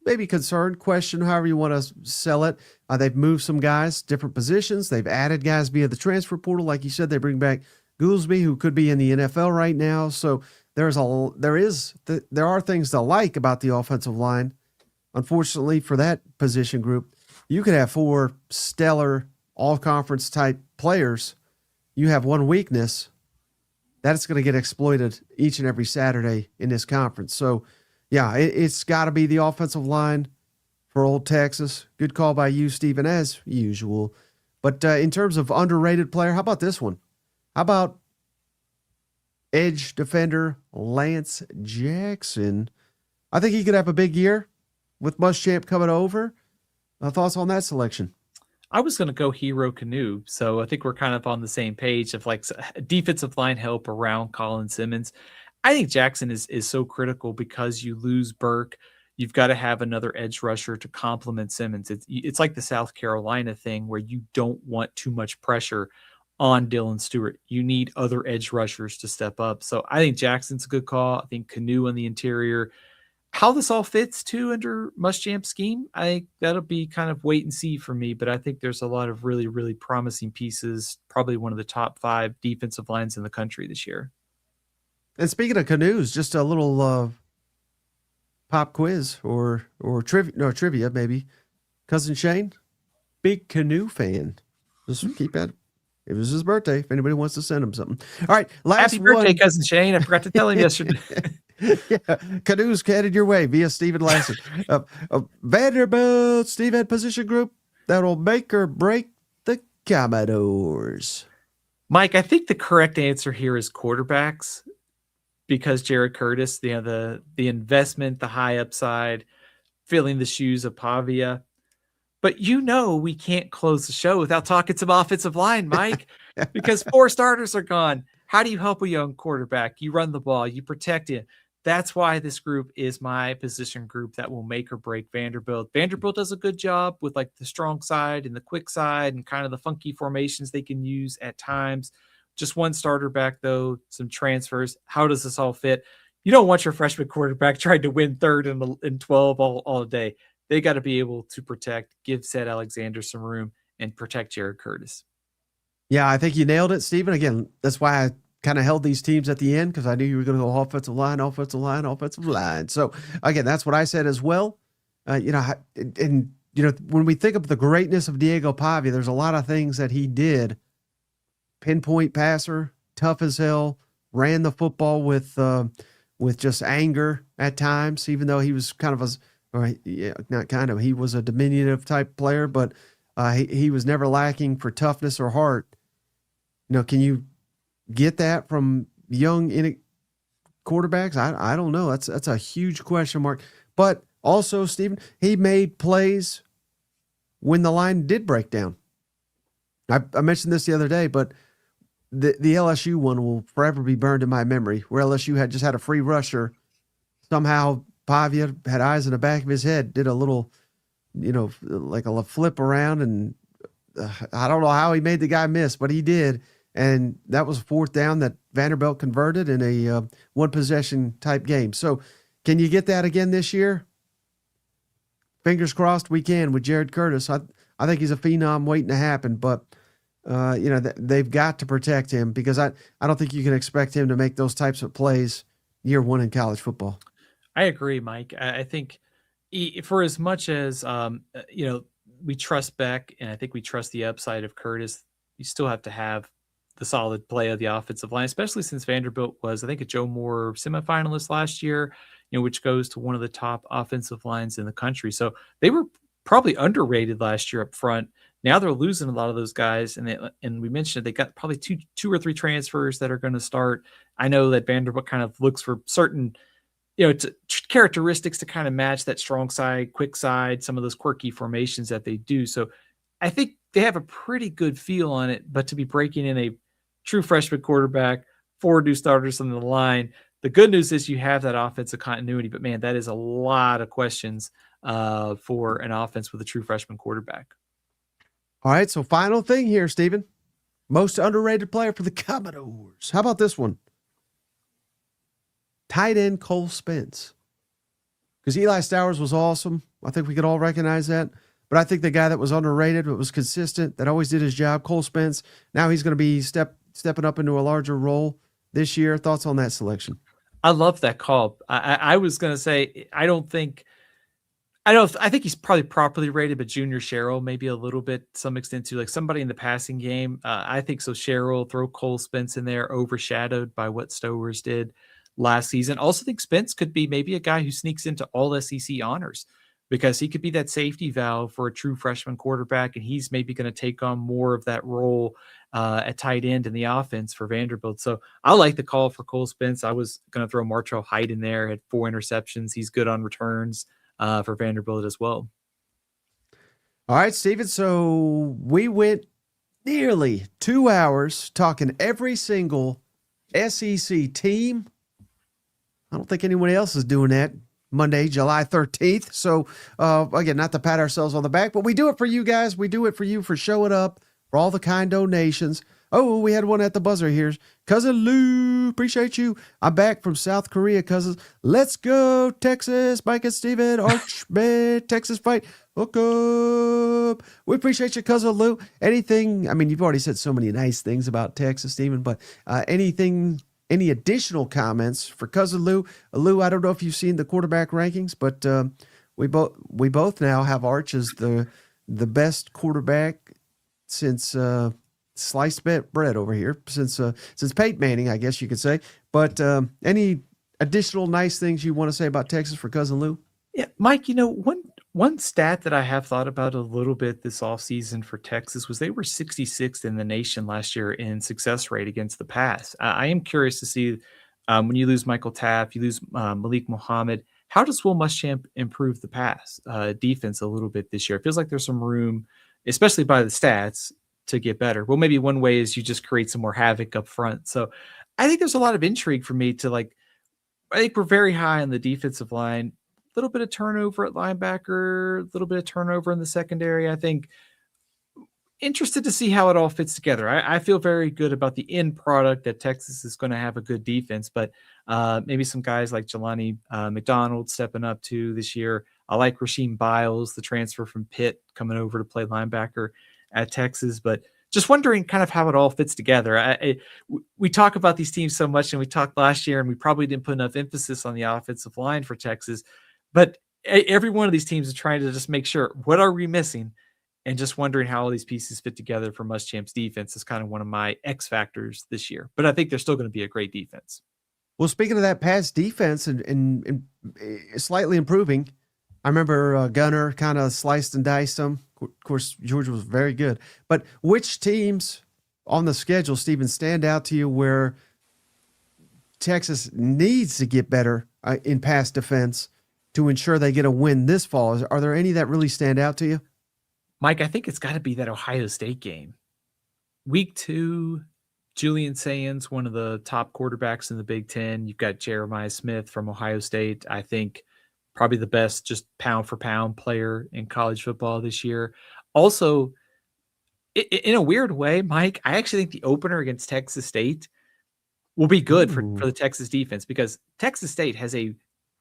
maybe concern, question, however you want to sell it. They've moved some guys, different positions. They've added guys via the transfer portal. Like you said, they bring back Goolsby, who could be in the NFL right now. So there are things to like about the offensive line. Unfortunately for that position group, you could have 4 stellar all-conference type players. You have one weakness that's going to get exploited each and every Saturday in this conference. So, yeah, it's got to be the offensive line for Old Texas. Good call by you, Stephen, as usual. But in terms of underrated player, how about this one? How about edge defender Lance Jackson? I think he could have a big year with Muschamp coming over. Thoughts on that selection? I was going to go Hero Canoe, so I think we're kind of on the same page of like defensive line help around Colin Simmons. I think Jackson is so critical because you lose Burke. You've got to have another edge rusher to complement Simmons. It's like the South Carolina thing where you don't want too much pressure on Dylan Stewart. You need other edge rushers to step up. So I think Jackson's a good call. I think Canoe on the interior. How this all fits too under Muschamp's scheme, I think that'll be kind of wait and see for me. But I think there's a lot of really, really promising pieces. Probably one of the top 5 defensive lines in the country this year. And speaking of canoes, just a little pop quiz or trivia maybe. Cousin Shane, big canoe fan. Just keep that It was his birthday. If anybody wants to send him something. All right, last Happy birthday, one. cousin Shane. I forgot to tell him yesterday. Yeah, canoes headed your way via Stephen Lassan. Vanderbilt, Steve position group that'll make or break the Commodores. Mike, I think the correct answer here is quarterbacks, because Jared Curtis, the investment, the high upside, filling the shoes of Pavia. But we can't close the show without talking some offensive line, Mike, because 4 starters are gone. How do you help a young quarterback? You run the ball, you protect it. That's why this group is my position group that will make or break Vanderbilt. Vanderbilt does a good job with like the strong side and the quick side and kind of the funky formations they can use at times. Just one starter back, though, some transfers. How does this all fit? You don't want your freshman quarterback trying to win third and 12 all day. They got to be able to protect, give Ced Alexander some room, and protect Jared Curtis. Yeah, I think you nailed it, Stephen. Again, that's why I kind of held these teams at the end, because I knew you were going to go offensive line, offensive line, offensive line. So, again, that's what I said as well. When we think of the greatness of Diego Pavia, there's a lot of things that he did. Pinpoint passer, tough as hell, ran the football with just anger at times, even though he was kind of he was a diminutive type player, but he was never lacking for toughness or heart. Can you get that from young quarterbacks? I don't know. That's a huge question mark. But also, Stephen, he made plays when the line did break down. I mentioned this the other day, but the LSU one will forever be burned in my memory, where LSU had a free rusher. Somehow Pavia had eyes in the back of his head, did a little, like a flip around, and I don't know how he made the guy miss, but he did. And that was a 4th down that Vanderbilt converted in a one-possession type game. So can you get that again this year? Fingers crossed we can with Jared Curtis. I think he's a phenom waiting to happen, but they've got to protect him, because I don't think you can expect him to make those types of plays year one in college football. I agree, Mike. I think for as much as, we trust Beck, and I think we trust the upside of Curtis, you still have to have the solid play of the offensive line, especially since Vanderbilt was, I think, a Joe Moore semifinalist last year, which goes to one of the top offensive lines in the country. So they were probably underrated last year up front. Now they're losing a lot of those guys, and we mentioned they got probably two or three transfers that are going to start. I know that Vanderbilt kind of looks for certain, characteristics to kind of match that strong side, quick side, some of those quirky formations that they do. So I think they have a pretty good feel on it, but to be breaking in a true freshman quarterback, 4 new starters on the line, the good news is you have that offensive continuity, but man, that is a lot of questions for an offense with a true freshman quarterback. All right, so final thing here, Stephen. Most underrated player for the Commodores. How about this one? Tight end Cole Spence. Because Eli Stowers was awesome. I think we could all recognize that. But I think the guy that was underrated, but was consistent, that always did his job, Cole Spence, now he's going to be stepping up into a larger role this year. Thoughts on that selection? I love that call. I was going to say, I think he's probably properly rated, but Junior Sherrill maybe a little bit, to some extent too, like somebody in the passing game. I think so. Sherrill, throw Cole Spence in there, overshadowed by what Stowers did last season. Also think Spence could be maybe a guy who sneaks into all SEC honors, because he could be that safety valve for a true freshman quarterback, and he's maybe going to take on more of that role at tight end in the offense for Vanderbilt. So I like the call for Cole Spence. I was going to throw Martrell Hyde in there, had 4 interceptions. He's good on returns for Vanderbilt as well. All right, Steven. So we went nearly 2 hours talking every single SEC team. I don't think anyone else is doing that Monday, July 13th. So, again, not to pat ourselves on the back, but we do it for you guys. We do it for you for showing up, for all the kind donations. Oh, we had one at the buzzer here. Cousin Lou, appreciate you. I'm back from South Korea, cousins. Let's go, Texas. Mike and Steven, Archman, Texas fight. Hook up. We appreciate you, Cousin Lou. Anything, you've already said so many nice things about Texas, Steven, but any additional comments for Cousin Lou? Lou, I don't know if you've seen the quarterback rankings, but we both now have Arch as the best quarterback since sliced bread over here since Peyton Manning, I guess you could say. But any additional nice things you want to say about Texas for Cousin Lou? Yeah, Mike, one stat that I have thought about a little bit this offseason for Texas was they were 66th in the nation last year in success rate against the pass. I am curious to see when you lose Michael Taft, you lose Malik Muhammad, how does Will Muschamp improve the pass defense a little bit this year? It feels like there's some room, especially by the stats, to get better. Well, maybe one way is you just create some more havoc up front. So I think there's a lot of intrigue for me to I think we're very high on the defensive line. A little bit of turnover at linebacker, a little bit of turnover in the secondary. I think interested to see how it all fits together. I feel very good about the end product that Texas is going to have a good defense, but maybe some guys like Jelani McDonald stepping up too this year. I like Rasheem Biles, the transfer from Pitt, coming over to play linebacker at Texas, but just wondering kind of how it all fits together. We talk about these teams so much, and we talked last year, and we probably didn't put enough emphasis on the offensive line for Texas, but every one of these teams is trying to just make sure, what are we missing? And just wondering how all these pieces fit together for Muschamp's defense is kind of one of my X factors this year. But I think they're still going to be a great defense. Well, speaking of that pass defense and slightly improving, I remember Gunner kind of sliced and diced them. Of course, Georgia was very good. But which teams on the schedule, Stephen, stand out to you where Texas needs to get better in pass defense to ensure they get a win this fall? Are there any that really stand out to you? Mike, I think it's got to be that Ohio State game. Week 2, Julian Sayans, one of the top quarterbacks in the Big Ten. You've got Jeremiah Smith from Ohio State. I think probably the best just pound for pound player in college football this year. Also, in a weird way, Mike, I actually think the opener against Texas State will be good for the Texas defense, because Texas State has a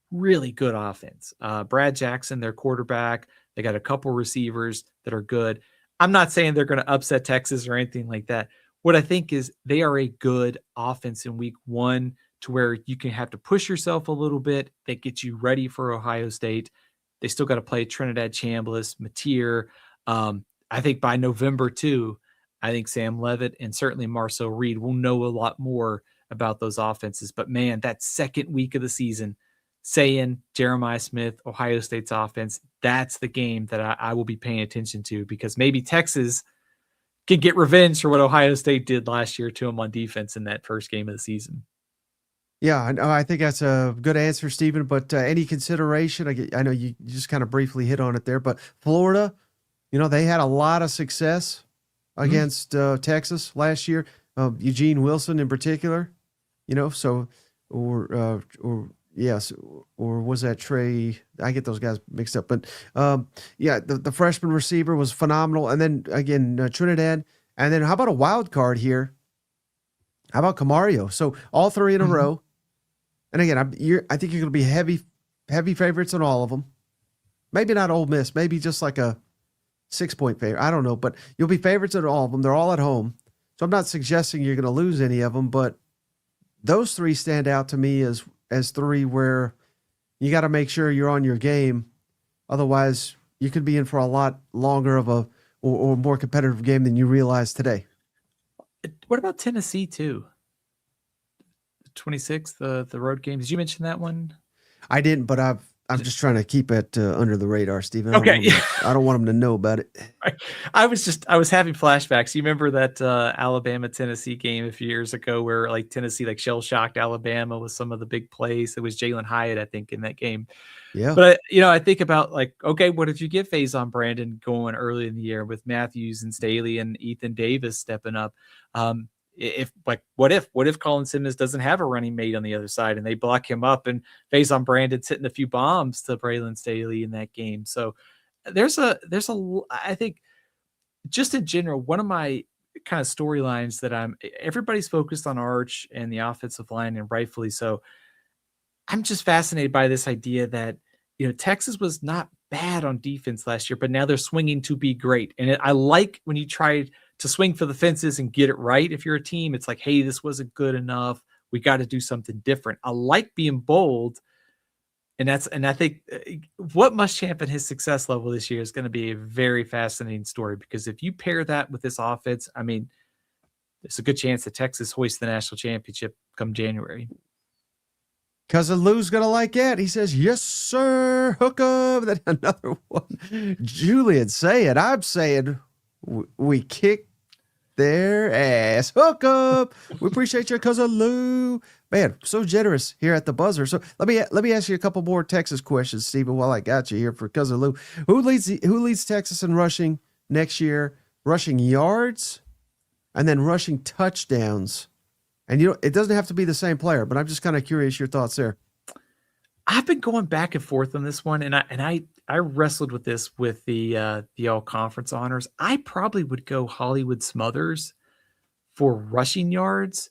really good offense. Brad Jackson, their quarterback, they got a couple receivers that are good. I'm not saying they're going to upset Texas or anything like that. What I think is they are a good offense in week 1 to where you can have to push yourself a little bit. They get you ready for Ohio State. They still got to play Trinidad Chambliss, Mateer. I think by November 2, I think Sam Levitt and certainly Marcel Reed will know a lot more about those offenses. But man, that second week of the season, Jeremiah Smith, Ohio State's offense, that's the game that I will be paying attention to, because maybe Texas can get revenge for what Ohio State did last year to them on defense in that first game of the season. Yeah, I think that's a good answer, Stephen. But any consideration? I know you just kind of briefly hit on it there, but Florida, they had a lot of success against Texas last year. Eugene Wilson in particular, or was that Trey? I get those guys mixed up. But the freshman receiver was phenomenal. And then again, Trinidad. And then how about a wild card here? How about Camario? So all 3 in a row. And again, I think you're going to be heavy favorites on all of them. Maybe not Ole Miss. Maybe just like a 6-point favorite. I don't know. But you'll be favorites at all of them. They're all at home. So I'm not suggesting you're going to lose any of them. But those 3 stand out to me as 3 where you got to make sure you're on your game. Otherwise, you could be in for a lot longer of or more competitive game than you realize today. What about Tennessee too? 26th, the road game. Did you mention that one? I didn't, but I'm just trying to keep it under the radar, Stephen. Okay. I don't want them to know about it. I was having flashbacks. You remember that Alabama-Tennessee game a few years ago where Tennessee shell-shocked Alabama with some of the big plays? It was Jalen Hyatt, I think, in that game. Yeah. But, I think about okay, what if you get Faison Brandon going early in the year with Matthews and Staley and Ethan Davis stepping up? What if Colin Simmons doesn't have a running mate on the other side and they block him up and Faison Brandon's hitting a few bombs to Braylon Staley in that game? So I think just in general, one of my kind of storylines that everybody's focused on Arch and the offensive line, and rightfully so. I'm just fascinated by this idea that, Texas was not bad on defense last year, but now they're swinging to be great. And I like when you try to swing for the fences and get it right. If you're a team, it's like, hey, this wasn't good enough. We got to do something different. I like being bold. And I think what Muschamp and his success level this year is going to be a very fascinating story, because if you pair that with this offense, I mean, there's a good chance that Texas hoists the national championship come January. Cousin Lou's going to like it. He says, yes, sir. Hook up. Then another one. Julian saying, I'm saying we kick their ass. Hook up. We appreciate you, Cousin Lou. Man, so generous here at the buzzer. So let me ask you a couple more Texas questions, Stephen, while I got you here for Cousin Lou. Who leads Texas in rushing next year? Rushing yards and then rushing touchdowns. And it doesn't have to be the same player, but I'm just kind of curious your thoughts there. I've been going back and forth on this one, and I wrestled with this with the all conference honors. I probably would go Hollywood Smothers for rushing yards.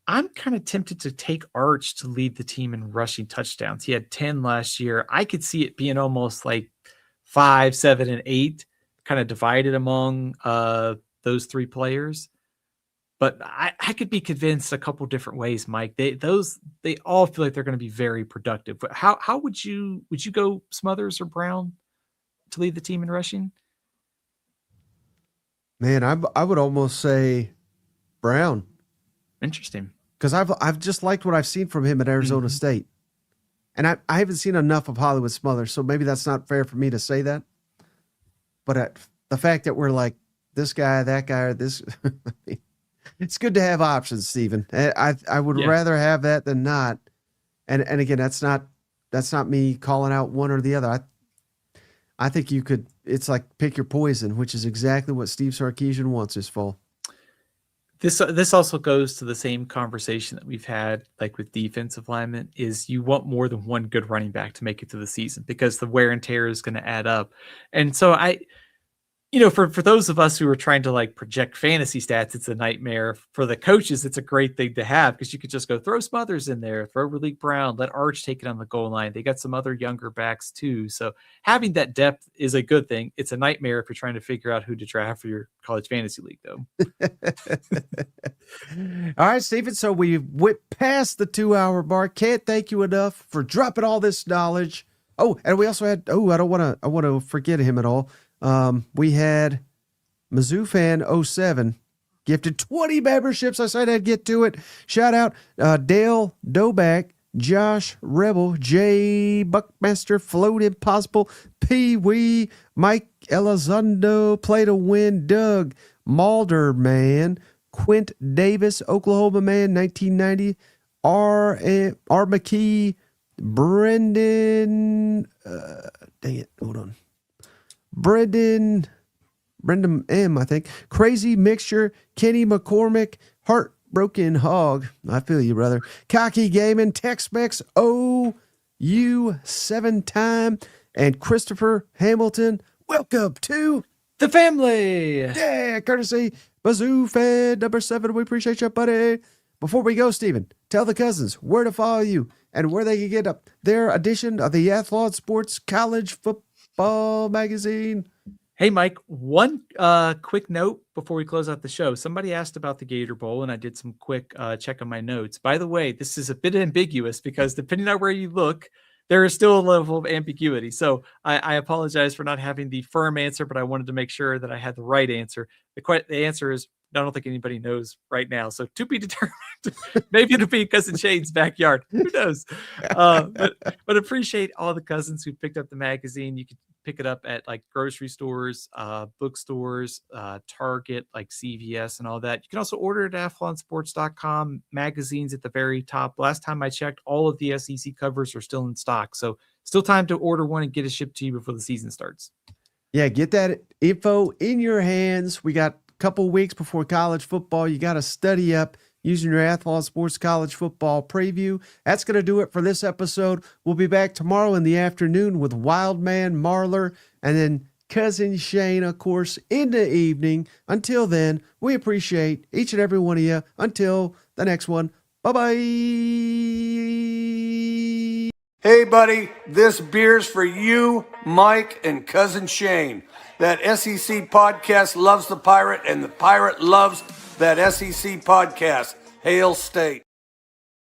I'm kind of tempted to take Arch to lead the team in rushing touchdowns. He had 10 last year. I could see it being almost like 5, 7, and 8, kind of divided among those three players. But I could be convinced a couple different ways, Mike. They all feel like they're going to be very productive. But how would you go Smothers or Brown to lead the team in rushing? Man, I would almost say Brown. Interesting. Because I've just liked what I've seen from him at Arizona State. And I haven't seen enough of Hollywood Smothers, so maybe that's not fair for me to say that. But the fact that we're like this guy, that guy, or this it's good to have options, Stephen. I would rather have that than not. And again, that's not me calling out one or the other. I think you could. It's like pick your poison, which is exactly what Steve Sarkisian wants this fall. This also goes to the same conversation that we've had, like with defensive linemen, is you want more than one good running back to make it to the season because the wear and tear is going to add up. And so for those of us who are trying to like project fantasy stats, it's a nightmare. For the coaches, it's a great thing to have because you could just go throw Smothers in there, throw Raleek Brown, let Arch take it on the goal line. They got some other younger backs too. So having that depth is a good thing. It's a nightmare if you're trying to figure out who to draft for your college fantasy league though. All right, Stephen. So we went past the 2-hour mark. Can't thank you enough for dropping all this knowledge. Oh, and we also had, I want to forget him at all. We had Mizzou fan 07 gifted 20 memberships. I said I'd get to it. Shout out Dale Doback, Josh Rebel, Jay Buckmaster, Float Impossible, Pee Wee, Mike Elizondo, Play to Win, Doug Malder Man, Quint Davis, Oklahoma Man, 1990, R. McKee, Brendan. Dang it, hold on. Brendan M, I think. Crazy Mixture, Kenny McCormick, Heartbroken Hog. I feel you, brother. Cocky Gaming, Tex-Mex, OU 7-time, and Christopher Hamilton. Welcome to the family. Yeah, courtesy Mizzou fan number 7. We appreciate you, buddy. Before we go, Stephen, tell the cousins where to follow you and where they can get up their edition of the Athlon Sports College Football Magazine. Hey, Mike, one quick note before we close out the show. Somebody asked about the Gator Bowl, and I did some quick check on my notes. By the way, this is a bit ambiguous because depending on where you look, there is still a level of ambiguity. So I apologize for not having the firm answer, but I wanted to make sure that I had the right answer. The answer is, I don't think anybody knows right now. So to be determined. Maybe it'll be Cousin Shane's backyard. Who knows? But appreciate all the cousins who picked up the magazine. You can pick it up at like grocery stores, bookstores, Target, like CVS and all that. You can also order it at athlonsports.com. Magazines at the very top. Last time I checked, all of the SEC covers are still in stock. So still time to order one and get it shipped to you before the season starts. Yeah, get that info in your hands. We got a couple weeks before college football. You got to study up using your Athlon Sports College Football Preview. That's going to do it for this episode. We'll be back tomorrow in the afternoon with Wildman Marler and then Cousin Shane, of course, in the evening. Until then, we appreciate each and every one of you. Until the next one, bye-bye. Hey, buddy, this beer's for you, Mike, and Cousin Shane. That SEC podcast loves the Pirate, and the Pirate loves that SEC podcast. Hail State.